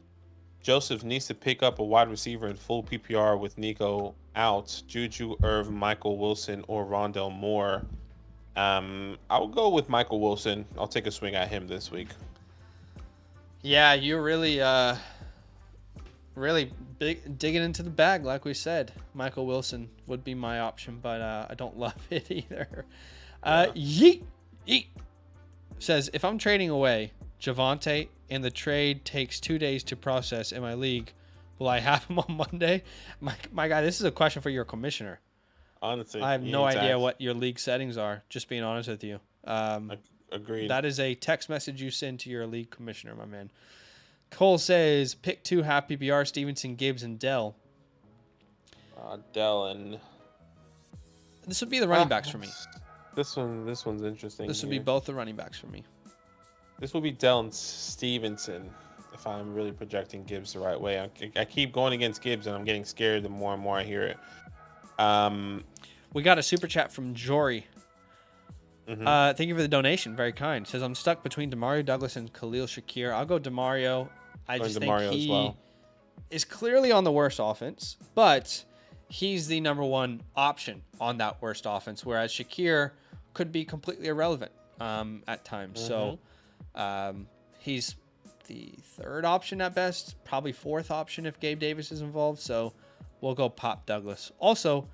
Joseph needs to pick up a wide receiver in full PPR with Nico out. Juju, Irv, Michael Wilson, or Rondell Moore. I'll go with Michael Wilson. I'll take a swing at him this week. Yeah, you're really big digging into the bag, like we said. Michael Wilson would be my option, but I don't love it either. Yeet says, if I'm trading away Javonte and the trade takes 2 days to process in my league, will I have him on Monday? My guy, this is a question for your commissioner. Honestly, I have no idea what your league settings are, just being honest with you. Agreed. That is a text message you send to your league commissioner, my man. Cole says, pick 2 half PPR, Stevenson, Gibbs, and Dell. Dell and... This would be the running backs for me. This one's interesting. This would be both the running backs for me. This will be Dell and Stevenson, if I'm really projecting Gibbs the right way. I keep going against Gibbs, and I'm getting scared the more and more I hear it. We got a super chat from Jory. Thank you for the donation. Very kind. Says, I'm stuck between Demario Douglas and Khalil Shakir. I'll go Demario. I just think he is clearly on the worst offense, but he's the number one option on that worst offense, whereas Shakir could be completely irrelevant at times. So he's the 3rd option at best, probably 4th option if Gabe Davis is involved. So we'll go pop Douglas. Also,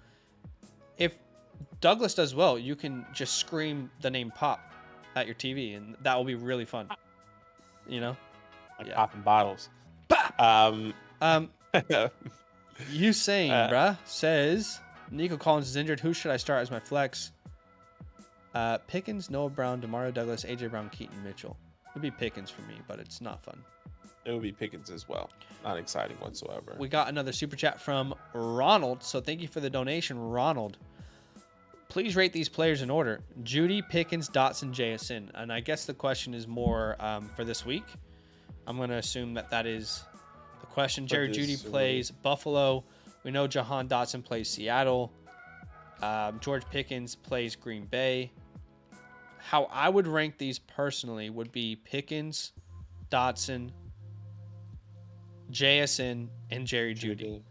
if Douglas does well, you can just scream the name Pop at your TV, and that will be really fun. You know? Like popping bottles. Usain, bruh, says, Nico Collins is injured. Who should I start as my flex? Pickens, Noah Brown, Demario Douglas, AJ Brown, Keaton Mitchell. It would be Pickens for me, but it's not fun. It would be Pickens as well. Not exciting whatsoever. We got another super chat from Ronald. So thank you for the donation, Ronald. Please rate these players in order: Judy, Pickens, Dotson, JSN. And I guess the question is more for this week. I'm going to assume that is the question. Jerry Judy plays Buffalo. We know Jahan Dotson plays Seattle. George Pickens plays Green Bay. How I would rank these personally would be Pickens, Dotson, JSN, and Jerry Judy.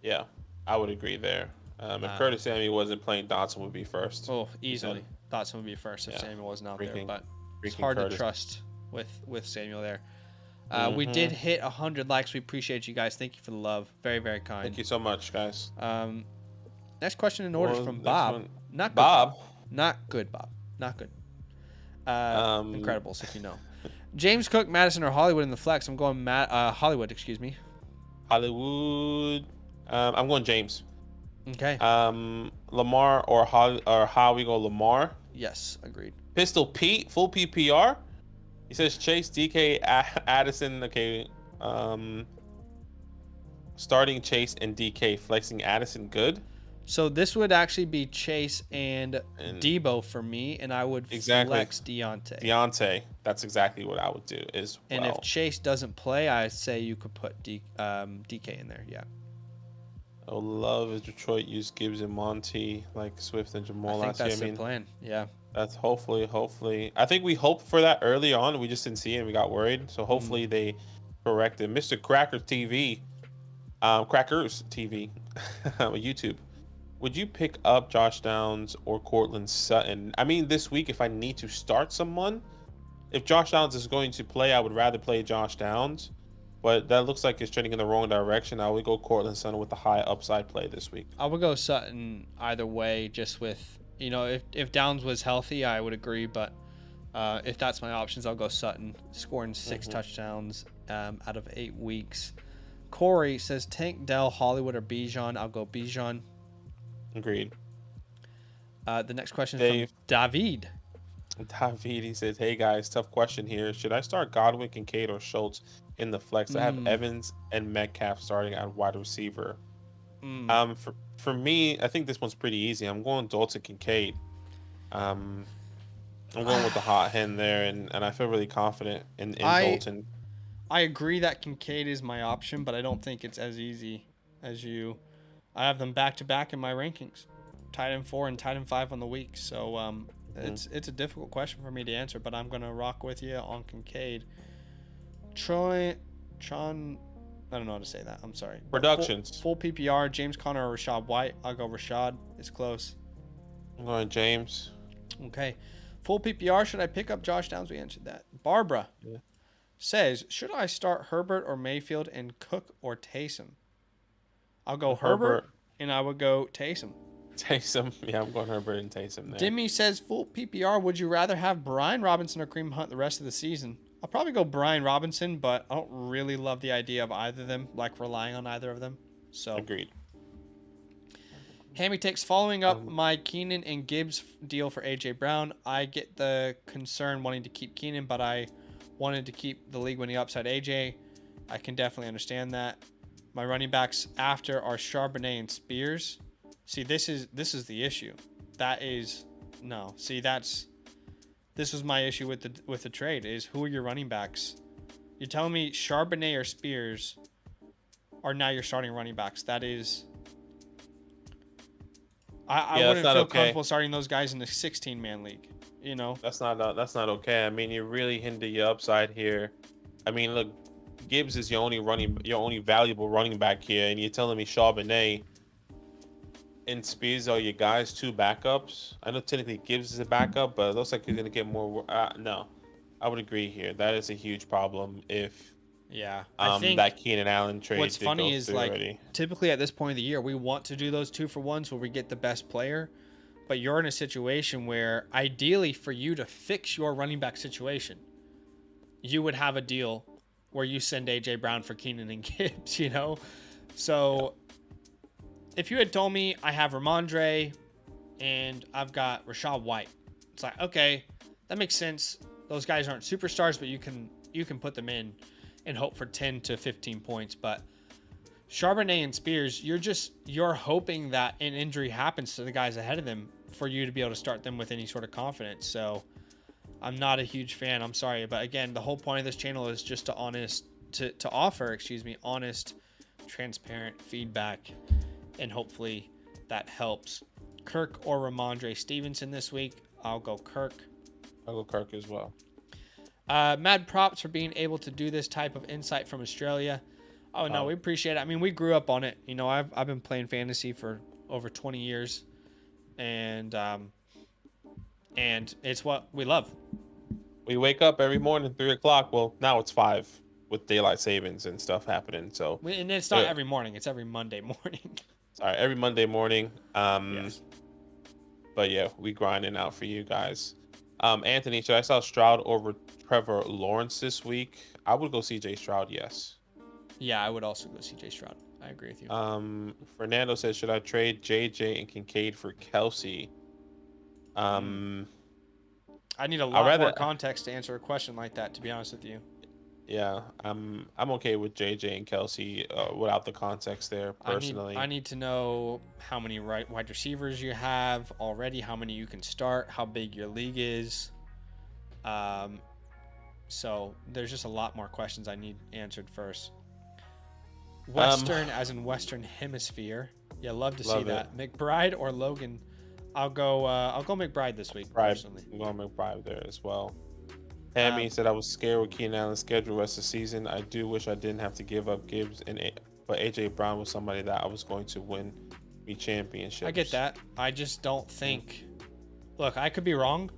Yeah, I would agree there. If Curtis Samuel wasn't playing, Dotson would be first. Oh, easily. Dotson would be first if Samuel wasn't out there. But it's hard to trust with Samuel there. We did hit 100 likes. We appreciate you guys. Thank you for the love. Very, very kind. Thank you so much, guys. Next question in order from Bob. Not good, Bob. Not good, Bob. Not good. Incredibles, if you know. James Cook, Madison, or Hollywood in the flex. I'm going Hollywood, excuse me. Hollywood. I'm going James. Okay. Lamar or how we go Lamar. Yes, agreed. Pistol Pete, full PPR. He says Chase, DK, Addison. Okay. Starting Chase and DK, flexing Addison. Good. So this would actually be Chase and Debo for me, and I would flex Deontay. That's exactly what I would do as well. And if Chase doesn't play, I say you could put DK in there. Yeah. I would love if Detroit used Gibbs and Monty like Swift and Jamal last year. I think that's the plan. Yeah. That's hopefully. I think we hoped for that early on. We just didn't see it and we got worried. So hopefully they corrected. Mr. Cracker TV, Crackers TV, YouTube. Would you pick up Josh Downs or Cortland Sutton? I mean, this week, if I need to start someone, if Josh Downs is going to play, I would rather play Josh Downs. But that looks like it's trending in the wrong direction. I would go Cortland Sutton with the high upside play this week. I would go Sutton either way, just with, if Downs was healthy, I would agree. But if that's my options, I'll go Sutton, scoring 6 touchdowns out of 8 weeks. Corey says Tank Dell, Hollywood, or Bijan. I'll go Bijan. Agreed. The next question is from David. David, he says, hey guys, tough question here. Should I start Godwin, Kincaid, or Schultz in the flex? I have Evans and Metcalf starting at wide receiver. For me, I think this one's pretty easy. I'm going Dalton Kincaid. I'm going with the hot hand there, and I feel really confident in Dalton. I agree that Kincaid is my option, but I don't think it's as easy as you. I have them back to back in my rankings, tight end 4 and tight end 5 on the week. So it's a difficult question for me to answer, but I'm gonna rock with you on Kincaid. Tron, I don't know how to say that. I'm sorry. Productions. Full PPR. James Conner or Rashad White. I'll go Rashad. It's close. I'm going James. Okay. Full PPR. Should I pick up Josh Downs? We answered that. Barbara says, should I start Herbert or Mayfield and Cook or Taysom? I'll go Herbert and I would go Taysom. Taysom. Yeah, I'm going Herbert and Taysom there. Dimmy says, full PPR. Would you rather have Brian Robinson or Kareem Hunt the rest of the season? I'll probably go Brian Robinson, but I don't really love the idea of either of them, like relying on either of them. So agreed. Hammy takes, following up my Keenan and Gibbs deal for AJ Brown. I get the concern wanting to keep Keenan, but I wanted to keep the league winning upside AJ. I can definitely understand that. My running backs after are Charbonnet and Spears. See, this is the issue. This was my issue with the trade, is who are your running backs? You're telling me Charbonnet or Spears are now your starting running backs. That is, I wouldn't feel comfortable starting those guys in the 16-man league. That's not okay. I mean, you really hinder your upside here. I mean, look, Gibbs is your only valuable running back here, and you're telling me Charbonnet and Spears are your guys, 2 backups. I know technically Gibbs is a backup, but it looks like you're gonna get more. No, I would agree here. That is a huge problem if I think that Keenan Allen trade. What's funny is typically at this point of the year we want to do those 2-for-1s where we get the best player, but you're in a situation where ideally for you to fix your running back situation, you would have a deal where you send AJ Brown for Keenan and Gibbs. So if you had told me I have Ramondre and I've got Rashad White, it's like, okay, that makes sense. Those guys aren't superstars, but you can put them in and hope for 10 to 15 points. But Charbonnet and Spears, you're hoping that an injury happens to the guys ahead of them for you to be able to start them with any sort of confidence. So I'm not a huge fan. I'm sorry. But again, the whole point of this channel is just to offer honest, transparent feedback. And hopefully that helps. Kirk or Ramondre Stevenson this week. I'll go Kirk. I'll go Kirk as well. Mad props for being able to do this type of insight from Australia. Oh, no, we appreciate it. I mean, we grew up on it. I've been playing fantasy for over 20 years. And it's what we love. We wake up every morning, 3 o'clock. Well, now it's 5 with daylight savings and stuff happening. So, and it's not every morning. It's every Monday morning. Sorry, every Monday morning. Yes. But yeah, we grinding out for you guys. Anthony, should I sell Stroud over Trevor Lawrence this week? I would go CJ Stroud, yes. Yeah, I would also go CJ Stroud. I agree with you. Fernando says, should I trade JJ and Kincaid for Kelsey? I need a lot more context to answer a question like that, to be honest with you. Yeah, I'm okay with JJ and Kelsey without the context there, personally. I need to know how many wide receivers you have already, how many you can start, how big your league is. So there's just a lot more questions I need answered first. Western, as in Western Hemisphere. Yeah, love to see that. McBride or Logan? I'll go McBride this week, personally. I'm going McBride there as well. Hammy said I was scared with Keenan Allen's schedule rest of the season. I do wish I didn't have to give up Gibbs but AJ Brown was somebody that I was going to win me championships. I get that. I just don't think. Look, I could be wrong,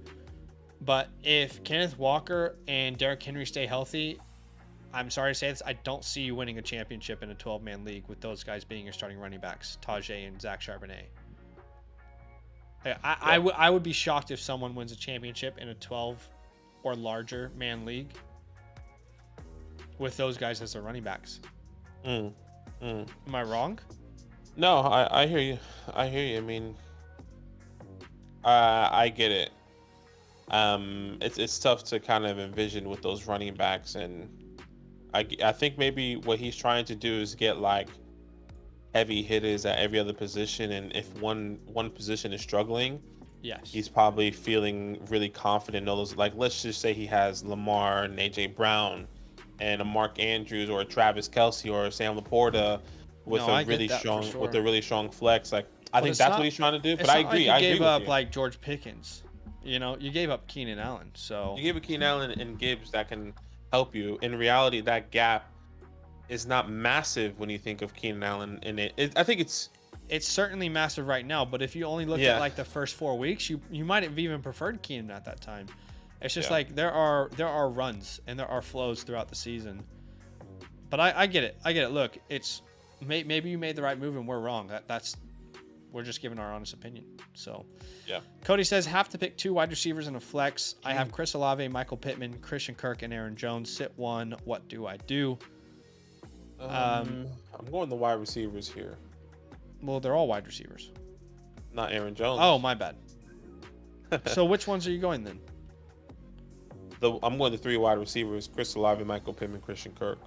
but if Kenneth Walker and Derrick Henry stay healthy, I'm sorry to say this, I don't see you winning a championship in a 12-man league with those guys being your starting running backs, Tajay and Zach Charbonnet. I would be shocked if someone wins a championship in a 12 or larger man league with those guys as their running backs. Am I wrong? No, I hear you. I hear you. I mean, I get it. It's tough to kind of envision with those running backs, and I think maybe what he's trying to do is get like heavy hitters at every other position, and if one position is struggling, yes, he's probably feeling really confident in those. Like, let's just say he has Lamar and AJ Brown and a Mark Andrews or a Travis Kelce or a Sam Laporta with a really strong flex. Like, I think that's what he's trying to do. But I agree. Like you gave up like George Pickens. You know, you gave up Keenan Allen. So you gave up Keenan Allen and Gibbs that can help you. In reality, that gap is not massive when you think of Keenan Allen. And I think it's certainly massive right now. But if you only look at like the first 4 weeks, you might have even preferred Keenan at that time. It's just like there are runs and there are flows throughout the season. But I get it. Look, it's maybe you made the right move and we're wrong. We're just giving our honest opinion. So yeah. Cody says have to pick 2 wide receivers in a flex. I have Chris Olave, Michael Pittman, Christian Kirk, and Aaron Jones. Sit one. What do I do? I'm going the wide receivers here. Well, they're all wide receivers. Not Aaron Jones. Oh, my bad. So which ones are you going then? I'm going to 3 wide receivers: Chris Olave, Michael Pittman, Christian Kirk.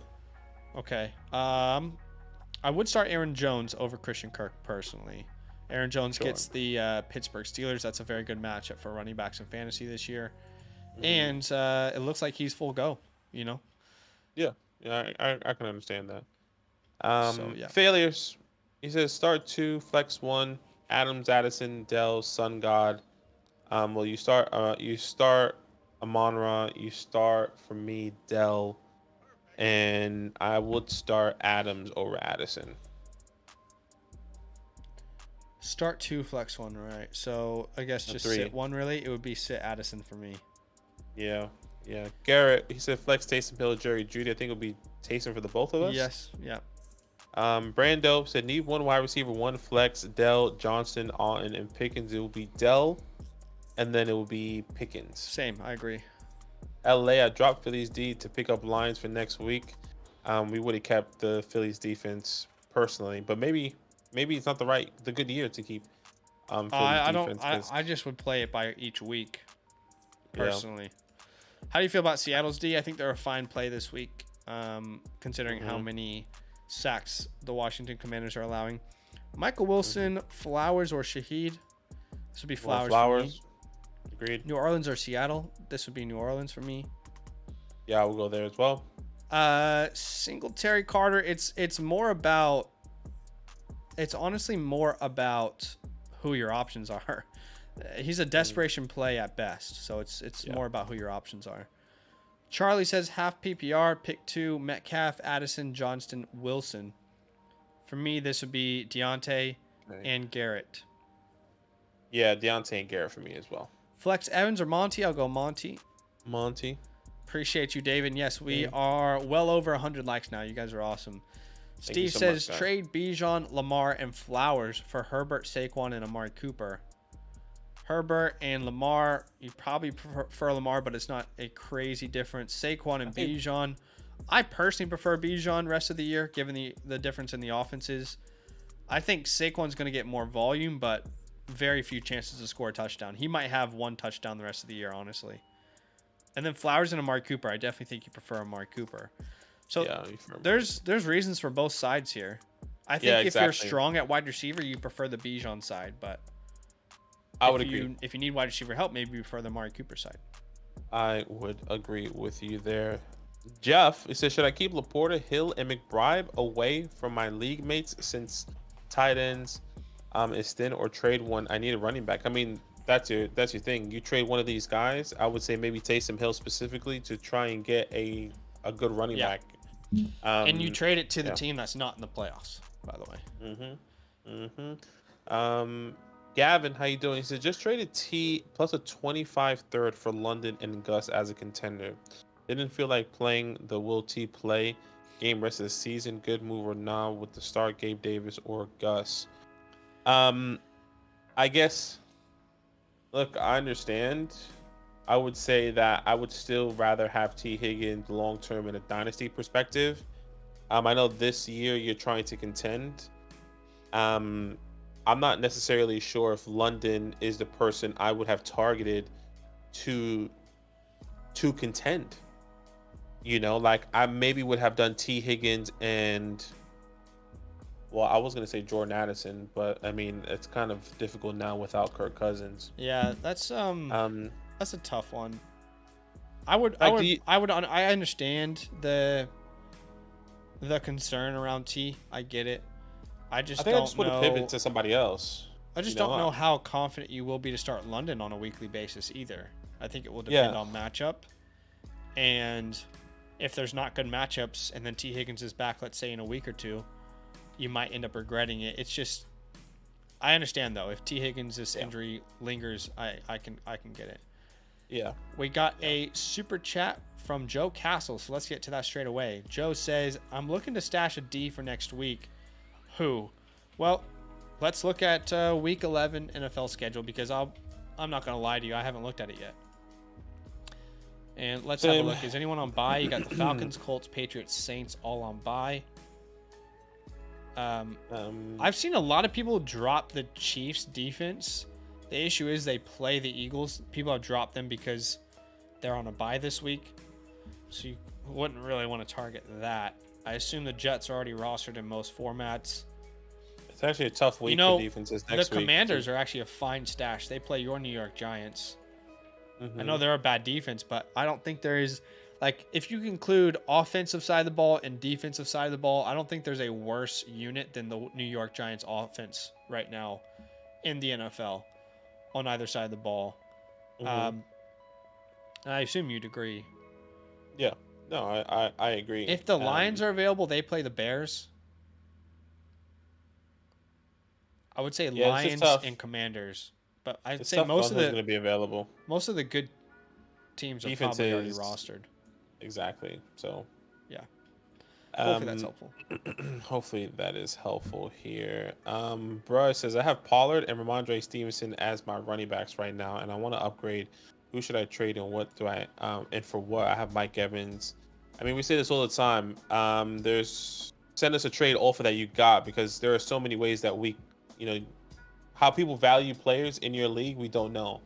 Okay. I would start Aaron Jones over Christian Kirk personally. Aaron Jones gets the Pittsburgh Steelers. That's a very good matchup for running backs in fantasy this year. And it looks like he's full go, you know? Yeah, I can understand that. Failures. He says start 2, flex 1, Adams, Addison, Dell, Sun God. Well, you start Amon-Ra, you start, for me, Dell, and I would start Adams over Addison. Start 2, flex 1, right? So I guess just 3. sit 1 really. It would be sit Addison for me. Yeah. Garrett, he said flex Taysom Hill, Jerry Judy. I think it'll be Taysom for the both of us. Yes. Yeah. Brando said need 1 wide receiver, 1 flex, Dell, Johnson, Alton, and Pickens. It will be Dell, and then it will be Pickens. Same. I agree. LA, I dropped Phillies D to pick up lines for next week. We would have kept the Phillies defense personally, but maybe it's not the good year to keep Phillies defense. I just would play it by each week personally. Yeah. How do you feel about Seattle's D? I think they're a fine play this week, considering how many sacks the Washington Commanders are allowing. Michael Wilson, Flowers, or Shaheed? This would be Flowers. Flowers. Agreed. New Orleans or Seattle? This would be New Orleans for me. Yeah, we'll go there as well. Singletary, Carter. It's more about. It's honestly more about who your options are. He's a desperation play at best, so it's more about who your options are. Charlie says half PPR, pick 2, Metcalf, Addison, Johnston, Wilson. For me, this would be Deontay and Garrett. Yeah, Deontay and Garrett for me as well. Flex Evans or Monty? I'll go Monty. Appreciate you, David. Yes, we are well over 100 likes now. You guys are awesome. Steve says trade Bijan, Lamar, and Flowers for Herbert, Saquon, and Amari Cooper. Herbert and Lamar, you probably prefer Lamar, but it's not a crazy difference. Saquon and Bijan. I personally prefer Bijan rest of the year, given the difference in the offenses. I think Saquon's going to get more volume, but very few chances to score a touchdown. He might have 1 touchdown the rest of the year, honestly. And then Flowers and Amari Cooper. I definitely think you prefer Amari Cooper. So there's reasons for both sides here. I think if you're strong at wide receiver, you prefer the Bijan side, but I would agree. If you need wide receiver help, maybe you prefer the Amari Cooper side. I would agree with you there. Jeff, he says, should I keep Laporta, Hill, and McBride away from my league mates since tight ends is thin, or trade one? I need a running back. I mean, that's your thing. You trade one of these guys. I would say maybe Taysom Hill specifically to try and get a good running Yeah. back. And you trade it to the Yeah. team that's not in the playoffs, by the way. Gavin, how you doing? He said just traded T plus a 25 third for London and Gus as a contender. Didn't feel like playing the Will T play game rest of the season. Good move or not with the start Gabe Davis or Gus. I guess. Look, I understand. I would say that I would still rather have T Higgins long term in a dynasty perspective. I know this year you're trying to contend. I'm not necessarily sure if London is the person I would have targeted to contend. You know, like I maybe would have done T Higgins and well, I was gonna say Jordan Addison, but I mean it's kind of difficult now without Kirk Cousins. Yeah, that's a tough one. I understand the concern around T. I get it. I think don't I just would have know. pivoted to somebody else. I just don't know how confident you will be to start London on a weekly basis either. I think it will depend on matchup. And if there's not good matchups and then T. Higgins is back, let's say in a week or two, you might end up regretting it. It's just, I understand though. If T. Higgins' injury lingers, I can get it. Yeah. We got a super chat from Joe Castle, so let's get to that straight away. Joe says, I'm looking to stash a D for next week. Who? Well, let's look at week 11 NFL schedule because I'm not going to lie to you. I haven't looked at it yet. And let's have a look. Is anyone on bye? You got the Falcons, Colts, Patriots, Saints all on bye. I've seen a lot of people drop the Chiefs defense. The issue is they play the Eagles. People have dropped them because they're on a bye this week. So you wouldn't really want to target that. I assume the Jets are already rostered in most formats. It's actually a tough week for defenses next week. The Commanders are actually a fine stash. They play your New York Giants. I know they're a bad defense, but I don't think there is, like, if you include offensive side of the ball and defensive side of the ball, I don't think there's a worse unit than the New York Giants offense right now in the NFL on either side of the ball. I assume you'd agree. Yeah. No, I agree. If the Lions are available, they play the Bears. I would say Lions and Commanders, but I'd say most of the going to be available. Most of the good teams are probably already rostered. Exactly. So, yeah. Hopefully that's helpful. Hopefully that is helpful here. Bruh says I have Pollard and Ramondre Stevenson as my running backs right now, and I want to upgrade. Who should I trade and what do I and for what? I have Mike Evans. I mean, we say this all the time. Send us a trade offer that you got because there are so many ways that we, how people value players in your league, we don't know.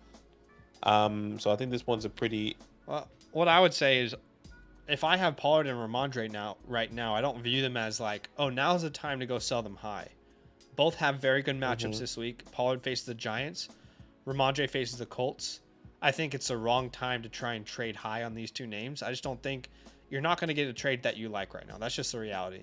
So I think this one's a pretty. Well, what I would say is, if I have Pollard and Ramondre right now, I don't view them as like, oh, now's the time to go sell them high. Both have very good matchups this week. Pollard faces the Giants. Ramondre faces the Colts. I think it's the wrong time to try and trade high on these two names. I just don't think you're not going to get a trade that you like right now. That's just the reality.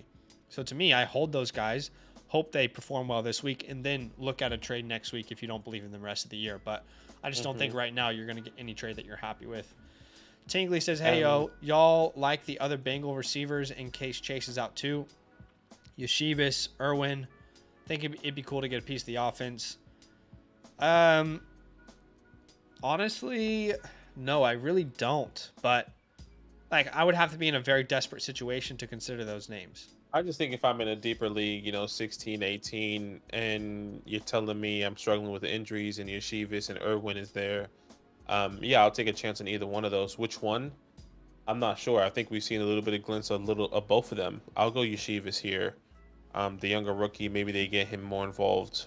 So to me, I hold those guys, hope they perform well this week, and then look at a trade next week if you don't believe in the rest of the year. But I just don't think right now you're going to get any trade that you're happy with. Tingley says, hey, y'all like the other Bengal receivers in case Chase is out too? Yeshivas, Irwin. Think it'd be cool to get a piece of the offense. Honestly, no, I really don't. But like, I would have to be in a very desperate situation to consider those names. I just think if I'm in a deeper league, 16, 18, and you're telling me I'm struggling with injuries and Yeshivas and Irwin is there, I'll take a chance on either one of those. Which one? I'm not sure. I think we've seen a little bit of glimpse of both of them. I'll go Yeshivas here. The younger rookie, maybe they get him more involved.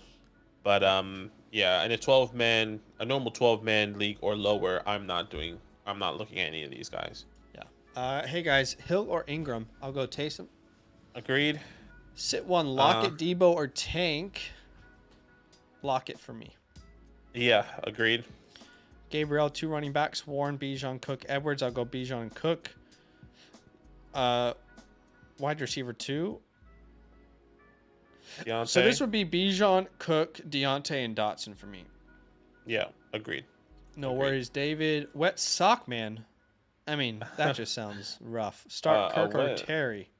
But in a normal 12-man league or lower, I'm not looking at any of these guys. Yeah. Hey guys, Hill or Ingram? I'll go Taysom. Agreed. Sit one, Lockett, Debo, or Tank. Lockett for me. Yeah, agreed. Gabriel, 2 running backs, Warren, Bijan, Cook, Edwards. I'll go Bijan, Cook. Wide receiver 2. Deontay. So this would be Bijan, Cook, Deontay, and Dotson for me. Yeah. Agreed. No Agreed. worries, David. Wet sock man. I mean, that just sounds rough. Start Kirk or Terry.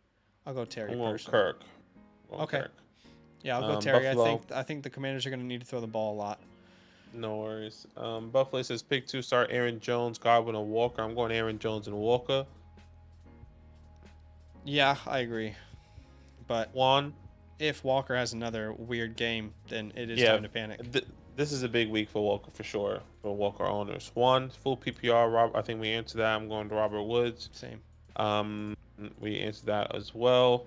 I'll go Terry I'm going personally. Kirk. Okay. Kirk. Yeah, I'll go Terry. Buffalo. I think the Commanders are going to need to throw the ball a lot. No worries. Buffalo says pick 2 start Aaron Jones, Godwin, and Walker. I'm going Aaron Jones and Walker. Yeah, I agree. But Juan. If Walker has another weird game, then it is time to panic. This is a big week for Walker for sure, for Walker owners. Juan, full PPR. Rob, I think we answered that. I'm going to Robert Woods. Same. We answered that as well.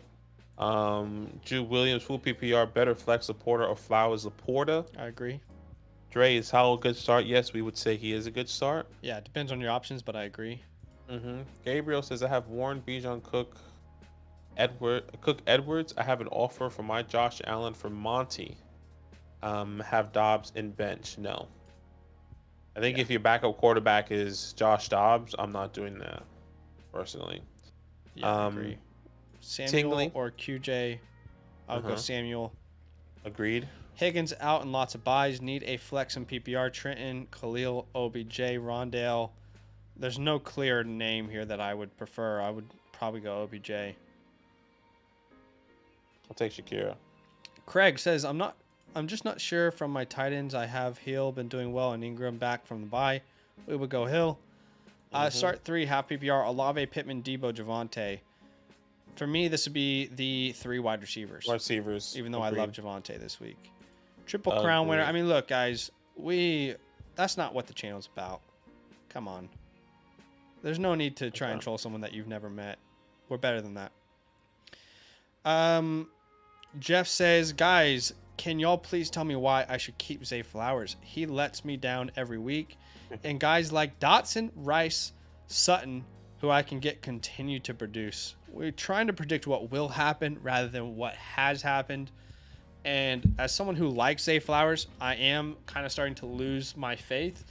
Jude Williams, full PPR, better flex Laporta or Flowers Laporta. I agree. Dre, is Howell a good start? Yes, we would say he is a good start. Yeah, it depends on your options, but I agree. Gabriel says I have Warren, Bijan, Cook, Edwards. I have an offer for my Josh Allen for Monty. Have Dobbs in bench. No. I think if your backup quarterback is Josh Dobbs, I'm not doing that personally. Yeah, I agree. Samuel Tingley or QJ. I'll go Samuel. Agreed. Higgins out and lots of buys. Need a flex in PPR. Trenton, Khalil, OBJ, Rondale. There's no clear name here that I would prefer. I would probably go OBJ. I'll take Shakira. Craig says I'm just not sure from my tight ends. I have Hill been doing well and Ingram back from the bye. We would go Hill. Start 3 half PPR. Olave, Pittman, Debo, Javonte. For me, this would be the 3 wide receivers. Even though I love Javonte this week. Triple crown winner. I mean, look, guys, that's not what the channel's about. Come on. There's no need to try and troll someone that you've never met. We're better than that. Jeff says, guys, can y'all please tell me why I should keep Zay Flowers? He lets me down every week. And guys like Dotson, Rice, Sutton, who I can get, continue to produce. We're trying to predict what will happen rather than what has happened. And as someone who likes Zay Flowers, I am kind of starting to lose my faith.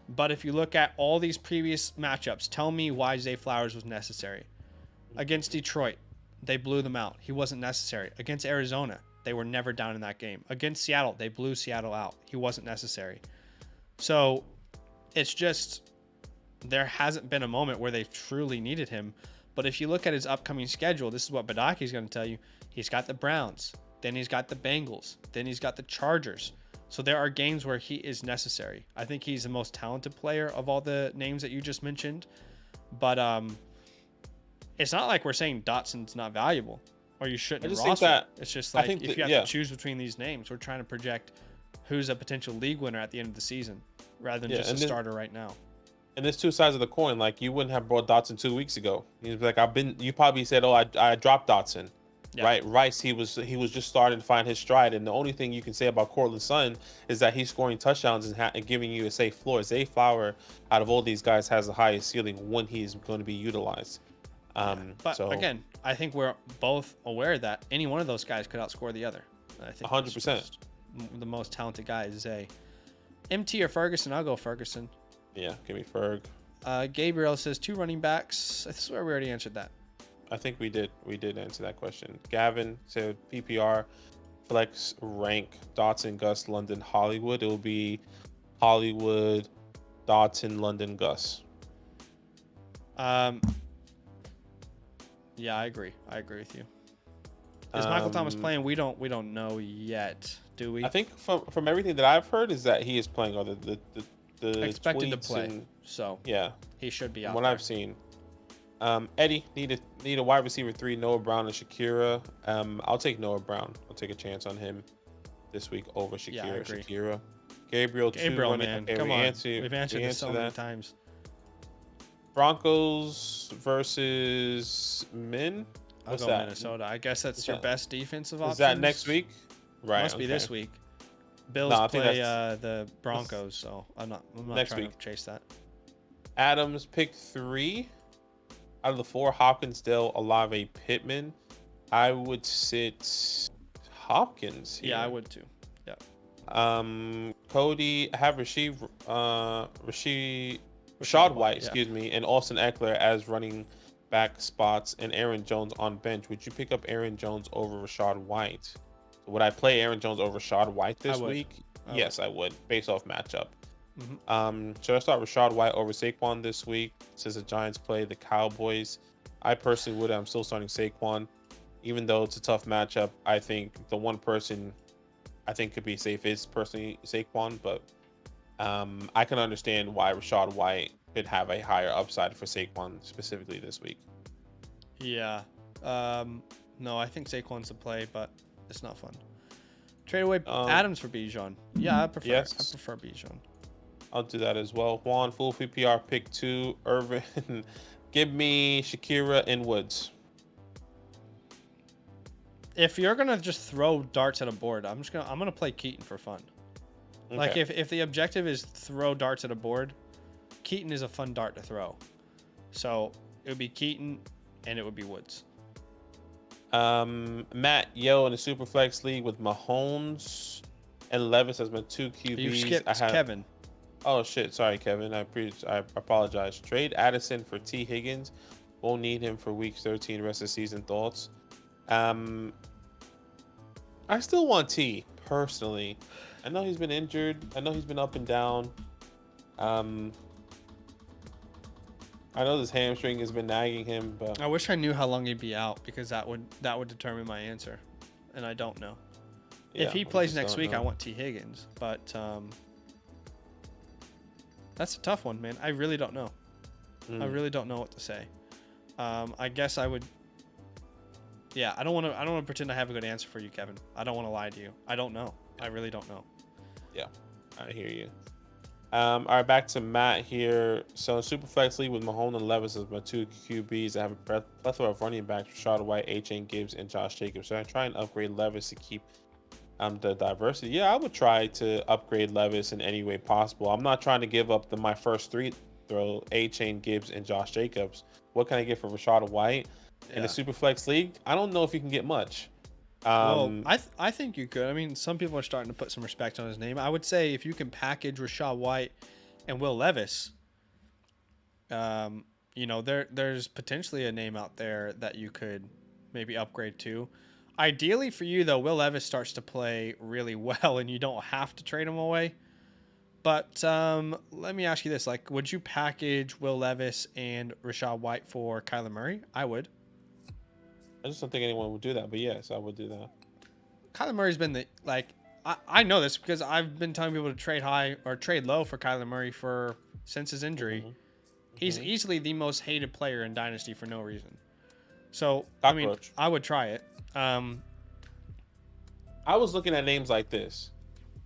But if you look at all these previous matchups, tell me why Zay Flowers was necessary. Against Detroit, they blew them out. He wasn't necessary. Against Arizona, they were never down in that game. Against Seattle, they blew Seattle out. He wasn't necessary. So it's just there hasn't been a moment where they've truly needed him. But if you look at his upcoming schedule, this is what Badaki's going to tell you. He's got the Browns. Then he's got the Bengals. Then he's got the Chargers. So there are games where he is necessary. I think he's the most talented player of all the names that you just mentioned. But it's not like we're saying Dotson's not valuable or you shouldn't roster him. It's just like if you have to choose between these names, we're trying to project who's a potential league winner at the end of the season rather than just a starter right now. And there's 2 sides of the coin. Like, you wouldn't have brought Dotson 2 weeks ago. He's like, you probably said, oh, I dropped Dotson. Yeah. Right, Rice, he was just starting to find his stride, and the only thing you can say about Cortland Sutton is that he's scoring touchdowns and giving you a safe floor. Zay Flower, out of all these guys, has the highest ceiling when he's going to be utilized. But again, I think we're both aware that any one of those guys could outscore the other. I think 100%. The most talented guy is Zay. MT or Ferguson? I'll go Ferguson. Yeah, give me Ferg. Gabriel says 2 running backs. I swear we already answered that. I think we did. We did answer that question. Gavin said PPR, flex, rank, Dotson, Gus, London, Hollywood. It will be Hollywood, Dotson, London, Gus. Yeah, I agree. I agree with you. Is Michael Thomas playing? We don't know yet, do we? I think from everything that I've heard is that he is playing. Or the expected to play. So yeah, he should be out. What I've seen. Eddie need a wide receiver 3, Noah Brown and Shakira. I'll take Noah Brown. I'll take a chance on him this week over Shakira. Yeah, I agree. Shakira. Gabriel, man, okay, come on. We've answered this so many times. Broncos versus Min. I'll go Minnesota. I guess that's your best defensive option. Is that next week? Right. Must be this week. Bills play the Broncos, so I'm not trying to chase that. Adams pick 3 out of the 4. Hopkins, Dell, Olave, Pittman. I would sit Hopkins here. Yeah, I would too. Yeah. Cody, I have Rashad White, and Austin Eckler as running back spots, and Aaron Jones on bench. Would you pick up Aaron Jones over Rashad White? Would I play Aaron Jones over Rashad White this week? Yes, I would, based off matchup. Should I start Rashad White over Saquon this week since the Giants play the Cowboys? I personally would. I'm still starting Saquon, even though it's a tough matchup. I think the one person I think could be safe is personally Saquon, but I can understand why Rashad White could have a higher upside for Saquon specifically this week. Yeah. No, I think Saquon's the play, but it's not fun. Trade away Adams for Bijan. Yeah, I prefer Bijan. I'll do that as well. Juan, full PPR pick 2. Irvin, give me Shakira and Woods. If you're gonna just throw darts at a board, I'm gonna play Keaton for fun. Okay. Like if the objective is throw darts at a board, Keaton is a fun dart to throw. So it would be Keaton and it would be Woods. Matt, yo, in the Superflex League with Mahomes and Levis as my 2 QBs. You skipped Kevin. Oh shit, sorry Kevin. I apologize. Trade Addison for T. Higgins. Won't need him for week 13 rest of the season. Thoughts? I still want T personally. I know he's been injured. I know he's been up and down. I know this hamstring has been nagging him, but I wish I knew how long he'd be out because that would determine my answer, and I don't know. Yeah, if he plays next week, I want T. Higgins, but that's a tough one, man. I really don't know. I really don't know what to say. I guess I would. Yeah, I don't want to pretend I have a good answer for you, Kevin. I don't want to lie to you. I don't know. I really don't know. Yeah, I hear you. All right, back to Matt here. So in Superflex League with Mahomes and Levis as my 2 QBs, I have a plethora of running backs: Rashad White, H.N. Gibbs, and Josh Jacobs. So I try and upgrade Levis to keep the diversity. Yeah, I would try to upgrade Levis in any way possible. I'm not trying to give up my first 3 throw: H.N. Gibbs and Josh Jacobs. What can I get for Rashad White in the Superflex League? I don't know if you can get much. Well, I think you could. I mean, some people are starting to put some respect on his name. I would say if you can package Rashad White and Will Levis, there's potentially a name out there that you could maybe upgrade to. Ideally for you, though, Will Levis starts to play really well, and you don't have to trade him away. But let me ask you this: would you package Will Levis and Rashad White for Kyler Murray? I would. I just don't think anyone would do that, but yes, I would do that. Kyler Murray's been I know this because I've been telling people to trade high or trade low for Kyler Murray since his injury. He's easily the most hated player in Dynasty for no reason. So, I mean, I would try it. I was looking at names like this.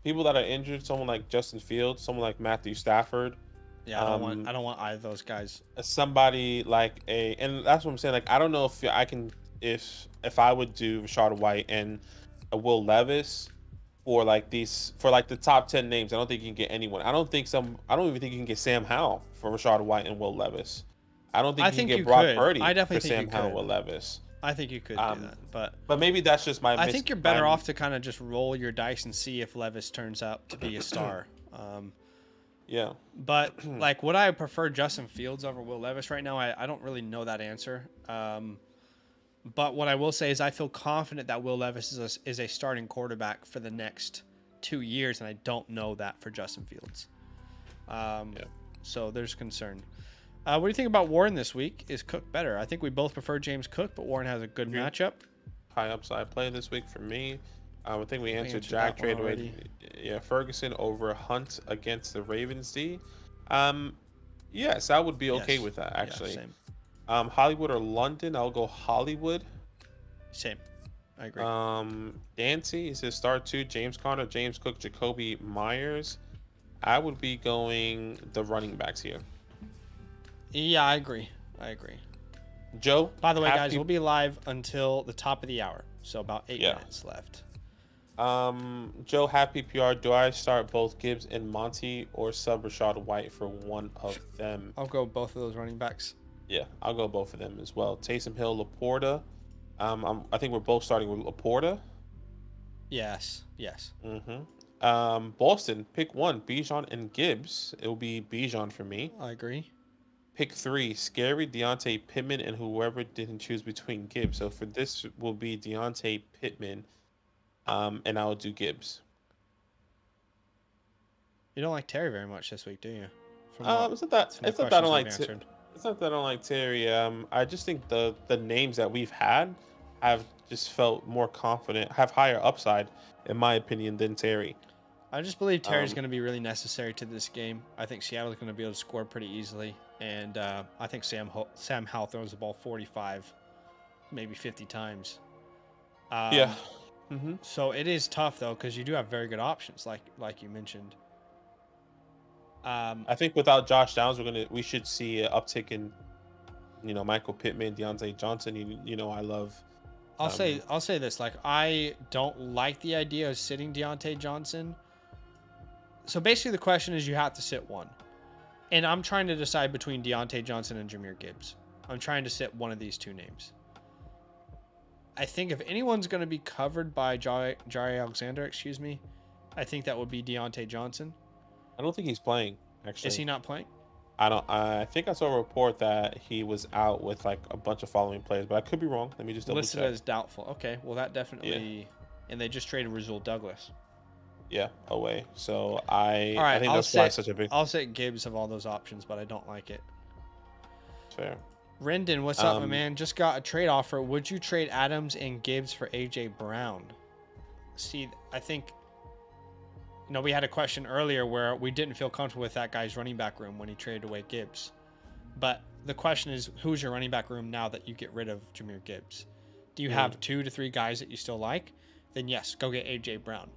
People that are injured, someone like Justin Fields, someone like Matthew Stafford. Yeah, I don't want either of those guys. Somebody and that's what I'm saying. I don't know if I can if I would do Rashad White and a Will Levis for the top 10 names. I don't think you can get anyone. I don't even think you can get Sam Howell for Rashad White and Will Levis. I don't think you can get Brock Purdy for Sam Howell and Will Levis. I think you could do that, but maybe that's just my. I think you're better off to kind of just roll your dice and see if Levis turns out to be a star. Yeah. But would I prefer Justin Fields over Will Levis right now? I don't really know that answer. But what I will say is I feel confident that Will Levis is a starting quarterback for the next 2 years, and I don't know that for Justin Fields. So there's concern. What do you think about Warren this week? Is Cook better? I think we both prefer James Cook, but Warren has a good matchup. High upside play this week for me. I think we answered Jack trade away. Yeah, Ferguson over Hunt against the Ravens D. Yes, I would be okay with that actually. Yeah, same. Hollywood or London? I'll go Hollywood. Same. I agree. Dancy, is his start 2. James Conner, James Cook, Jacoby Myers. I would be going the running backs here. Yeah, I agree. Joe? By the way, guys, we'll be live until the top of the hour. So about 8 minutes left. Joe, happy PR. Do I start both Gibbs and Monty or sub Rashad White for one of them? I'll go both of those running backs. Yeah, I'll go both of them as well. Taysom Hill, Laporta. I think we're both starting with Laporta. Yes. Boston, pick 1, Bijan and Gibbs. It will be Bijan for me. I agree. Pick 3, Scary, Deontay Pittman, and whoever didn't choose between Gibbs. So for this will be Deontay Pittman, and I will do Gibbs. You don't like Terry very much this week, do you? It's not that I don't like it's not that I don't like Terry. I just think the names that we've had have just felt more confident, have higher upside, in my opinion, than Terry. I just believe Terry's going to be really necessary to this game. I think Seattle's going to be able to score pretty easily, and I think Sam Howell throws the ball 45, maybe 50 times. Yeah. So it is tough though, because you do have very good options, like you mentioned. I think without Josh Downs, we should see an uptick in, Michael Pittman, Deontay Johnson. I love. I'll say this: like, I don't like the idea of sitting Deontay Johnson. So basically, the question is, you have to sit one, and I'm trying to decide between Deontay Johnson and Jahmyr Gibbs. I'm trying to sit one of these two names. I think if anyone's going to be covered by Jari Alexander, I think that would be Deontay Johnson. I don't think he's playing, actually. Is he not playing? I think I saw a report that he was out with like a bunch of following players, but I could be wrong. Let me just double listed check. as doubtful. Okay, well that definitely. Yeah. And they just traded Rasul Douglas. Yeah, away. So I think that's why it's such a big. I'll say Gibbs of all those options, but I don't like it. Fair. Rendon, what's up, my man? Just got a trade offer. Would you trade Adams and Gibbs for AJ Brown? See, I think. We had a question earlier where we didn't feel comfortable with that guy's running back room when he traded away Gibbs. But the question is, who's your running back room now that you get rid of Jahmyr Gibbs? Do you have 2 to 3 guys that you still like? Then yes, go get AJ Brown.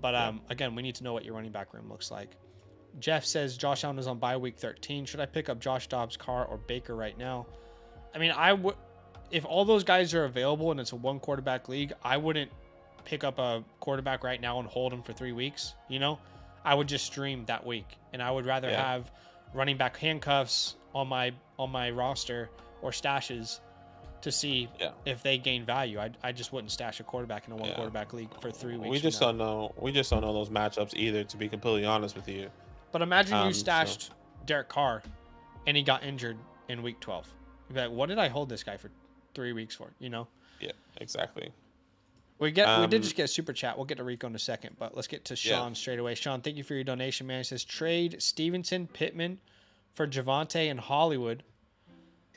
But again, we need to know what your running back room looks like. Jeff says Josh Allen is on bye week 13. Should I pick up Josh Dobbs, Carr, or Baker right now? I mean, I would. If all those guys are available and it's a 1 quarterback league, I wouldn't pick up a quarterback right now and hold him for 3 weeks. I would just stream that week, and I would rather have running back handcuffs on my roster or stashes to see if they gain value. I just wouldn't stash a quarterback in a 1 quarterback league for 3 weeks. We just don't know those matchups either, to be completely honest with you. But imagine you stashed Derek Carr and he got injured in week 12. You'd be like, what did I hold this guy for 3 weeks for? Yeah, exactly. We did just get a super chat. We'll get to Rico in a second, but let's get to Sean straight away. Sean, thank you for your donation, man. He says trade Stevenson, Pittman for Javonte and Hollywood.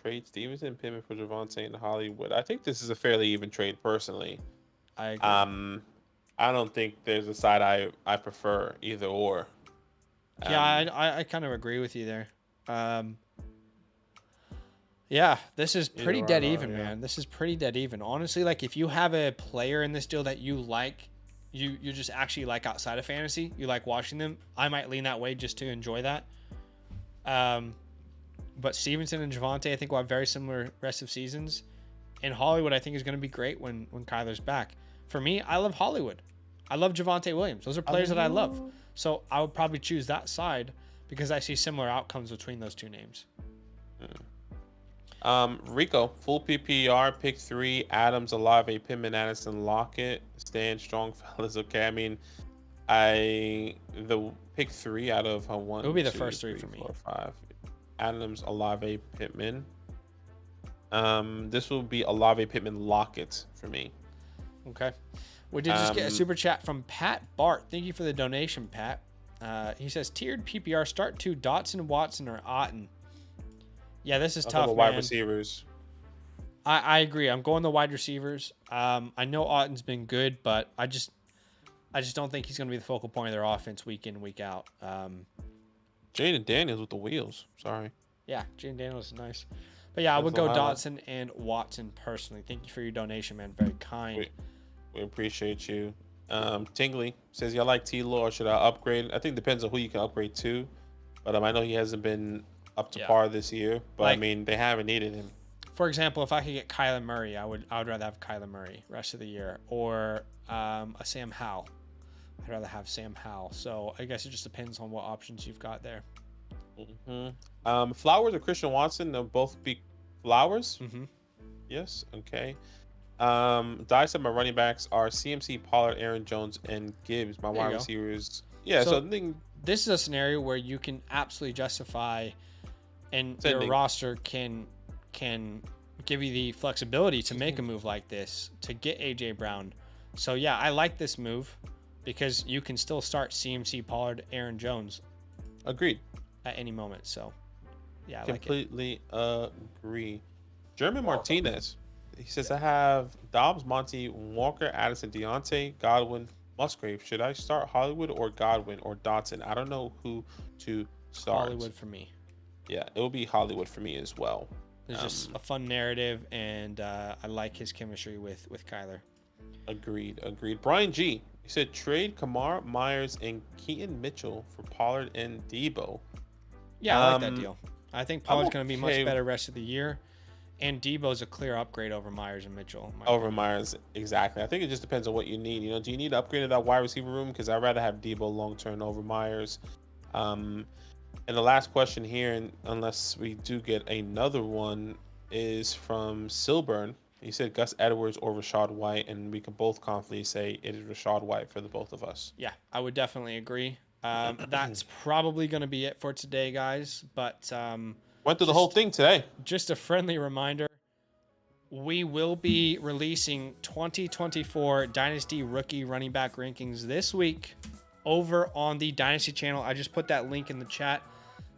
Trade Stevenson, Pittman for Javonte and Hollywood. I think this is a fairly even trade, personally. I agree. I don't think there's a side I prefer, either or. I kind of agree with you there. Yeah, this is pretty dead even, man. This is pretty dead even. Honestly, like, if you have a player in this deal that you like, you just actually like outside of fantasy, you like watching them, I might lean that way just to enjoy that. But Stevenson and Javonte, I think, will have very similar rest of seasons. And Hollywood, I think, is going to be great when Kyler's back. For me, I love Hollywood. I love Javonte Williams. Those are players that I love. So I would probably choose that side because I see similar outcomes between those two names. Rico, full PPR, pick 3, Adams, Olave, Pittman, Addison, Lockett. Stand strong, fellas. Okay, I mean, the pick 3 out of 1. It would be the first 3 for me. 4, 5. Adams, Olave, Pittman. This will be Olave, Pittman, Lockett for me. Okay. We did just get a super chat from Pat Bart. Thank you for the donation, Pat. He says tiered PPR start 2 Dotson, Watson, or Otten. Yeah, this is tough, man. Wide receivers. I agree. I'm going the wide receivers. I know Otten's been good, but I just don't think he's going to be the focal point of their offense week in, week out. Jaden Daniels with the wheels. Sorry. Yeah, Jaden Daniels is nice. But yeah, I would go Dotson and Watson personally. Thank you for your donation, man. Very kind. We appreciate you. Tingley says, y'all like T-Law or should I upgrade? I think it depends on who you can upgrade to. But I know he hasn't been up to par this year. But I mean, they haven't needed him. For example, if I could get Kyler Murray, I would rather have Kyler Murray rest of the year. Or a Sam Howell. I'd rather have Sam Howell. So I guess it just depends on what options you've got there. Mm-hmm. Flowers or Christian Watson, they'll both be Flowers. Mm-hmm. Yes. Okay. Dice of my running backs are CMC, Pollard, Aaron Jones, and Gibbs. My wide receivers. Yeah. So I think this is a scenario where you can absolutely justify, and your roster can give you the flexibility to make a move like this to get AJ Brown. So yeah, I like this move. because you can still start CMC Pollard, Aaron Jones Agreed. at any moment. So, yeah, I Completely agree. German Martinez. He says, I have Dobbs, Monty, Walker, Addison, Deontay, Godwin, Musgrave. Should I start Hollywood or Godwin or Dotson? I don't know who to start. Hollywood for me. Yeah, it will be Hollywood for me as well. It's just a fun narrative, and I like his chemistry with Kyler. Agreed. Brian G. He said, trade Kamar, Myers, and Keaton Mitchell for Pollard and Debo. Yeah, I like that deal. I think Pollard's going to be much better rest of the year. And Debo's a clear upgrade over Myers and Mitchell. Over Myers, exactly. I think it just depends on what you need. Do you need to upgrade that wide receiver room? Because I'd rather have Debo long term over Myers. And the last question here, and unless we do get another one, is from Silburn. He said Gus Edwards or Rachaad White, and we can both confidently say it is Rachaad White for the both of us. Yeah, I would definitely agree. That's probably going to be it for today, guys. But went through the whole thing today. Just a friendly reminder, we will be releasing 2024 Dynasty Rookie Running Back Rankings this week over on the Dynasty channel. I just put that link in the chat.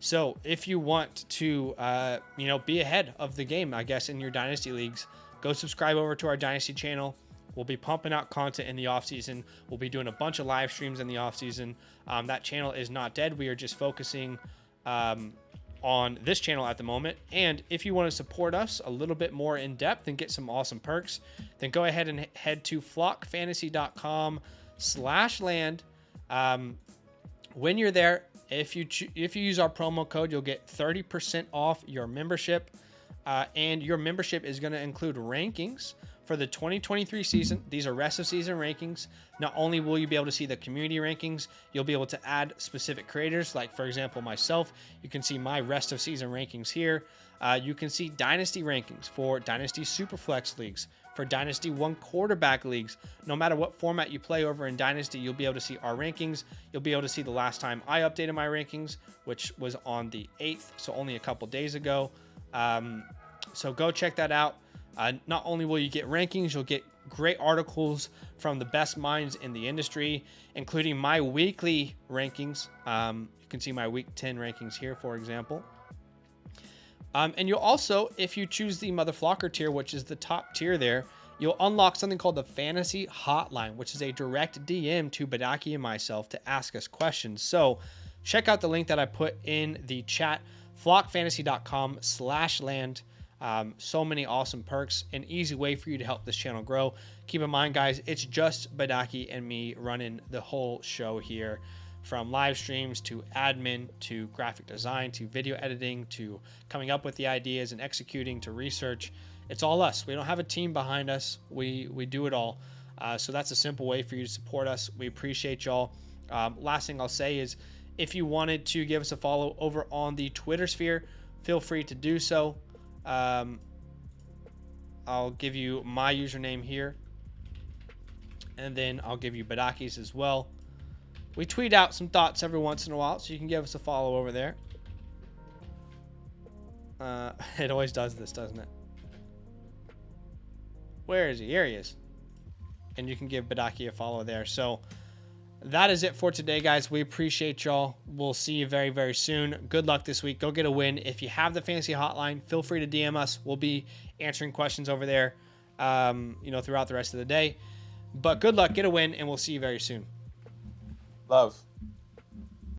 So if you want to, be ahead of the game, I guess, in your Dynasty leagues, go subscribe over to our Dynasty channel. We'll be pumping out content in the offseason. We'll be doing a bunch of live streams in the offseason. That channel is not dead. We are just focusing on this channel at the moment. And if you want to support us a little bit more in depth and get some awesome perks, then go ahead and head to flockfantasy.com/land. When you're there, if you use our promo code, you'll get 30% off your membership. And your membership is going to include rankings for the 2023 season. These are rest of season rankings. Not only will you be able to see the community rankings, you'll be able to add specific creators, like for example myself. You can see my rest of season rankings here. You can see dynasty rankings for dynasty superflex leagues, for dynasty one quarterback leagues. No matter what format you play over in dynasty, you'll be able to see our rankings. You'll be able to see the last time I updated my rankings, which was on the 8th, so only a couple days ago. So go check that out. Not only will you get rankings, you'll get great articles from the best minds in the industry, including my weekly rankings. You can see my week 10 rankings here, for example. And you'll also, if you choose the Mother Flocker tier, which is the top tier there, you'll unlock something called the Fantasy Hotline, which is a direct DM to Badaki and myself to ask us questions. So check out the link that I put in the chat, flockfantasy.com/land. So many awesome perks, an easy way for you to help this channel grow. Keep in mind, guys, it's just Badaki and me running the whole show here, from live streams to admin to graphic design to video editing to coming up with the ideas and executing to research. It's all us. We don't have a team behind us. We do it all. So that's a simple way for you to support us. We appreciate y'all. Last thing I'll say is, if you wanted to give us a follow over on the Twitter sphere, feel free to do so. I'll give you my username here, and then I'll give you Badaki's as well. We tweet out some thoughts every once in a while, so you can give us a follow over there. It always does this, doesn't it? Where is he? Here he is. And you can give Badaki a follow there. So that is it for today, guys. We appreciate y'all. We'll see you very, very soon. Good luck this week. Go get a win. If you have the fantasy hotline, feel free to DM us. We'll be answering questions over there, throughout the rest of the day. But good luck, get a win, and we'll see you very soon. Love.